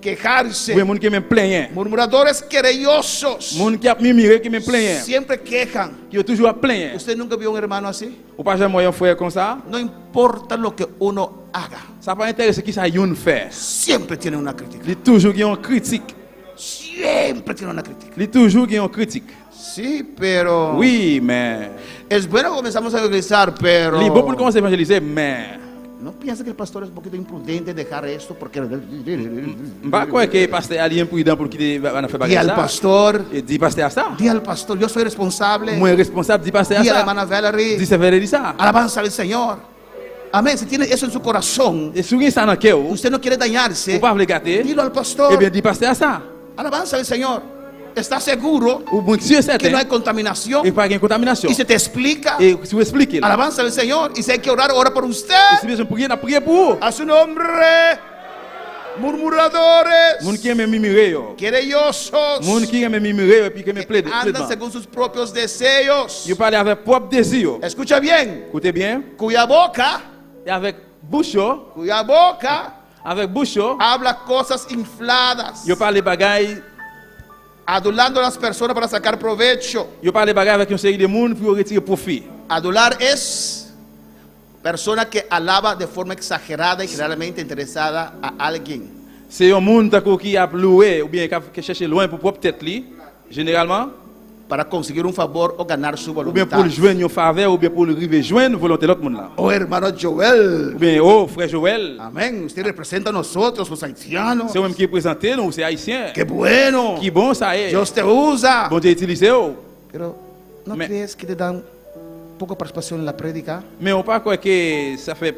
quejarse. Oui, moun qui aime plaigner. Murmuradores querellosos. Moun qui ap murmurer qui aime plaigner. Siempre quejan. Qui est toujours à plaigner. ¿Usted nunca vio un hermano así? Ou pas jamais un frère comme ça. No importa lo que uno haga, Ça pas intéressé qui ça yon fait. siempre tiene una crítica. Il toujours qui ont critique. Siempre tiene una crítica. Il toujours qui ont critique. Sí, pero Oui, mais es bueno que comenzamos a evangelizar, pero il est bon pour commencer à évangéliser, mais no piensa que el pastor es un poquito imprudente dejar esto porque pas quoi que pasteur Ali imprudent pour quitter va faire di bagarre al ça. pastor, Et dit pasteur ça. di al pastor, yo soy responsable. Moi responsable dit pasteur Di a la ça. hermana Valerie, Dit c'est vrai dit ça. alabanza al Señor. Amén. Si tiene eso en su corazón, Et si ça dans cœur, ou usted no quiere dañarse, pas le gâter, dilo al eh pastor. bien dit pasteur ça. Alabanza al Señor. ¿Está seguro Ou bon sûr que certain. no hay contaminación? Et pas de contamination. Y se te explica. Et si vous expliquez. Alabanza al Señor. Y si hay que orar, ora por usted. Si besoin prier, n'a prier pour. A su nombre. Murmuradores. Moun qui aime murmurer yo. Querellosos. Moun qui aime murmurer et puis qui aime plaider. Andan según sus propios deseos. Yo parle avec propre désir. Escucha bien. Écoutez bien. Cuya boca, Et avec bouche yo, avec bouche yo, habla cosas infladas. yo parle bagaille, Adulando a las personas para sacar provecho. yo parle bagaille avec une série de monde pour retirer profit. Adular es persona que alaba de forma exagerada y realmente interesada a alguien. C'est un monde qui a loué ou bien qui cherche loin pour propre tête li, généralement, Para conseguir un favor o ganar su ou bien voluntad. pour joindre une faveur ou bien pour arriver joindre volonté de l'autre monde là. Oh, hermano Joel. Ou bien oh frère Joël, Amén. Usted representa a nosotros, los haitianos. c'est même qui est présenté nous, c'est haïtien. Qué bueno. Qui bon ça est. Dios te usa. Bon Dieu utilise oh. Pero, ¿no Me- crees que te dan poca participación en la prédica? Mais on pas quoi que ça fait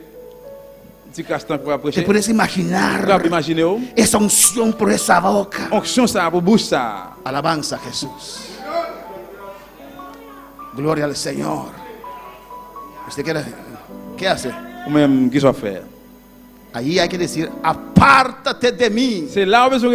petit castan pour ¿Te approcher. puedes Vous imaginar pouvez imaginer oh. esa unción por esa boca? Onction ça pour bouche ça. Alabanza a Jesús. Gloria al Señor. ¿Usted quiere? ¿Qué hace? Ou même qui soit faire. Ahí hay que decir, apártate de mí. C'est là où besoin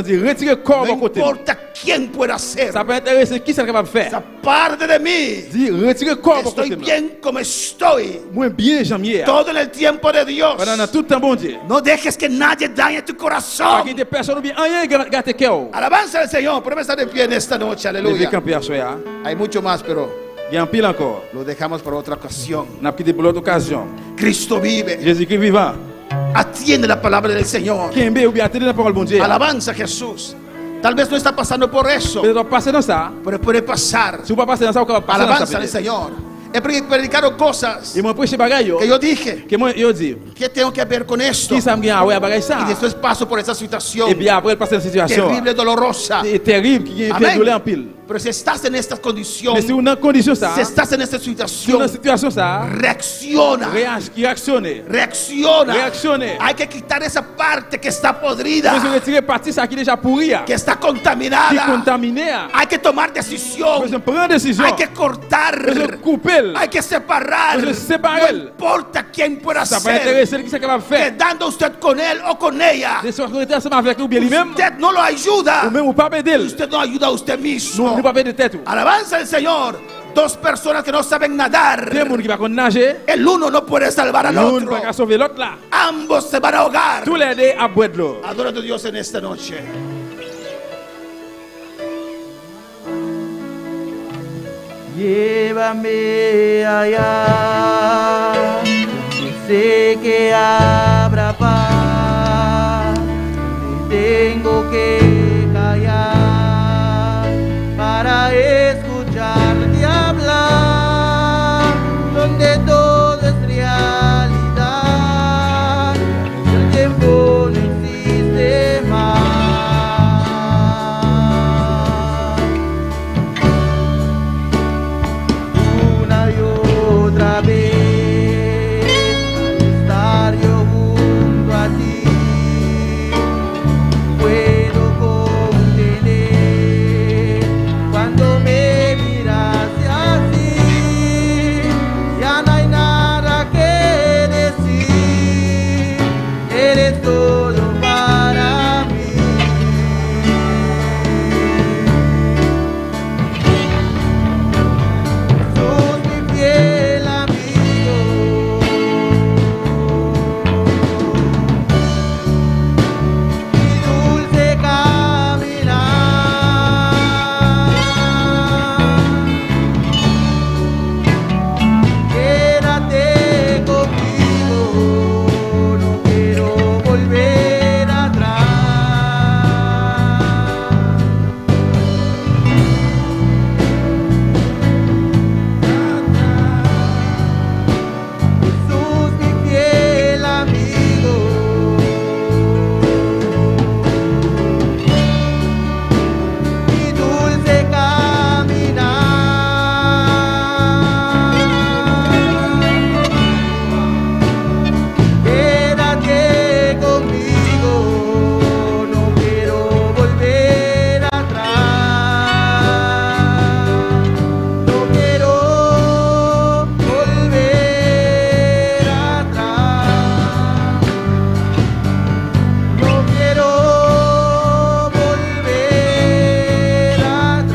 de retirer corps No à côté. importa quién puede hacer. Ça peut intéresser qui c'est capable de faire. Esa parte de mí. Dis, retirez corps pour Estoy côté. bien como estoy. Moi bien j'aime hier. Todo en el tiempo de Dios. Pendant tout le temps bon Dieu. No dejes que nadie dañe tu Pas corazón. qu'il y ait personne ou bien rien gâte cœur. Alabanza al Señor. Podemos estar de pie en esta noche. Levé Aleluya. camper à soya. Hay mucho más, pero Il y a un pile encore. lo dejamos para otra ocasión. On a quitté pour l'autre occasion. Cristo vive. Jésus-Christ vivant. Atiende la palabra del Señor. Kimbe ou bien attendez la parole bon Dieu. Alabanza a Jesús. Tal vez no está pasando por eso, Peut-être passer dans ça. pero puede pasar. Si vous pas passer dans ça, vous pouvez passer dans Alabanza ça. al peut-être. Señor. He predicado cosas Et moi prêcher bagaille yo. que yo dije. Que moi yo dis. ¿Qué tengo que ver con esto? Qui ça me gagne ouais bagaille Y ça. después paso por esa situación Et bien après passer dans cette situation. terrible, dolorosa. C'est terrible qui Amén. fait douleur en pile. Pero si estás en estas Mais condiciones, si vous dans condition ça, si estás en esta si vous dans situación, situation ça, reacciona. réactionner. Reacciona. Reaccione. Hay que quitar esa parte que está podrida, Vous retirer partie ça qui déjà pourri, que está qui contaminada. contaminé. Hay que tomar decisión. Vous prendre décision. Hay que cortar. Vous couper. Hay que separar. Vous séparer. No importa quién pueda Ça peut ser. intéresser qui c'est capable de faire. Quedando usted con él o con ella. De soit rester ensemble avec lui ou bien lui-même, Usted no lo ayuda. ou même ou pas aider. Usted no ayuda a usted mismo. Nous pas aider tête. Alabanza al Señor. Dos personas que no saben nadar. Deux monde qui va nager, El uno no puede salvar al l'un otro. pas sauver l'autre là. Ambos se van a ahogar. Tous les deux à boire de l'eau. Adora a tu Dios en esta noche. Llévame allá, donde sé que habrá paz, donde tengo que callar para escucharte hablar, donde todo es realidad, el tiempo no existe más. Una y otra vez, al estar yo junto a ti, puedo contener cuando me miras así. Ya no hay nada que decir, eres todo para mí. Sos mi fiel amigo, mi dulce caminar. Quédate conmigo, no quiero volver atrás. Jesús, mi fiel amigo, mi dulce caminar. Quédate conmigo, no quiero volver atrás. No quiero volver atrás. No quiero volver atrás.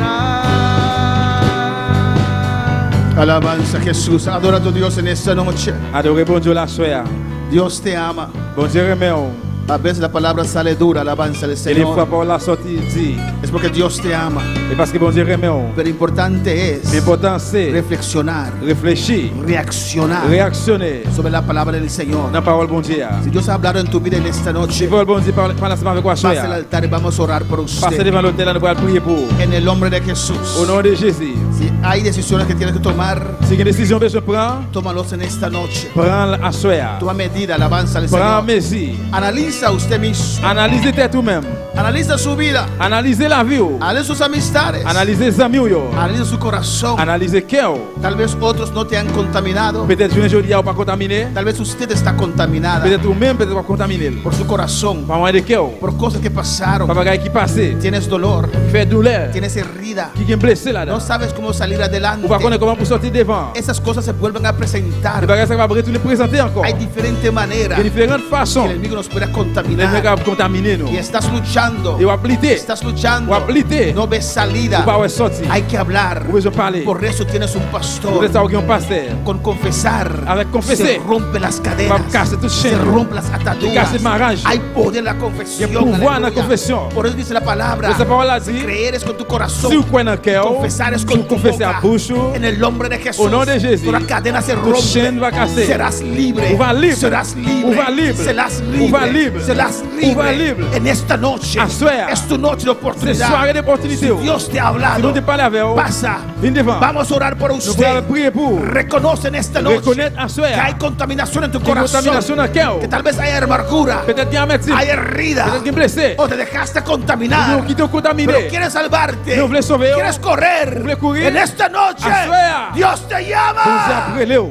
Alabanza a Jesús. Adora a tu Dios en esta noche. Adorez bon Dieu la soya. Dios te ama. Bon Dieu remet on. A veces la palabra sale dura. Alabanza al Et les fois Señor. par la sortie dit. Es porque Dios te ama. Et parce que bon Dieu remet on. Pero importante es L'important c'est reflexionar, réfléchir, reaccionar réactionner sobre la palabra del Señor. dans la parole bon Dieu. Si Dios ha hablado en tu vida en esta Si noche, vous bon Dieu parle ensemble avec moi pase al soya. altar y vamos a orar por Passez usted. devant l'autel, nous allons prier pour. En el nombre de Jesús. Au nom de Jésus. Si hay decisiones que tienes que tomar, Si une décision que je prends, tómalos en esta noche. prends à soya. Toma medida, alabanza al Prends Señor. mesure. Analiza usted mismo. Analysez tête ou même. Analiza su vida. Analysez la vie. Analiza sus amistades. Analysez les amis. Analiza su corazón. Analysez cœur. Tal vez otros no te han contaminado. Peut-être une journée ou pas contaminé. Tal vez usted está contaminada Peut-être ou même peut-être pas contaminé. por su corazón, Pas moins de cœur. por cosas que Pas pasaron. bagaille qui passé. Tienes dolor, Qui fait douleur. tienes herida. Qui est blessé là-dedans. No sabes cómo podemos salir adelante. Ou pas connaître comment pour sortir devant. Esas cosas se vuelven a presentar. Les bagages ça va retourner présenter encore. Hay diferentes maneras De différentes que façons. el enemigo nos puede Les mecs contaminar. à contaminer nous. Y estás luchando. Et ou appliquer. Estás luchando. Ou appliquer. No ves salida. Ou pas ouais sortir. Hay que hablar. Ou besoin parler. Por eso tienes un Pour pastor. ça ou un pasteur. Con confesar Avec confesser. se rompen las cadenas, Va a casar tus se chaînes. rompen las ataduras. Casar marrage. Hay poder en la confesión. Il y a pouvoir en la aleluya. confession. Por eso dice la palabra: Esa parole a dit, creer es con tu corazón, si vous croyez dans le cœur, confesar es si con vous tu confessez boca. à bouche, En el nombre de Jesús, au nom de Jésus, toda cadena se tu chaîne va rompe. casser. Serás libre. Ou va libre. Serás libre. Ou va libre. Serás Ou libre. va libre. Serás Ou va libre. libre. En esta noche Assuea. es tu noche de C'est oportunidad. soirée d'opportunité. Si Dios te ha Si nous hablado, te parlons avec vous, pasa. viens devant. Vamos a orar por Nous usted. pouvons prier pour. Reconoce en esta noche Reconnaître à soi. que hay contaminación en tu Qu'il y a corazón, contamination dans le cœur. que tal vez hay amargura, Peut-être qu'il y a amertume. hay herida, Peut-être qu'il y a blessé. o te dejaste Nous contaminar, qui te contaminé. pero quieres salvarte, Nous voulons sauver. quieres correr. Nous voulons courir. En esta noche Assuea. Dios te Pour nous llama. après Léo.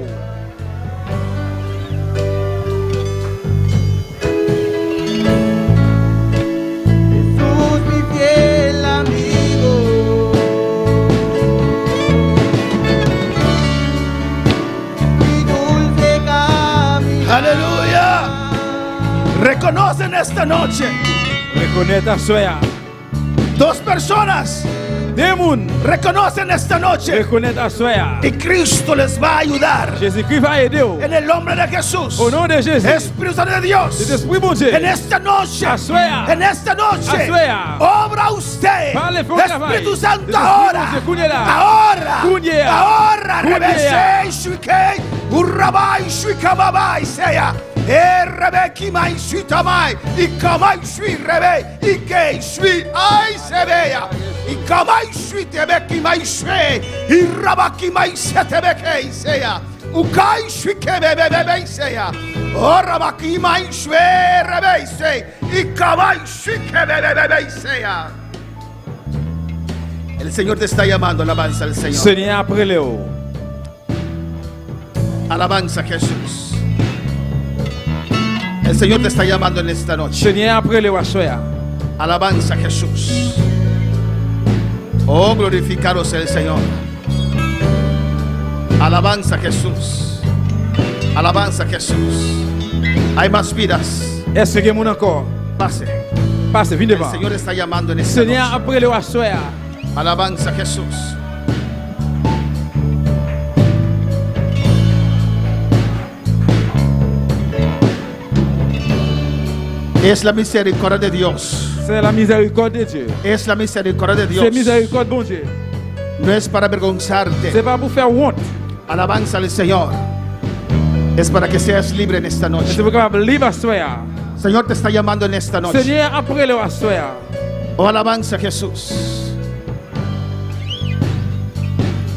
Jesús, mi fiel amigo. Mi dulce camino. Aleluya. Reconoce en esta noche Reconnaître à soi. dos personas. Démon. Reconocen esta noche Reconnaître à soi. y Cristo les va a ayudar. Jésus-Christ va aider. En el nombre de Jesús. Au nom de Jésus. Espíritu Santo de Dios. C'est l'Esprit bon Dieu. En esta noche, Assuea. en esta noche, Assuea. obra usted. Vale, fue un Espíritu trabajo. Santo, Espíritu ahora, Santo, cuñera. ahora, Cuñera. ahora, Cuñera. rebese, shuike, urrabai, shuikababai, sea, rebeki mai, shuitamai, ikamai, shui, rebe, ike, shui, ai, se vea, ikamai, shui, tebeki, mai, shui, irrabaki, mai, se tebeki, sea, ukai, shuike, bebe, sea, orrabaki, mai, shui, rebe, se, ikamai, shuike, bebe, sea. El Señor te está llamando, alabanza al Señor. Seigneur après Léo. Alabanza a Jesús. El Señor te está llamando en esta noche. Seigneur après Léo à soi. Alabanza a Jesús. Oh, glorificado sea el Señor. Alabanza a Jesús. Alabanza a Jesús. Hay más vidas. Est-ce que mon encore? Pase. Passe, viens El devant. Señor está llamando en esta Seigneur noche. après Léo à soi. Alabanza a Jesús. Es la misericordia de Dios. C'est la miséricorde de Dieu. Es la misericordia de C'est Dios. miséricorde bon Dieu. No es para avergonzarte. C'est pas pour faire honte. Alabanza al Señor. Es para que seas libre en esta C'est noche. pour capable libre à soi. Señor te está llamando en esta noche. Seigneur après Léo à soi. Oh, alabanza a Jesús.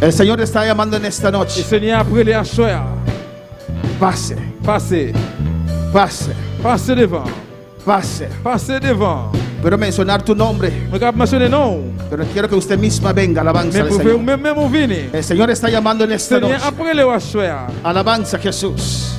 El Señor te está llamando en esta Et noche. Seigneur après Léo à soi. Pase, Passez. pase, Passez devant. pase. Passez devant. Quiero mencionar tu nombre, Je ne vais pas mentionner non. pero quiero que usted misma venga. Alabanza Mais al pour faire Señor. même venir. El Señor está llamando en esta Seigneur noche. après Léo à soi. Alabanza a Jesús.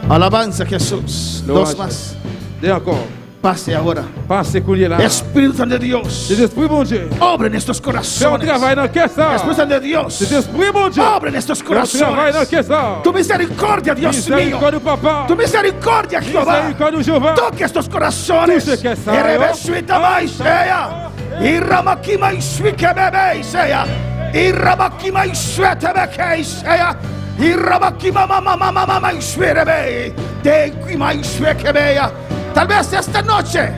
Alabanza a Jesús. Léo Dos à más. soi. Dis encore. Pase ahora. Passez couler là. Espíritu Santo de Dios. C'est l'Esprit bon Dieu. Obra en estos Fais un corazones. travail dans le cœur ça. Espíritu Santo de Dios. C'est l'Esprit bon Dieu. Obra en estos Fais un travail dans le corazones. cœur ça. Tu misericordia, Dios mío. Miséricorde du Papa. Tu misericordia, Jehová. Miséricorde du Jehová. Toque estos corazones. Touche que ça, Erebesuita maisea. Iramakima iswike bebe isea. Iramakima iswete beke isea. Iramakima mama iswirebe. De quima isweke bea. Tal vez esta noche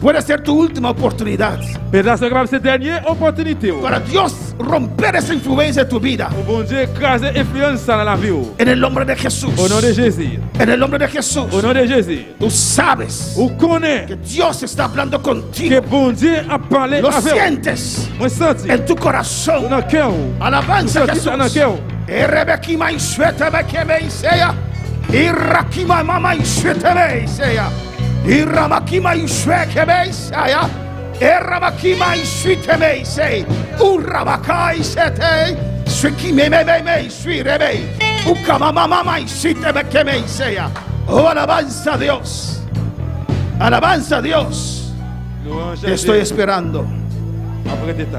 puede ser tu última oportunidad Peut-être c'est capable cette dernière opportunité. para Dios romper esa influencia de tu vida. Au bon Dieu écraser influence dans la vie. En el nombre de Jesús. Au nom de Jésus. En el nombre de Jesús. Au nom de Jésus. Tú sabes Vous connaissez que Dios está hablando que contigo. bon Dieu a parlé Lo avec vous. sientes Moi senti en tu dans corazón. le cœur. Alabanza a Senti Jesús. dans le cœur. Erebekima iswete bekeme isea. Irakima mama iswete be isea. Iramakima isweke be isea. Eramakima iswete be isea. Urabaka isete. Swekime me iswirebe. Ukama mama iswete bekeme isea. Oh, alabanza a Dios. Alabanza a Dios. Louange Te à estoy Dieu. esperando. Après tes temps.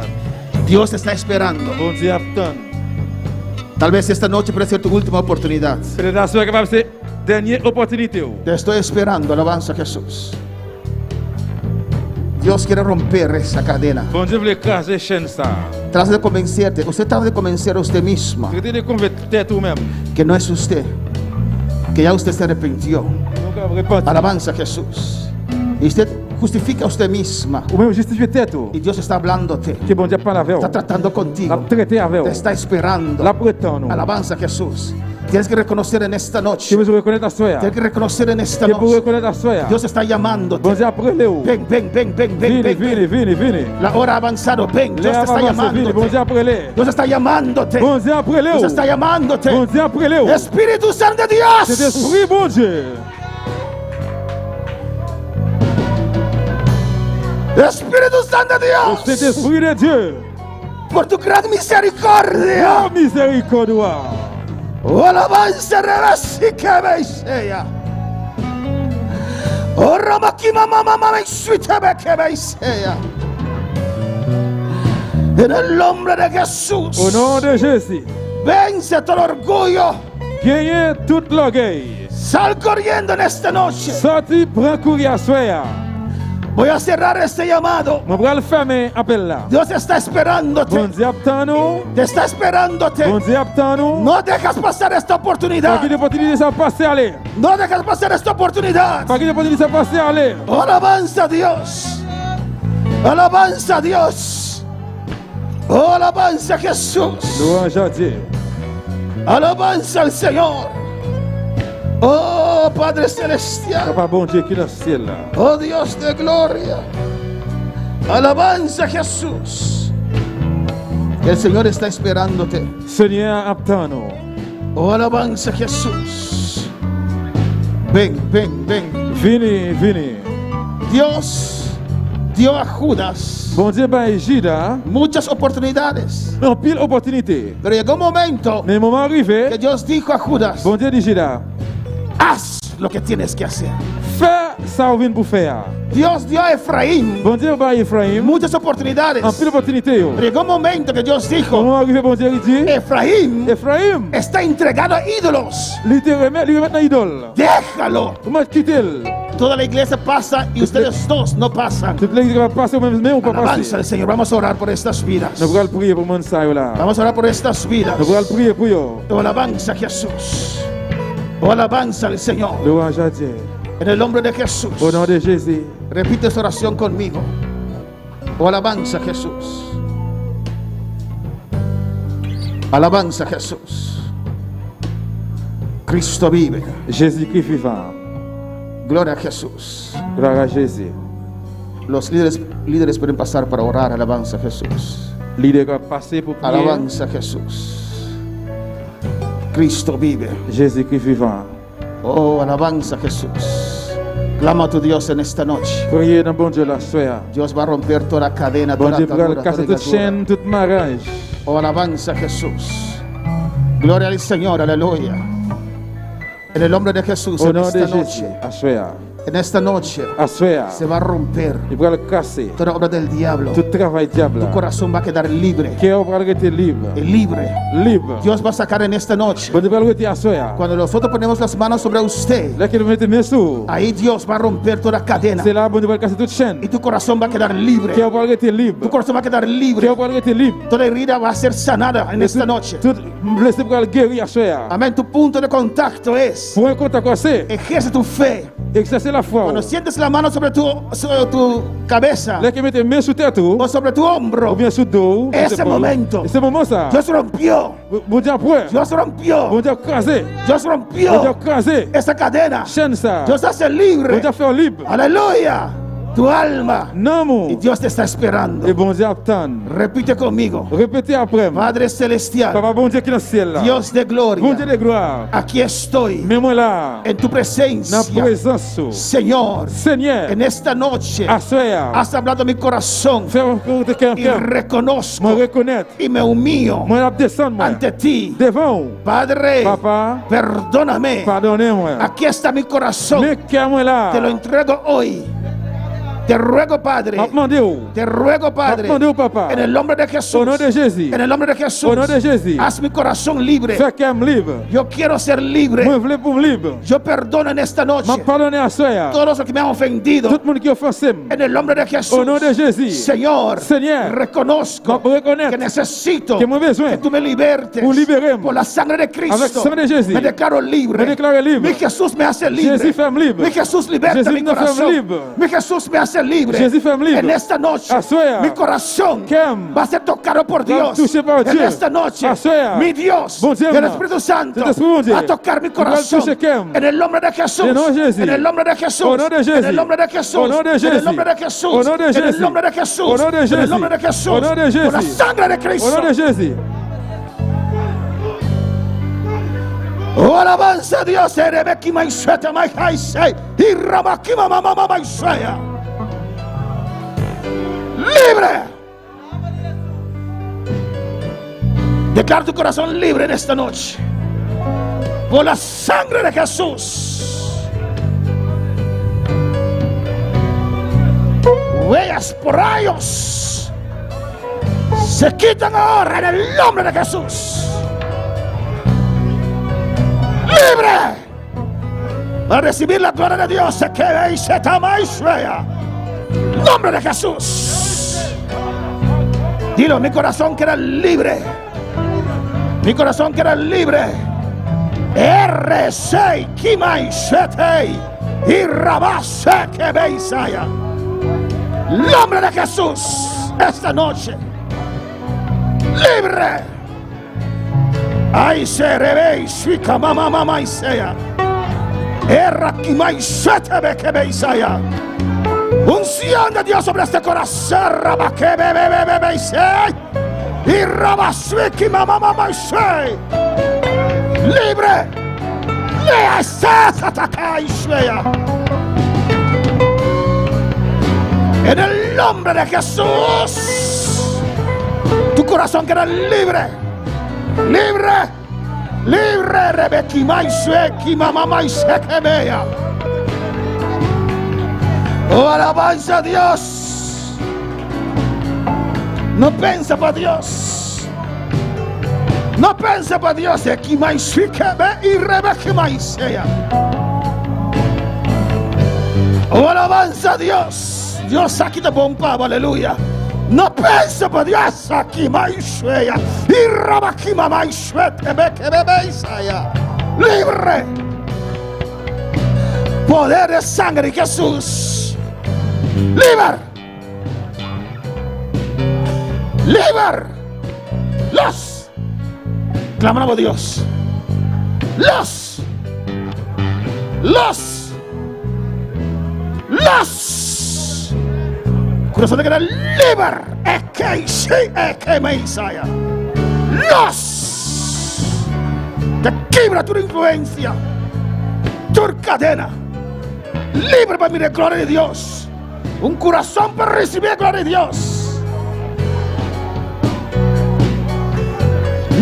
Dios te está esperando. Bon Dieu attend. Tal vez esta noche puede ser tu última oportunidad. Peut-être la soirée capable c'est dernière opportunité. Te estoy esperando, alabanza a Jesús. Dios quiere romper esa cadena. Bon Dieu veut écraser chaîne ça. Trata de convencerte. Usted trata de convencer a usted misma Traitez de convertir toi-même. que no es usted, que ya usted se arrepintió. Donc repentir. Alabanza a Jesús. Y usted justifica a usted misma. Ou même justifier tête. Y Dios está hablándote. Que bon Dieu parle avec Está vous. tratando La contigo. traiter avec Te vous. está esperando. La prétend. Alabanza a Jesús. Tienes que reconocer en esta Si noche. vous reconnaissez la soirée. Tienes que reconocer en esta Si vous noche. reconnaissez la soirée. Dios está llamándote. Bon Dieu appelez vous. Ven, ven, ven, ven, ven, Vini, ven, vini, ven. vini, vini. La hora ha avanzado. Ven, Dios te está Vini, bon llamándote. Dieu appelez. Dios está llamándote. Bon Dieu appelez Dios vous. está llamándote. Bon Dieu appelez vous. Espíritu Santo de C'est Dios. esprit bon Dieu. Espíritu Santo de C'est Dios. esprit de Dieu. Por tu gran misericordia. Oh miséricorde. Oh, alabanza, rebasi que beisea. Oh, ramakima mama mama suitebe que beisea. En el nombre de Jesús. Au nom de Jésus. Vence todo orgullo. Gagnez tout l'orgueil. Sal corriendo en esta noche. Sorti, prends courir à soya. Voy a cerrar este llamado. Mon bras le fermer, appelle là. Dios está esperándote. Bon Dieu attend nous. Te está esperándote. Bon Dieu attend nous. No dejas pasar esta Pas oportunidad. qu'il y ait opportunité de passer aller. No dejas pasar esta oportunidad. Pas qu'il y ait opportunité de passer aller. Oh, alabanza a Dios. Alabanza a Dios. Oh, alabanza a Jesús. Louange à Dieu. Alabanza al Señor. Oh, Padre Celestial. Papa bon Dieu qui est dans le ciel là. Oh, Dios de gloria. Alabanza a Jesús. El Señor está esperándote. Seigneur attend nous. Oh, alabanza a Jesús. Ven, ven, ven. Vini, vini. Dios dio a Judas Bon Dieu ba Judas muchas oportunidades. en pile opportunité. Pero llegó un momento Mais le moment arrivé, que Dios dijo a Judas, bon Dieu dit Judas, haz lo que tienes que hacer. fais ça ou vient pour faire. Dios dio a Efraín Bon Dieu ba Ephraim muchas oportunidades. en pile opportunité. Yo. Pero llegó un momento que Dios Le dijo, moment arrivé, bon Dieu il dit, Efraín Ephraim, está entregado a ídolos. il te remet dans idole. Déjalo. Comment quitter? Toda la iglesia pasa y ustedes dos no pasan. Toute l'église va passer au même mais on peut Alabanza passer. al Señor. Vamos a orar por estas vidas. Nous allons prier pour mon ça là. Vamos a orar por estas vidas. Nous allons prier pour yo. Oh, alabanza a Jesús. Oh, alabanza al Señor. Louange à Dieu. En el nombre de Jesús. Au nom de Jésus. Repite esta oración conmigo. Oh, alabanza a Jesús. Alabanza a Jesús. Cristo vive. Jésus-Christ vivant. Gloria a Jesús. Gloire à Jésus. Los líderes pueden pasar para orar. Alabanza a Jesús. L'idée va passer pour prier. Alabanza a Jesús. Cristo vive. Jésus-Christ vivant. Oh, alabanza a Jesús. Clama a tu Dios en esta noche. Priez dans bon Dieu la soya. Dios va a romper toda cadena, Bon toda Dieu pour atadura, casser toda toute ligadura. chaîne, toute mariage. Oh, alabanza a Jesús. Gloria al Señor, aleluya. En el nombre de Jesús, Au en nom esta de Jésus. noche, À soya. en esta noche, À soya. se va a romper Il va le casser. toda obra del diablo. Tout travail diable. Tu corazón va a quedar libre, Cœur va rester libre. libre. Libre. Dios va a sacar en esta noche. Bon Dieu va le retirer à soya. Cuando nosotros ponemos las manos sobre usted, Là qu'il mette mes sous. ahí Dios va a romper toda cadena C'est là bon Dieu va casser toute chaîne. y tu corazón va a quedar libre. Cœur va rester Tu libre. corazón va a quedar libre. Cœur va rester libre. Toda herida va a ser sanada en esta noche. Tout blessé va le guérir à soya. Amén. Tu punto de contacto es Pour un contact cassé. ejerce tu fe. Exercer la foi. Cuando sientes la mano sobre tu cabeza Là qu'il mette mes sous tête ou o sobre tu hombro, bien sous dos. Ese momento. Ese moment ça. Dios rompió. Bon Dieu après. Dios rompió. Bon Dieu crasé. Dios Bon Dieu rompió crasé. esa cadena. Chaîne ça. Dios hace Bon libre. Dieu fait libre. Aleluya. Tu alma. Non mon. Y Dios te está esperando. Et bon Dieu attend. Repite conmigo. Répétez après. Padre celestial, Papa bon Dieu qui est dans le ciel là. Dios de Bon Dieu gloria, de gloire. aquí estoy Mais moi là. en tu Dans presencia. la présence. Señor, Seigneur. en esta noche À soya. has hablado a mi corazón Fais un de cœur. y Moi reconozco reconnaître. y me humillo Moi la descendre moi. ante ti. Devant. Padre, Papa. perdóname. Pardonnez-moi. Aquí está mi corazón. Mais cœur moi Te lo là. entrego hoy. Te ruego, Padre. M'a demandé ou. Te ruego, M'a Padre. demandé ou, papa. En el nombre de Jesús. Au nom de Jésus. En el nombre de Jesús. Au nom de Jésus. Haz mi corazón libre. Fais qu'elle me libre. Yo quiero ser libre. Moi, je voulais pour me libre. Yo perdono en esta noche M'a pardonné à soya. todos los que me han ofendido. Tout le monde qui offensé. En el nombre de Jesús. Au nom de Jésus. Señor, Seigneur. reconozco M'a reconnaître. que necesito Que me besoin. que tú me libertes Pour libérer. por la sangre de Cristo. Avec sang de Jésus. Me declaro libre. Me declare libre. Mi Jesús me hace libre. Jésus fait me libre. Mi Jesús liberta Jésus mi me fait corazón. libre. Mi Jesús me hace libre. Jésus fait me libre. En esta noche, Assoya. mi corazón Qu'aime. va a ser tocado por Va Dios. touché par En Dieu. esta noche, Assoya. mi Dios, Bon Dieu, el moi. Espíritu Santo, Cet esprit, bon Dieu. va a tocar mi Il va corazón. toucher qu'aime. En el nombre de Jesús. En el nom de Jésus. En el nombre de Jesús. Au nom de Jésus. En el nombre de Jesús. Au nom de En Jésus. el nombre de Jesús. Au nom de En el Jésus. nombre de Jesús. Au nom de En el Jésus. nombre de Jesús. Au nom de Por la Jésus. sangre de Au Cristo. nom de Jésus. Oh, alabanza a Dios. Erebeki maisheta maihaisei. Y rabakima mamama maishaya. Libre. Declara tu corazón libre en esta noche. Por la sangre de Jesús. Huellas por rayos se quitan ahora en el nombre de Jesús. Libre para recibir la gloria de Dios. Se queda y se tama y suea. Nombre de Jesús. Dilo, mi corazón queda libre. Mi corazón queda libre. R6 Kimai Shetei y Rabase que Beisaya. Nombre de Jesús. Esta noche. Libre. Ay se rebe shika mama mama isaya. Erra Kimai Shetebe que Beisaya. Unción de Dios sobre este corazón. Rabaque bebe Beisaya. Y Rabasuiki mama mama isaya. Libre. Lea sataka isaya. En el nombre de Jesús, tu corazón queda libre, libre, libre. Rebeki maiseki mamá maiseke mea. Oh, alabanza a Dios. No pensa para Dios. No pensa para Dios. Eki maiseke me y rebeki maisea. Oh, alabanza a Dios. Dios aquí te bombaba, aleluya. No pienso por Dios aquí, maishueya. Y rabakima maishuete, beke bebeisaya. Libre. Poder de sangre de Jesús. Libre. Libre. Los. Clamamos a Dios. Los. Corazón de queda libre. Eke Meisaya. Los. Te quiebra tu influencia. Tu cadena. Libre para mirar gloria de Dios. Un corazón para recibir gloria de Dios.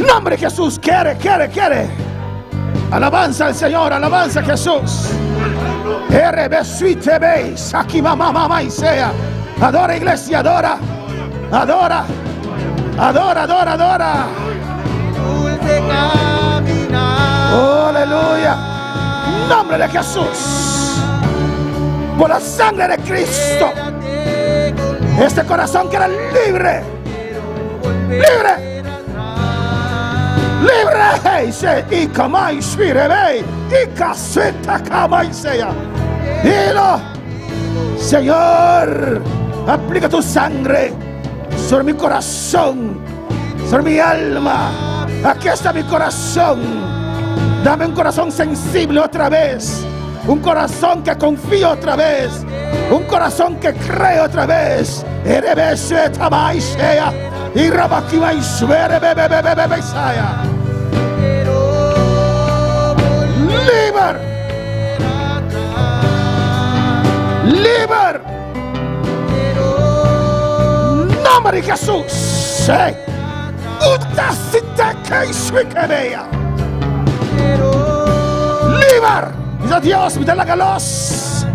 Nombre de Jesús. Quiere. Alabanza al Señor. Alabanza a Jesús. Adora, iglesia, adora. Adora. Dulce caminar. Oh, aleluya. Nombre de Jesús. Por la sangre de Cristo. Este corazón queda libre. Libre. Libre. Y kamai shirebe. Y caseta kamai sea. Dilo. Señor, aplica tu sangre sobre mi corazón, sobre mi alma. Aquí está mi corazón. Dame un corazón sensible otra vez. Un corazón que confía otra vez. Un corazón que cree otra vez. Y libre. Libre. Nombre de Jesús. Libre. Dice Dios, mita la galos.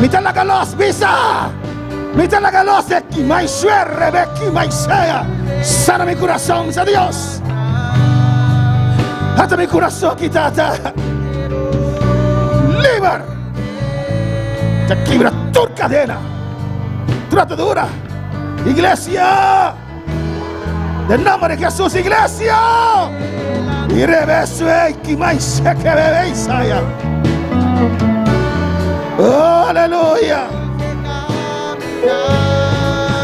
Mita la galos, visa. Mita la galose, que mais suerre, que mais sea. Sana mi corazón, sea Dios. Hasta mi corazón, quitata. Liber. Te quiebra tu cadena. Tu atadura. Iglesia. Del nombre de Jesús, iglesia. Y rebeso, que mais se que bebe Isaia. Oh, aleluya.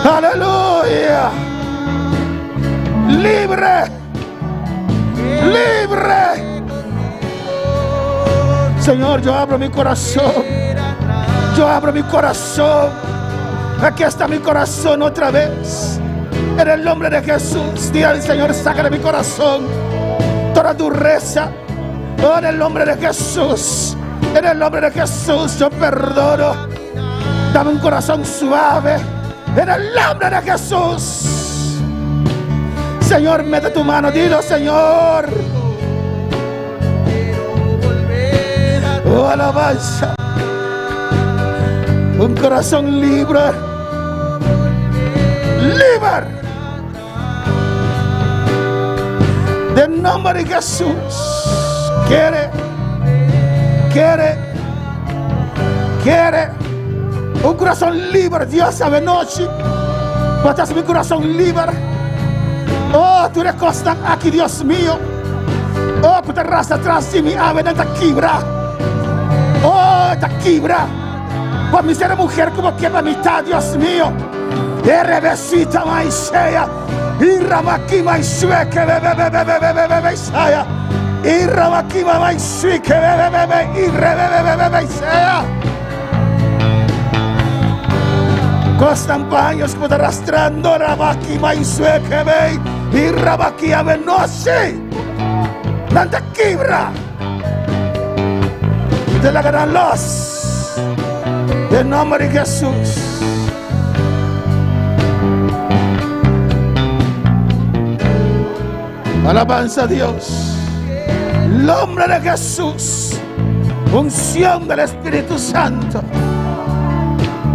Aleluya. Libre. Libre. Señor, yo abro mi corazón. Yo abro mi corazón. Aquí está mi corazón otra vez. En el nombre de Jesús. Dile al Señor, saca de mi corazón toda dureza. Oh, en el nombre de Jesús. En el nombre de Jesús yo perdono. Dame un corazón suave. En el nombre de Jesús. Señor, mete tu mano. Dilo, Señor. Oh, alabanza. Un corazón libre. Libre. Del nombre de Jesús. Quiere un corazón libre. Dios sabe noche. Botas mi corazón libre. Oh, tú eres constante aquí, Dios mío. Oh, puta raza atrás de mi ave de quiebra. Oh, esta quiebra. Por mi ser mujer como quiebra mitad, Dios mío. Revesita mais sea. Y ramaki mais sueque bebe sea. Y ramaki mais sueque bebe y rebe sea. Costan paños como arrastrando ramaki mais sueque bebe y ramaki ave no sé. Nanta quibra. De la gran luz. En nombre de Jesús. Alabanza a Dios. El nombre de Jesús. Unción del Espíritu Santo.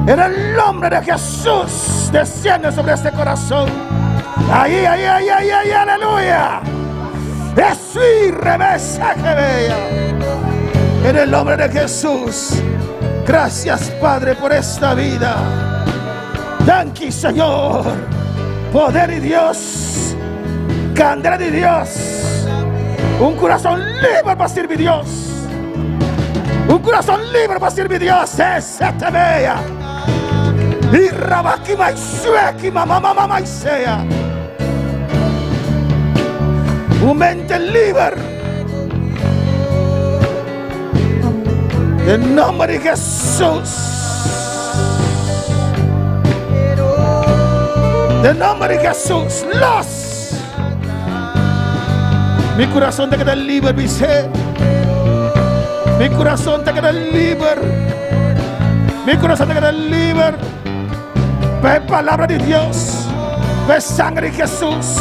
En el nombre de Jesús. Desciende sobre este corazón. Ahí, aleluya. Eso y revesa que vea. En el nombre de Jesús. Gracias, Padre, por esta vida. Danke, Señor. Poder de Dios. Candela de Dios. Un corazón libre para servir a Dios. Un corazón libre para servir a Dios. Ese te vea. Y rabaki mai sueki mamá sea. Un mente libre. En nombre de Jesús. En nombre de Jesús. Los. Mi corazón te queda libre, mi ser. Mi corazón te queda libre. Mi corazón te queda libre. Ve palabra de Dios. Ve sangre de Jesús.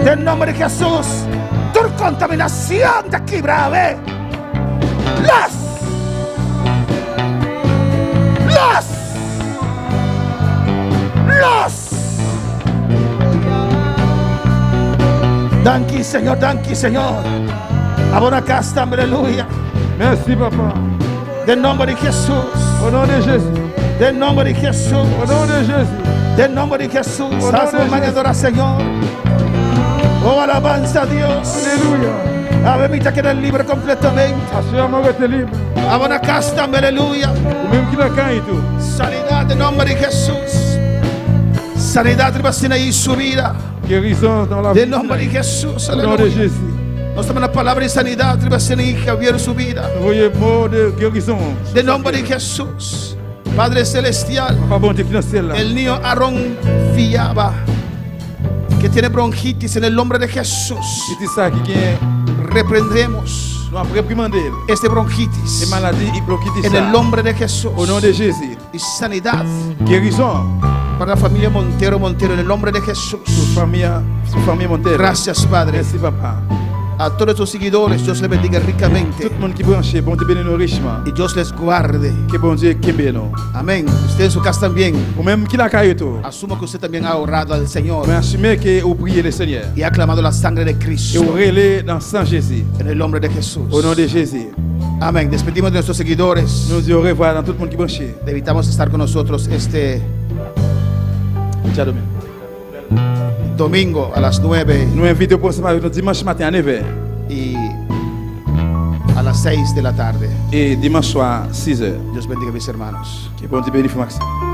En nombre de Jesús. Tu contaminación te quebra, ve. Los. Danke, Señor, danke, Señor. Abona casta, aleluya. Merci, papa. Del nombre de Jesús. Au nom de Jésus. Del nombre de Jesús. Au nom de Jésus. Del nombre de Jesús. Au nom de Jésus. Adora, Señor. Oh, alabanza a Dios. Alléluia. Permita que eres libre completamente. Assure-moi que tu es libre. Abona casta, aleluya. Ou même qui n'a qu'un et tout. Sanidad en nombre de Jesús. Sanidad ribasina y su vida. Guérison dans la vie. En nombre de Jesús. Au nom de Aleluya. Jésus. Nos toma la palabra de sanidad ribasina y Javier su vida. Envoyez mot de guérison. En nombre de Jesús. Padre celestial. Papa bonté qui est dans le ciel là. El niño Aarón Villaba, que tiene bronquitis, en el nombre de Jesús. C'est ça qui gagne. Reprendemos Nous avons réprimandé. este bronquitis Les maladies et bronchitis. en el nombre de Jesús. Au nom de Jésus. Y sanidad Guérison. para la familia Montero, en el nombre de Jesús. Su famille Montero. Gracias, Padre. Merci, papa. A todos nuestros seguidores, Dios les bendiga ricamente. Tout le monde qui branche, bon Dieu bénisse nous richement. Y Dios les guarde. Que bon Dieu kembe nous. Amén. Usted en su casa también. Ou même qui la caille tout. Asumo que usted también ha orado al Señor Mais assumez que vous priez le Seigneur. y ha clamado la sangre de Et Cristo vous relez dans le sang Jésus. en el nombre de Jesús. Au nom de Jésus. Amén. Despedimos de nuestros seguidores. Nous disons au revoir dans tout le monde qui branche. Le invitamos a estar con nosotros este Ciao demain. domingo a las 9 Nous invitons pour ce matin, dimanche matin à 9h. y a las 6 de la tarde. Et dimanche soir 6h. Dios bendiga a mis hermanos. Que bon Dieu bénisse Maxime.